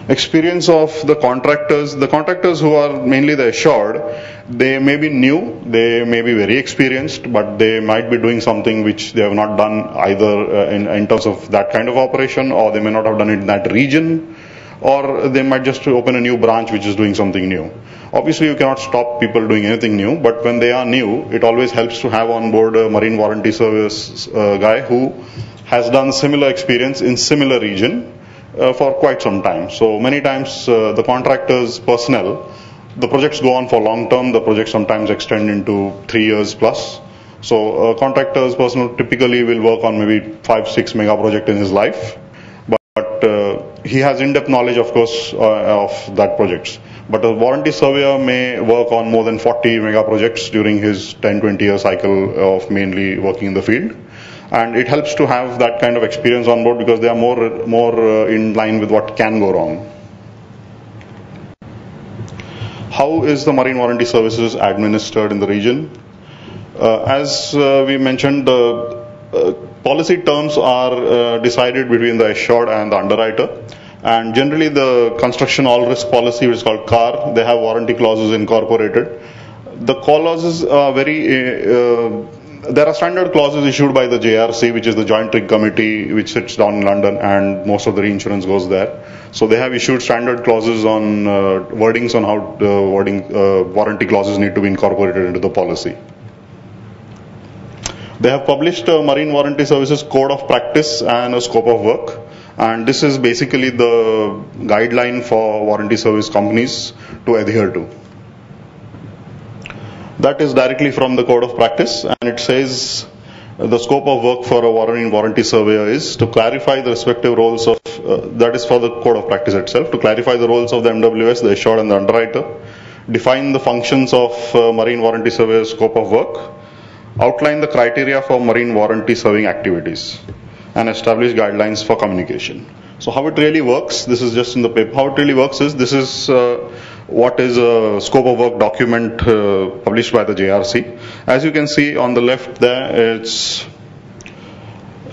Experience of the contractors who are mainly the assured, they may be new, they may be very experienced, but they might be doing something which they have not done either in terms of that kind of operation, or they may not have done it in that region, or they might just open a new branch which is doing something new. Obviously you cannot stop people doing anything new, but when they are new, it always helps to have on board a marine warranty service guy who has done similar experience in similar region for quite some time. So many times the contractors' personnel, the projects go on for long term, the projects sometimes extend into 3 years plus. So contractors' personnel typically will work on maybe 5-6 mega project in his life, but he has in-depth knowledge, of course, of that projects. But a warranty surveyor may work on more than 40 mega projects during his 10-20 year cycle of mainly working in the field. And it helps to have that kind of experience on board because they are more in line with what can go wrong. How is the marine warranty services administered in the region? As we mentioned, policy terms are decided between the assured and the underwriter. And generally the construction all risk policy, which is called CAR, they have warranty clauses incorporated. The clauses are there are standard clauses issued by the JRC, which is the Joint Rig Committee, which sits down in London, and most of the reinsurance goes there. So they have issued standard clauses on wordings on how warranty clauses need to be incorporated into the policy. They have published a Marine Warranty Services Code of Practice and a Scope of Work. And this is basically the guideline for warranty service companies to adhere to. That is directly from the Code of Practice, and it says the scope of work for a warranty surveyor is to clarify the respective roles of, that is for the Code of Practice itself, to clarify the roles of the MWS, the assured and the underwriter, define the functions of marine warranty surveyor's scope of work, outline the criteria for marine warranty serving activities, and establish guidelines for communication. So how it really works, this is just in the paper, how it really works is, this is what is a scope of work document published by the JRC. As you can see on the left there, it's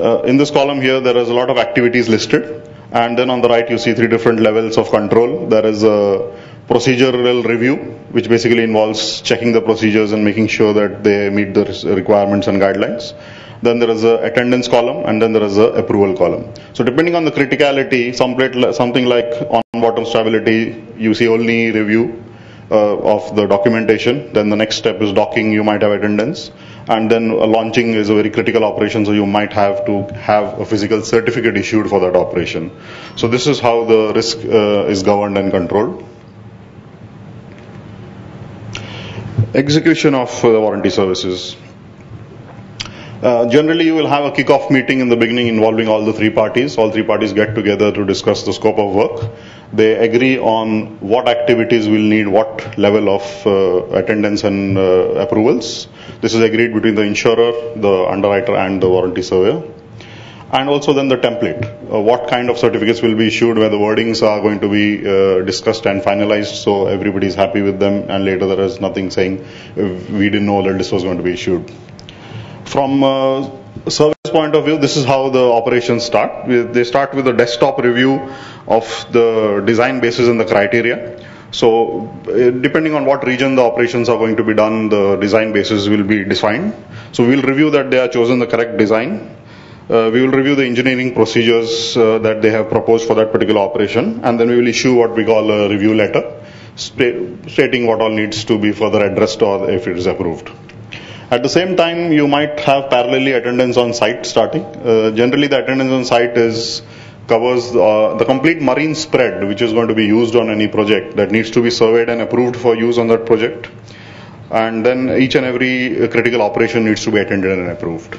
in this column here there is a lot of activities listed, and then on the right you see 3 different levels of control. There is a procedural review, which basically involves checking the procedures and making sure that they meet the requirements and guidelines. Then there is a attendance column, and then there is a approval column. So depending on the criticality, something like on bottom stability, you see only review, of the documentation. Then the next step is docking, you might have attendance. And then launching is a very critical operation, so you might have to have a physical certificate issued for that operation. So this is how the risk is governed and controlled. Execution of the warranty services. Generally, you will have a kick-off meeting in the beginning involving all the three parties. All three parties get together to discuss the scope of work. They agree on what activities will need what level of attendance and approvals. This is agreed between the insurer, the underwriter, and the warranty surveyor. And also then the template. What kind of certificates will be issued, where the wordings are going to be discussed and finalized, so everybody is happy with them, and later there is nothing saying we didn't know that this was going to be issued. From a service point of view, this is how the operations start. They start with a desktop review of the design basis and the criteria. So depending on what region the operations are going to be done, the design basis will be defined. So we'll review that they have chosen the correct design. We will review the engineering procedures that they have proposed for that particular operation, and then we will issue what we call a review letter stating what all needs to be further addressed or if it is approved. At the same time, you might have parallelly attendance on site starting. Generally, the attendance on site covers the complete marine spread which is going to be used on any project that needs to be surveyed and approved for use on that project. And then each and every critical operation needs to be attended and approved.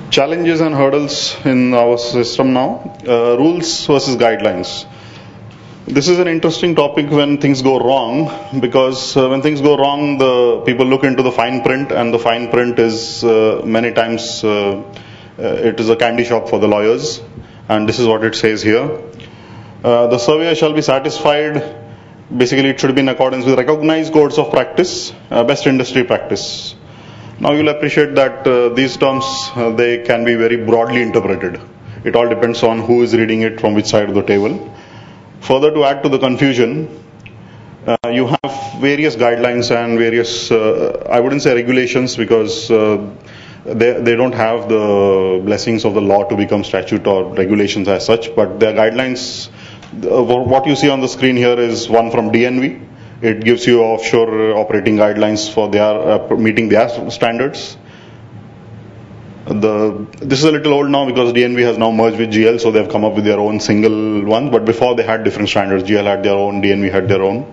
Challenges and hurdles in our system now. Rules versus guidelines. This is an interesting topic when things go wrong, because when things go wrong, the people look into the fine print, and the fine print is many times it is a candy shop for the lawyers, and this is what it says here. The surveyor shall be satisfied. Basically, it should be in accordance with recognized codes of practice, best industry practice. Now you'll appreciate that these terms they can be very broadly interpreted. It all depends on who is reading it from which side of the table. Further, to add to the confusion, you have various guidelines and various, I wouldn't say regulations, because they don't have the blessings of the law to become statute or regulations as such, but their guidelines, what you see on the screen here is one from DNV. It gives you offshore operating guidelines for their meeting their standards. This is a little old now because DNV has now merged with GL, so they've come up with their own single one, but before they had different standards. GL had their own, DNV had their own.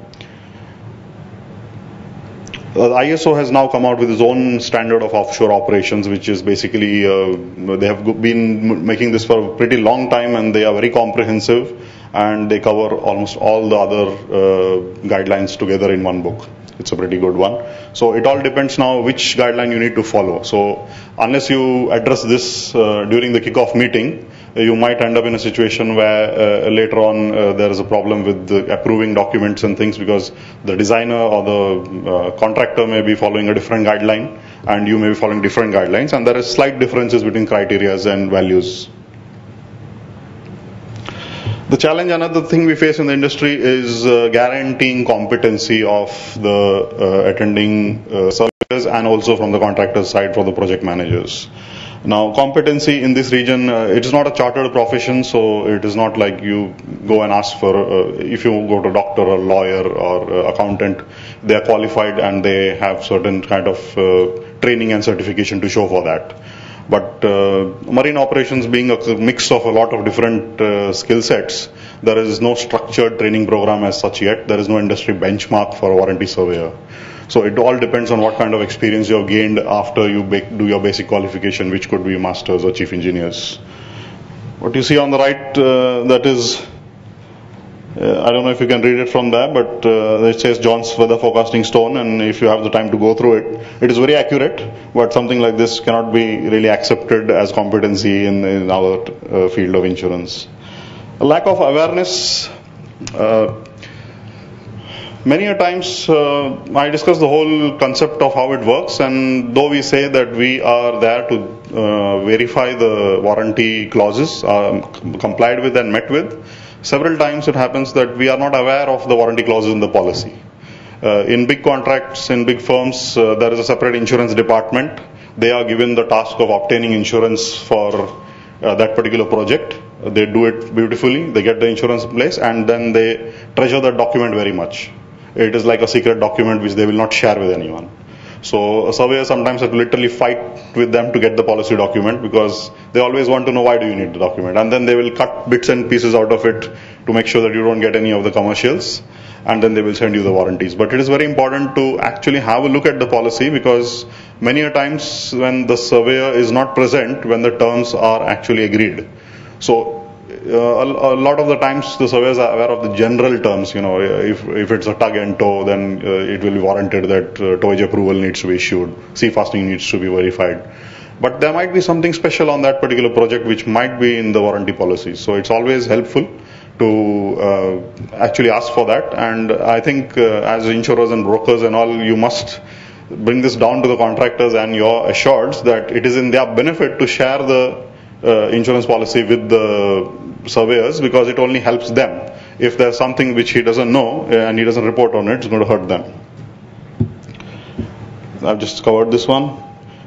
ISO has now come out with its own standard of offshore operations, which is basically, they have been making this for a pretty long time, and they are very comprehensive, and they cover almost all the other guidelines together in one book. It's a pretty good one. So it all depends now which guideline you need to follow. So unless you address this during the kickoff meeting, you might end up in a situation where later on there is a problem with the approving documents and things, because the designer or the contractor may be following a different guideline and you may be following different guidelines, and there is slight differences between criteria and values. The challenge, another thing we face in the industry, is guaranteeing competency of the attending surveyors and also from the contractor side for the project managers. Now, competency in this region, it is not a chartered profession, so it is not like you go and ask for, if you go to a doctor or lawyer or accountant, they are qualified and they have certain kind of training and certification to show for that. But marine operations being a mix of a lot of different skill sets, there is no structured training program as such yet. There is no industry benchmark for a warranty surveyor. So it all depends on what kind of experience you have gained after you do your basic qualification, which could be masters or chief engineers. What you see on the right, that is, I don't know if you can read it from there, but it says John's weather forecasting stone, and if you have the time to go through it, it is very accurate, but something like this cannot be really accepted as competency in our field of insurance. A lack of awareness. Many a times I discuss the whole concept of how it works, and though we say that we are there to verify the warranty clauses complied with and met with, several times it happens that we are not aware of the warranty clauses in the policy. In big contracts, in big firms, there is a separate insurance department. They are given the task of obtaining insurance for that particular project. They do it beautifully, they get the insurance in place, and then they treasure that document very much. It is like a secret document which they will not share with anyone. So surveyors sometimes have to literally fight with them to get the policy document, because they always want to know why do you need the document, and then they will cut bits and pieces out of it to make sure that you don't get any of the commercials, and then they will send you the warranties. But it is very important to actually have a look at the policy, because many a times when the surveyor is not present when the terms are actually agreed. So a lot of the times the surveyors are aware of the general terms. If it's a tug and tow, then it will be warranted that towage approval needs to be issued, sea fastening needs to be verified. But there might be something special on that particular project which might be in the warranty policy. So it's always helpful to actually ask for that. And I think as insurers and brokers and all, you must bring this down to the contractors and your assureds that it is in their benefit to share the insurance policy with the surveyors, because it only helps them. If there's something which he doesn't know and he doesn't report on it, it's going to hurt them. I've just covered this one.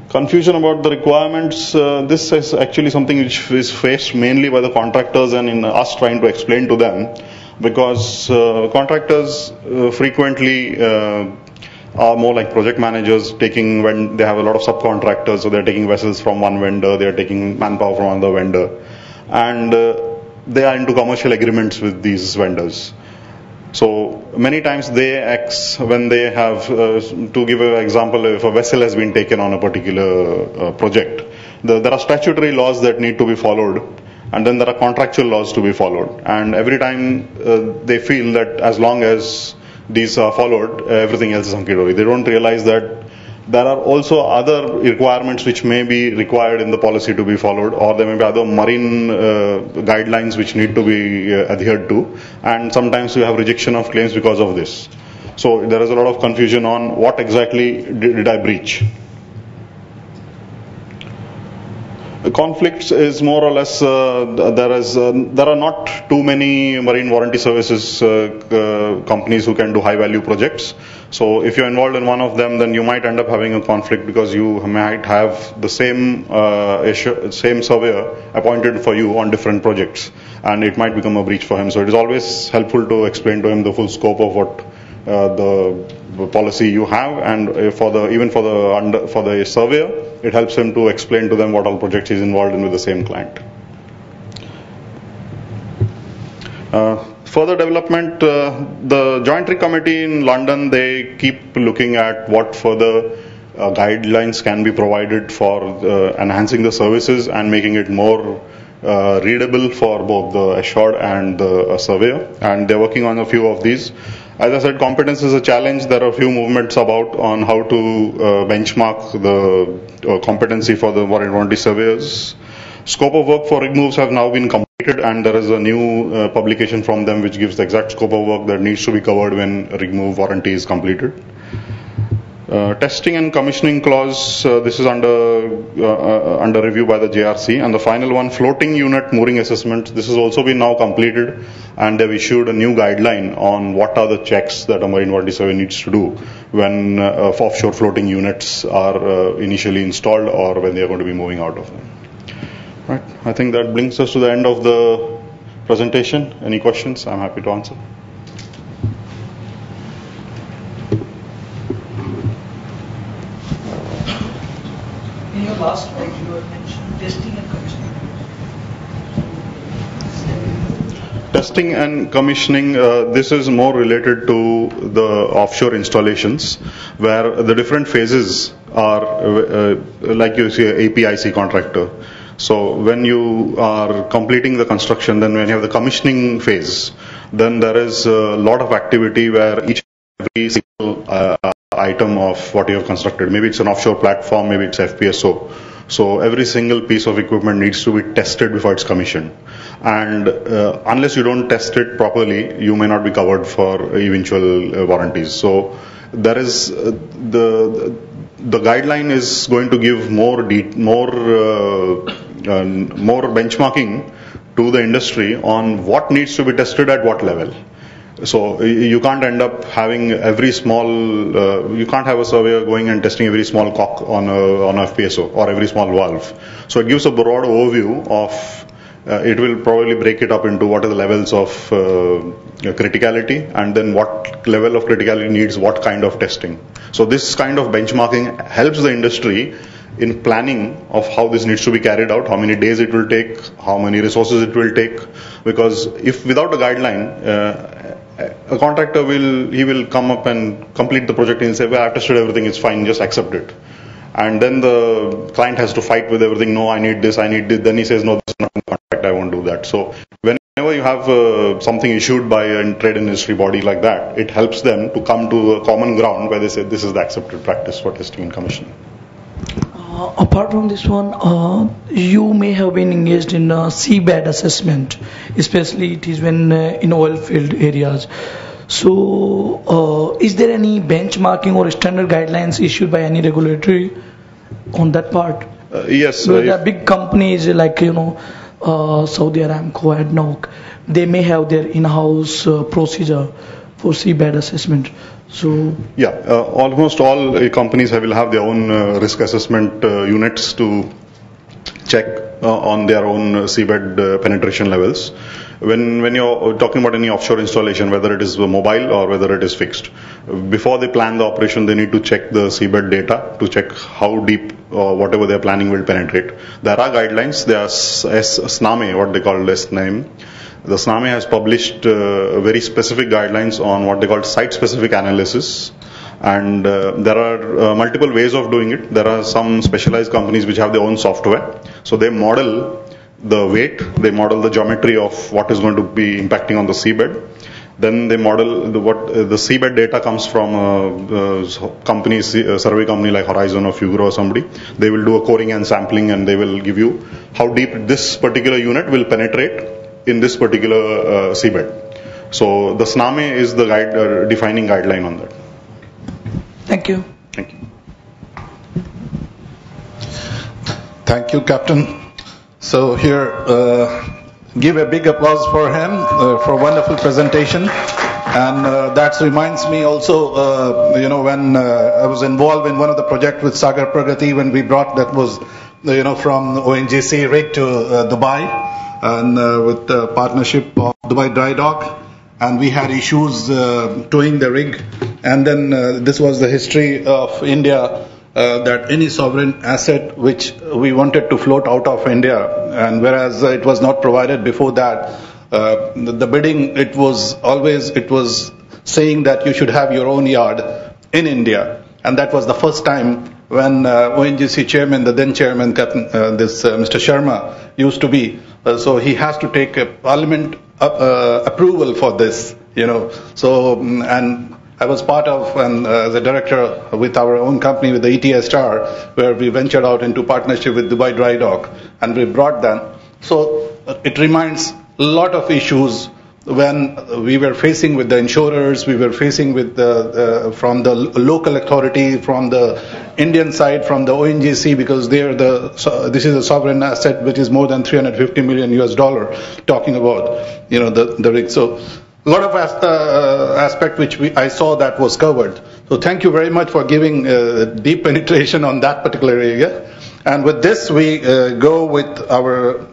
Confusion about the requirements. This is actually something which is faced mainly by the contractors and in us trying to explain to them, because contractors frequently are more like project managers, taking when they have a lot of subcontractors, so they're taking vessels from one vendor, they're taking manpower from another vendor, and they are into commercial agreements with these vendors. So many times when they have, to give an example, if a vessel has been taken on a particular project, there are statutory laws that need to be followed, and then there are contractual laws to be followed. And every time they feel that as long as these are followed, everything else is hunky-dory. They don't realize that there are also other requirements which may be required in the policy to be followed, or there may be other marine guidelines which need to be adhered to, and sometimes we have rejection of claims because of this. So there is a lot of confusion on what exactly did I breach. Conflicts is more or less there are not too many marine warranty services companies who can do high value projects. So if you're involved in one of them, then you might end up having a conflict, because you might have the same surveyor appointed for you on different projects, and it might become a breach for him. So it is always helpful to explain to him the full scope of what the policy you have, and for the surveyor, it helps him to explain to them what all projects he's involved in with the same client. Further development, the Jointry Committee in London, they keep looking at what further guidelines can be provided for enhancing the services and making it more readable for both the assured and the surveyor, and they're working on a few of these. As I said, competence is a challenge. There are a few movements about on how to benchmark the competency for the marine warranty surveyors. Scope of work for rig moves have now been completed, and there is a new publication from them which gives the exact scope of work that needs to be covered when rig move warranty is completed. Testing and commissioning clause, this is under review by the JRC, and the final one, floating unit mooring assessment, this has also been now completed, and they've issued a new guideline on what are the checks that a marine warranty survey needs to do when offshore floating units are initially installed or when they are going to be moving out of them. Right. I think that brings us to the end of the presentation. Any questions? I'm happy to answer. In your last slide, you had mentioned testing and commissioning. Testing and commissioning, this is more related to the offshore installations, where the different phases are, like you see, APIC contractor. So when you are completing the construction, then when you have the commissioning phase, then there is a lot of activity where every single item of what you have constructed, maybe it's an offshore platform, maybe it's FPSO. So every single piece of equipment needs to be tested before it's commissioned. And unless you don't test it properly, you may not be covered for eventual warranties. So there is the guideline is going to give more benchmarking to the industry on what needs to be tested at what level. So you can't end up having every small, you can't have a surveyor going and testing every small cock on a FPSO or every small valve. So it gives a broad overview of it will probably break it up into what are the levels of criticality, and then what level of criticality needs what kind of testing. So this kind of benchmarking helps the industry in planning of how this needs to be carried out, how many days it will take, how many resources it will take. Because if without a guideline, a contractor will come up and complete the project and say, well, I've tested everything, it's fine, just accept it. And then the client has to fight with everything, no, I need this, I need this. Then he says, no, this is not in the contract, I won't do that. So whenever you have something issued by a trade industry body like that, it helps them to come to a common ground where they say, this is the accepted practice for testing and commissioning. Apart from this one, you may have been engaged in seabed assessment, especially it is when in oil field areas. So, is there any benchmarking or standard guidelines issued by any regulatory on that part? Yes. There are big companies like Saudi Aramco, ADNOC. They may have their in-house procedure for seabed assessment. So yeah, almost all companies will have their own risk assessment units to check on their own seabed penetration levels. When you're talking about any offshore installation, whether it is mobile or whether it is fixed, before they plan the operation, they need to check the seabed data to check how deep whatever they're planning will penetrate. There are guidelines. There are SNAME, what they call as name. The SNAME has published very specific guidelines on what they call site-specific analysis, and there are multiple ways of doing it. There are some specialized companies which have their own software, so they model the weight, they model the geometry of what is going to be impacting on the seabed. Then they model the seabed data comes from a survey company like Horizon or Fugro or somebody. They will do a coring and sampling, and they will give you how deep this particular unit will penetrate in this particular seabed. So the SNAME is the defining guideline on that. Thank you. Thank you. Thank you, Captain. So here, give a big applause for him for a wonderful presentation. And that reminds me also, when I was involved in one of the projects with Sagar Pragati, when we brought that was, from ONGC rig to Dubai, and with the partnership of Dubai Dry Dock, and we had issues towing the rig. And then this was the history of India, that any sovereign asset which we wanted to float out of India, and whereas it was not provided before that, the bidding, it was saying that you should have your own yard in India. And that was the first time when ONGC chairman, the then chairman, Mr. Sharma used to be, so he has to take a parliament approval for this, So, and I was part of, and as a director with our own company, with the ETS Star, where we ventured out into partnership with Dubai Dry Dock, and we brought them. So it reminds a lot of issues when we were facing with the insurers, we were facing with from the local authority, from the Indian side, from the ONGC, because this is a sovereign asset which is more than $350 million talking about, the rig. So a lot of aspect which I saw that was covered. So thank you very much for giving deep penetration on that particular area. And with this, we go with our.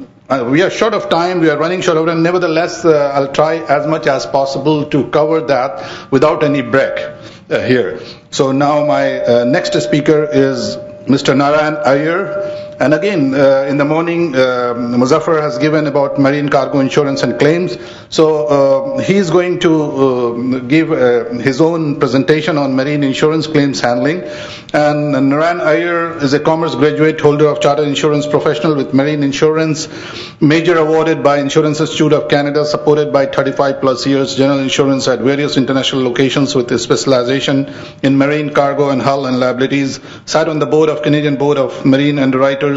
We are short of time. We are running short of time. Nevertheless, I'll try as much as possible to cover that without any break here. So now my next speaker is Mr. Narayan Iyer. And again, in the morning, Muzaffar has given about marine cargo insurance and claims. So he's going to give his own presentation on marine insurance claims handling. And Narayan Iyer is a commerce graduate, holder of Chartered Insurance Professional with Marine Insurance, major awarded by Insurance Institute of Canada, supported by 35 plus years general insurance at various international locations with a specialization in marine cargo and hull and liabilities, sat on the board of Canadian Board of Marine Underwriters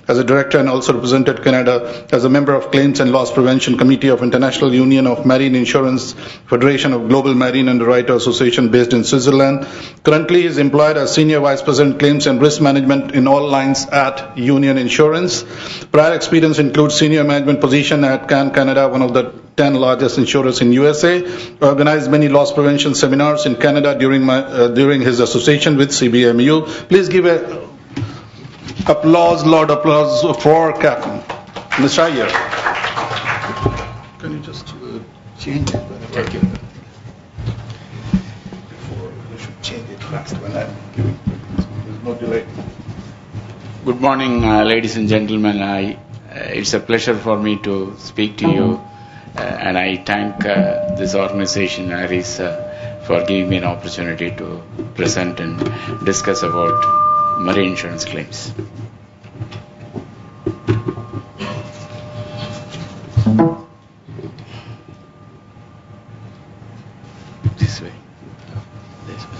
as a director, and also represented Canada as a member of Claims and Loss Prevention Committee of International Union of Marine Insurance, Federation of Global Marine Underwriter Association based in Switzerland. Currently is employed as Senior Vice President Claims and Risk Management in all lines at Union Insurance. Prior experience includes senior management position at CAN Canada, one of the 10 largest insurers in USA. Organized many loss prevention seminars in Canada during his association with CBMU. Please give a loud applause for Captain Mr. Iyer. change it whenever. Thank you. You should change it fast when I'm giving. There's no delay. Good morning, ladies and gentlemen. It's a pleasure for me to speak to you, and I thank this organization, ARIS, for giving me an opportunity to present and discuss about marine insurance claims. This way. This way.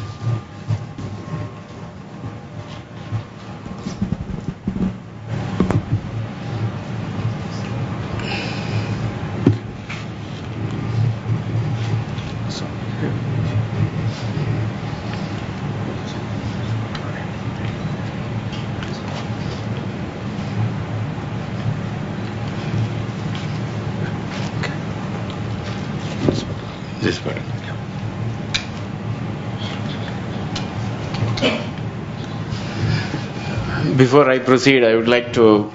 This button. Before I proceed, I would like to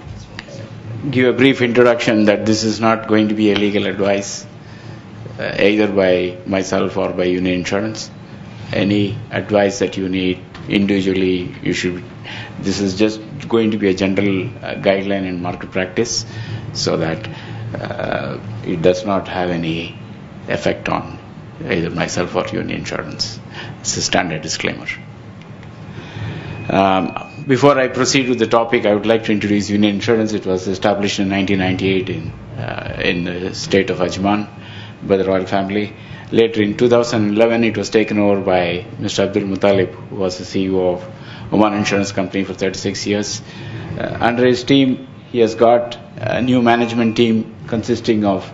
give a brief introduction that this is not going to be a legal advice, either by myself or by Union Insurance. Any advice that you need individually, you should. This is just going to be a general guideline in market practice, so that it does not have any effect on either myself or Union Insurance. It's a standard disclaimer. Before I proceed with the topic, I would like to introduce Union Insurance. It was established in 1998 in the state of Ajman by the royal family. Later in 2011, it was taken over by Mr. Abdul Muttalib, who was the CEO of Oman Insurance Company for 36 years. Under his team, he has got a new management team consisting of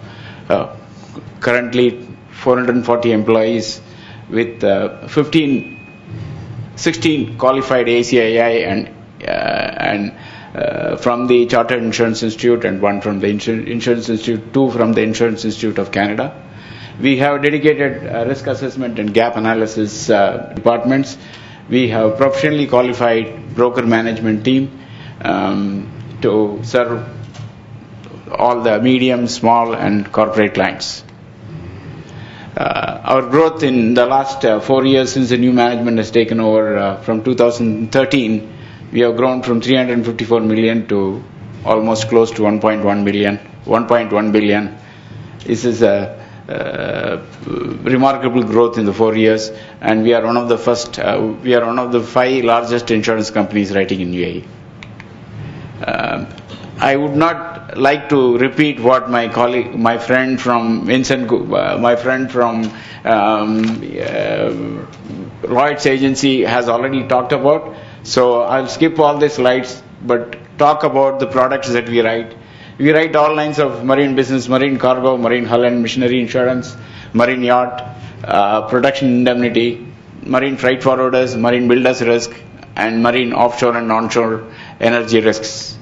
currently 440 employees with 16 qualified ACII and from the Chartered Insurance Institute, and one from the Insurance Institute, two from the Insurance Institute of Canada. We have dedicated risk assessment and gap analysis departments. We have professionally qualified broker management team to serve all the medium, small and corporate clients. Our growth in the last 4 years since the new management has taken over from 2013, we have grown from 354 million to almost close to 1.1 billion. This is a remarkable growth in the 4 years, and we are one of the first. We are one of the 5 largest insurance companies writing in UAE. I would not like to repeat what my colleague, my friend from Lloyd's agency has already talked about. So I'll skip all the slides, but talk about the products that we write. We write all lines of marine business: marine cargo, marine hull and machinery insurance, marine yacht, production indemnity, marine freight forwarders, marine builders risk, and marine offshore and onshore energy risks.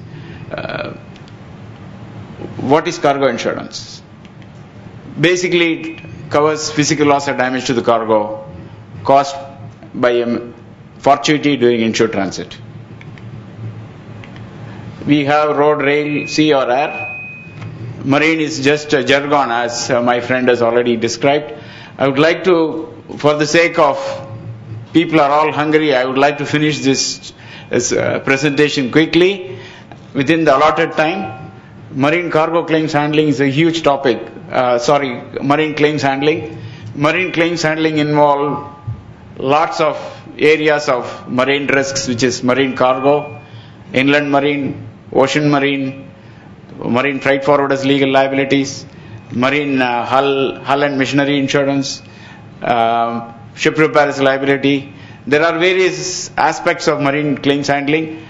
What is cargo insurance? Basically, it covers physical loss or damage to the cargo caused by a fortuity during inshore transit. We have road, rail, sea or air. Marine is just a jargon, as my friend has already described. I would like to, for the sake of people are all hungry, I would like to finish this presentation quickly within the allotted time. Marine cargo claims handling is a huge topic. Marine claims handling. Marine claims handling involve lots of areas of marine risks, which is marine cargo, inland marine, ocean marine, marine freight forwarders legal liabilities, marine hull and machinery insurance, ship repairs liability. There are various aspects of marine claims handling.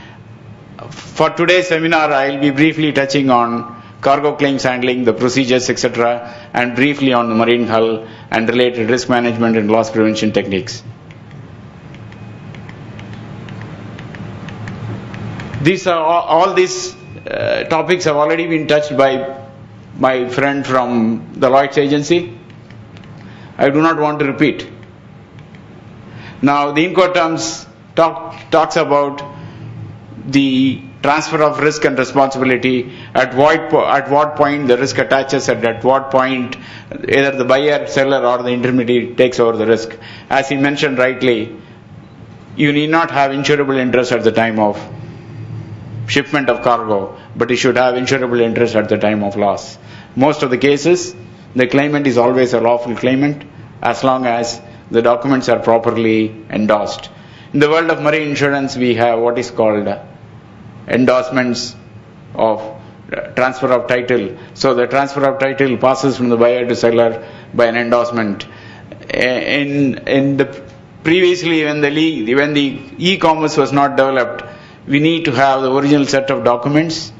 For today's seminar, I will be briefly touching on cargo claims handling, the procedures, etc., and briefly on the marine hull and related risk management and loss prevention techniques. These are all these topics have already been touched by my friend from the Lloyd's agency. I do not want to repeat. Now, the Incoterms talks about the transfer of risk and responsibility, at what point the risk attaches, and at what point either the buyer, seller or the intermediary takes over the risk. As he mentioned rightly, you need not have insurable interest at the time of shipment of cargo, but you should have insurable interest at the time of loss. Most of the cases, the claimant is always a lawful claimant as long as the documents are properly endorsed. In the world of marine insurance, we have what is called endorsements of transfer of title. So the transfer of title passes from the buyer to seller by an endorsement. In the previously, when the e-commerce was not developed, we need to have the original set of documents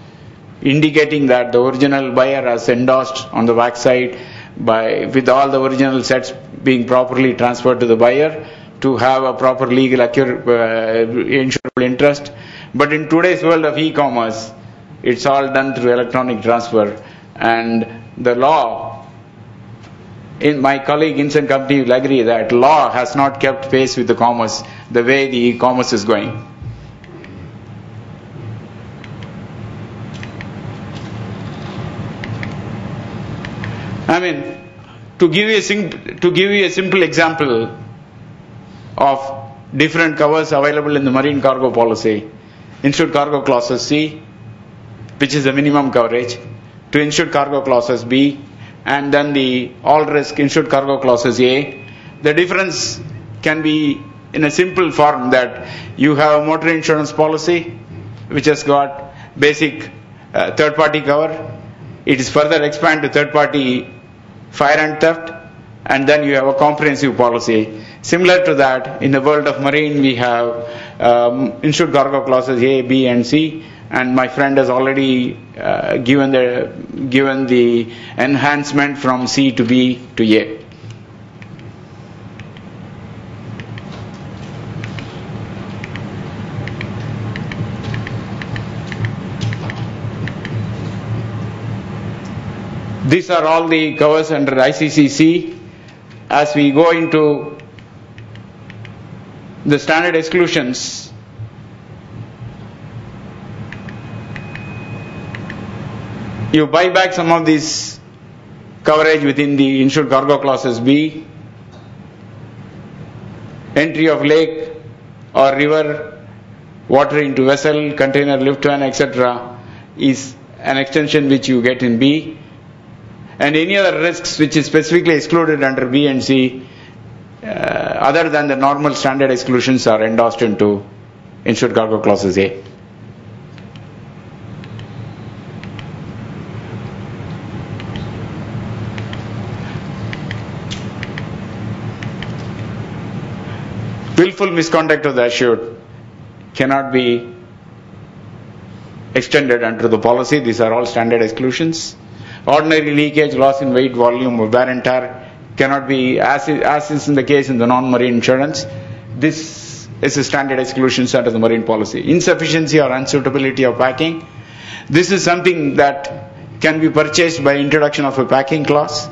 indicating that the original buyer has endorsed on the backside with all the original sets being properly transferred to the buyer to have a proper legal insurable interest. But in today's world of e-commerce, it's all done through electronic transfer, and the law, in my colleague Inson company will agree that law has not kept pace with the commerce the way the e-commerce is going. I mean, to give you a simple example of different covers available in the marine cargo policy, insured cargo clauses C, which is the minimum coverage, to insured cargo clauses B, and then the all risk insured cargo clauses A. The difference can be in a simple form that you have a motor insurance policy which has got basic third party cover. It is further expanded to third party fire and theft, and then you have a comprehensive policy. Similar to that, in the world of marine, we have insured cargo clauses A, B, and C, and my friend has already given the enhancement from C to B to A. These are all the covers under ICCC. As we go into the standard exclusions, you buy back some of these coverage within the insured cargo clauses B. Entry of lake or river water into vessel, container, lift van, etc. is an extension which you get in B. And any other risks which is specifically excluded under B and C, other than the normal standard exclusions, are endorsed into insured cargo clauses A. Willful misconduct of the assured cannot be extended under the policy. These are all standard exclusions. Ordinary leakage, loss in weight, volume, or wear and tear cannot be, as is in the case in the non-marine insurance. This is a standard exclusion under the marine policy. Insufficiency or unsuitability of packing. This is something that can be purchased by introduction of a packing clause.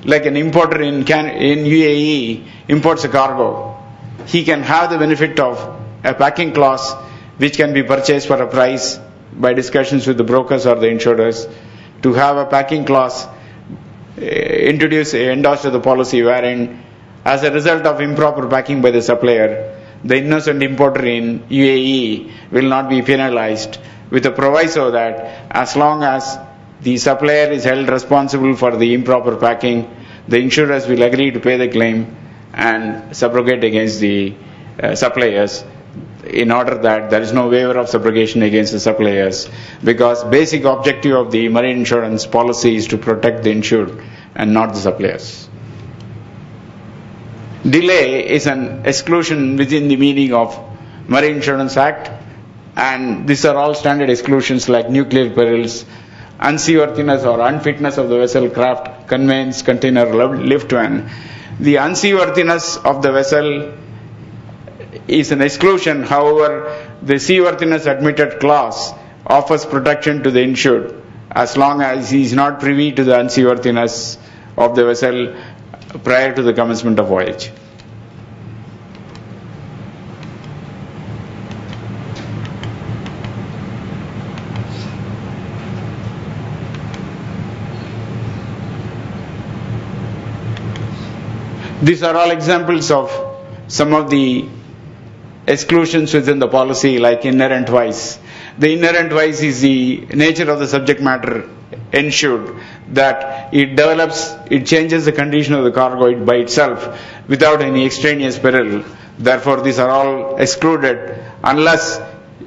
Like an importer in UAE imports a cargo, he can have the benefit of a packing clause which can be purchased for a price by discussions with the brokers or the insurers, to have a packing clause endorsed to the policy wherein, as a result of improper packing by the supplier, the innocent importer in UAE will not be penalized, with a proviso that as long as the supplier is held responsible for the improper packing, the insurers will agree to pay the claim and subrogate against the suppliers, in order that there is no waiver of subrogation against the suppliers, because basic objective of the marine insurance policy is to protect the insured and not the suppliers. Delay is an exclusion within the meaning of Marine Insurance Act, and these are all standard exclusions like nuclear perils, unseaworthiness or unfitness of the vessel, craft, conveyance, container, lift van. The unseaworthiness of the vessel is an exclusion. However, the seaworthiness admitted clause offers protection to the insured as long as he is not privy to the unseaworthiness of the vessel prior to the commencement of voyage. These are all examples of some of the exclusions within the policy, like inherent vice. The inherent vice is the nature of the subject matter ensured, that it changes the condition of the cargo by itself without any extraneous peril. Therefore, these are all excluded unless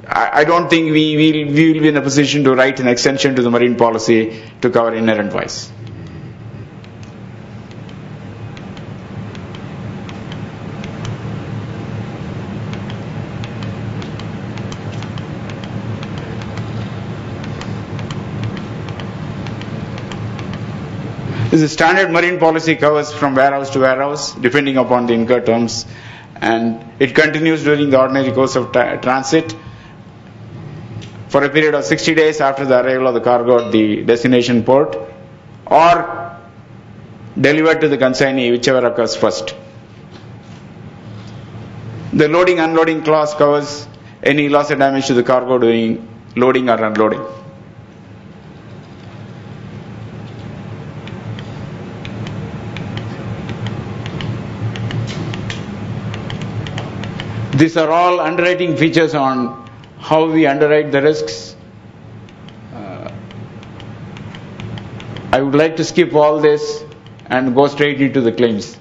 I don't think we will be in a position to write an extension to the marine policy to cover inherent vice. The standard marine policy covers from warehouse to warehouse depending upon the incurred terms, and it continues during the ordinary course of transit for a period of 60 days after the arrival of the cargo at the destination port, or delivered to the consignee, whichever occurs first. The loading unloading clause covers any loss or damage to the cargo during loading or unloading. These are all underwriting features on how we underwrite the risks. I would like to skip all this and go straight into the claims.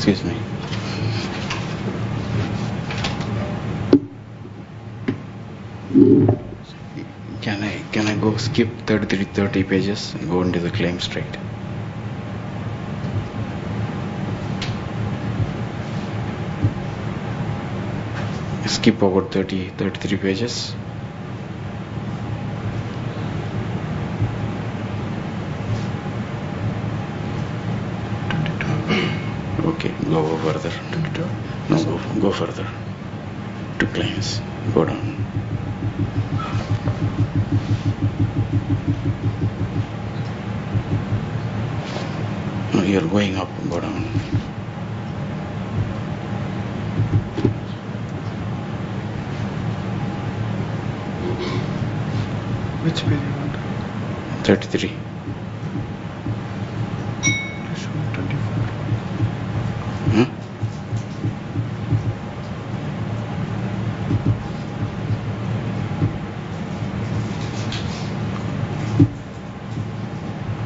Excuse me. Can I go skip 30 pages and go into the claim straight? Skip over 33 pages. Okay, go further. No, go further. To claims. Go down. No, you're going up. Go down. Which page you want? 33. Show me 24. Hmm?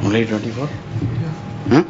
Only 24? Yeah. Huh?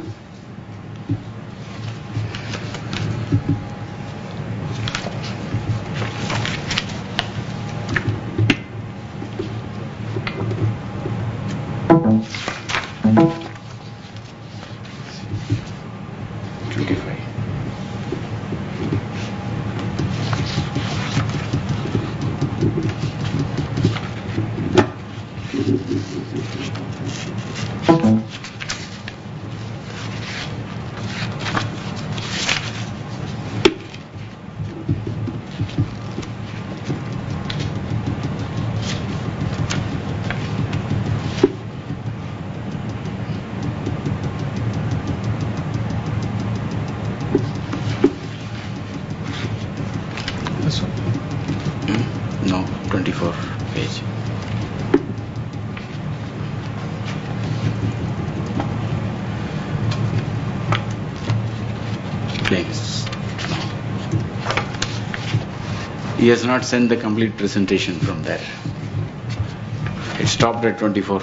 This one? No, 24 page. Claims. No. He has not sent the complete presentation from there. It stopped at 24.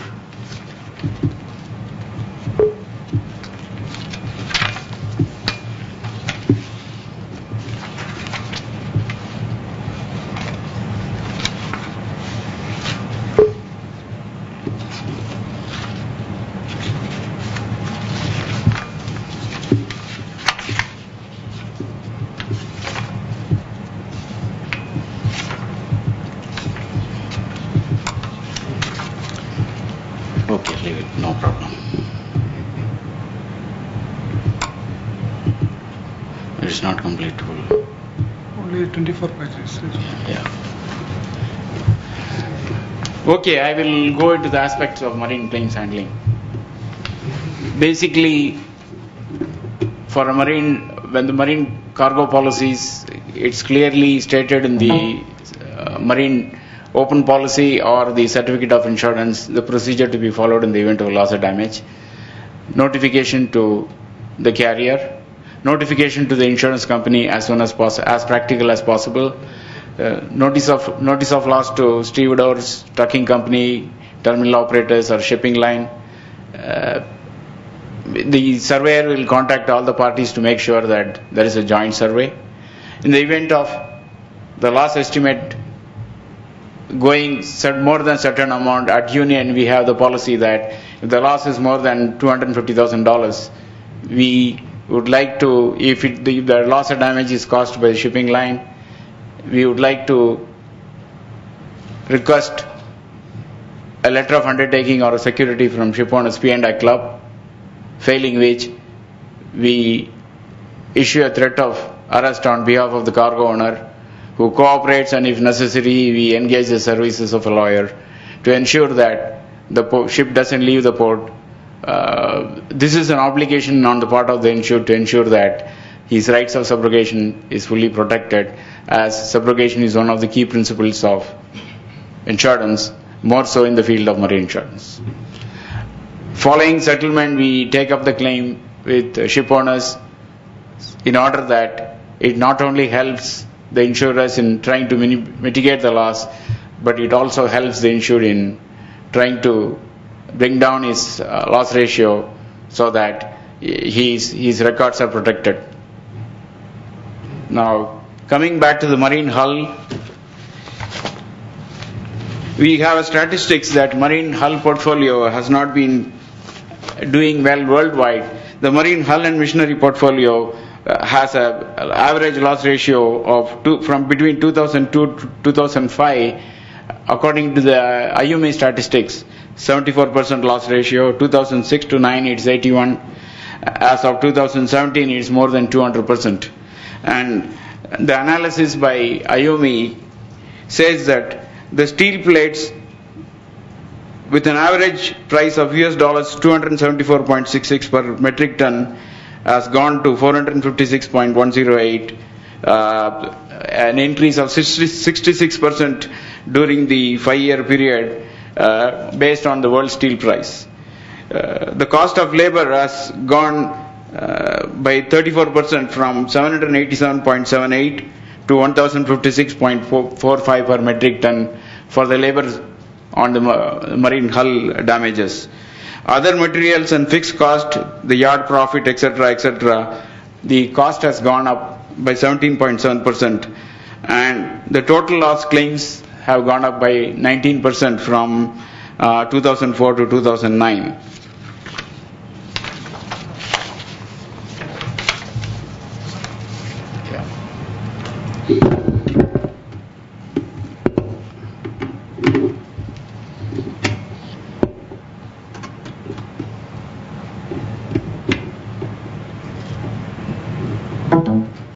It's not completable. Only 24 pages. Yeah. Okay, I will go into the aspects of marine claims handling. Basically, for a marine, when the marine cargo policies, it's clearly stated in the marine open policy or the certificate of insurance, the procedure to be followed in the event of loss or damage. Notification to the carrier, notification to the insurance company as soon as possible, as practical as possible. Notice of loss to stevedores, trucking company, terminal operators, or shipping line. The surveyor will contact all the parties to make sure that there is a joint survey. In the event of the loss estimate going more than certain amount, at Union we have the policy that if the loss is more than $250,000, we would like to, if the loss or damage is caused by the shipping line, we would like to request a letter of undertaking or a security from Shipowners P&I Club, failing which we issue a threat of arrest on behalf of the cargo owner, who cooperates, and if necessary we engage the services of a lawyer to ensure that the ship doesn't leave the port. This is an obligation on the part of the insured to ensure that his rights of subrogation is fully protected, as subrogation is one of the key principles of insurance, more so in the field of marine insurance. Following settlement, we take up the claim with ship owners in order that it not only helps the insurers in trying to mitigate the loss, but it also helps the insured in trying to bring down his loss ratio so that his records are protected. Now, coming back to the marine hull, we have statistics that marine hull portfolio has not been doing well worldwide. The marine hull and machinery portfolio has an average loss ratio of from between 2002 to 2005, according to the IUMA statistics, 74% loss ratio. 2006 to 9 it's 81. As of 2017 it's more than 200%. And the analysis by IUMA says that the steel plates with an average price of US dollars 274.66 per metric ton has gone to 456.108, an increase of 66% during the 5-year period based on the world steel price. The cost of labor has gone by 34% from 787.78 to 1056.45 per metric ton for the labor on the marine hull damages. Other materials and fixed cost, the yard profit, etc., the cost has gone up by 17.7%, and the total loss claims have gone up by 19% from 2004 to 2009. Yeah.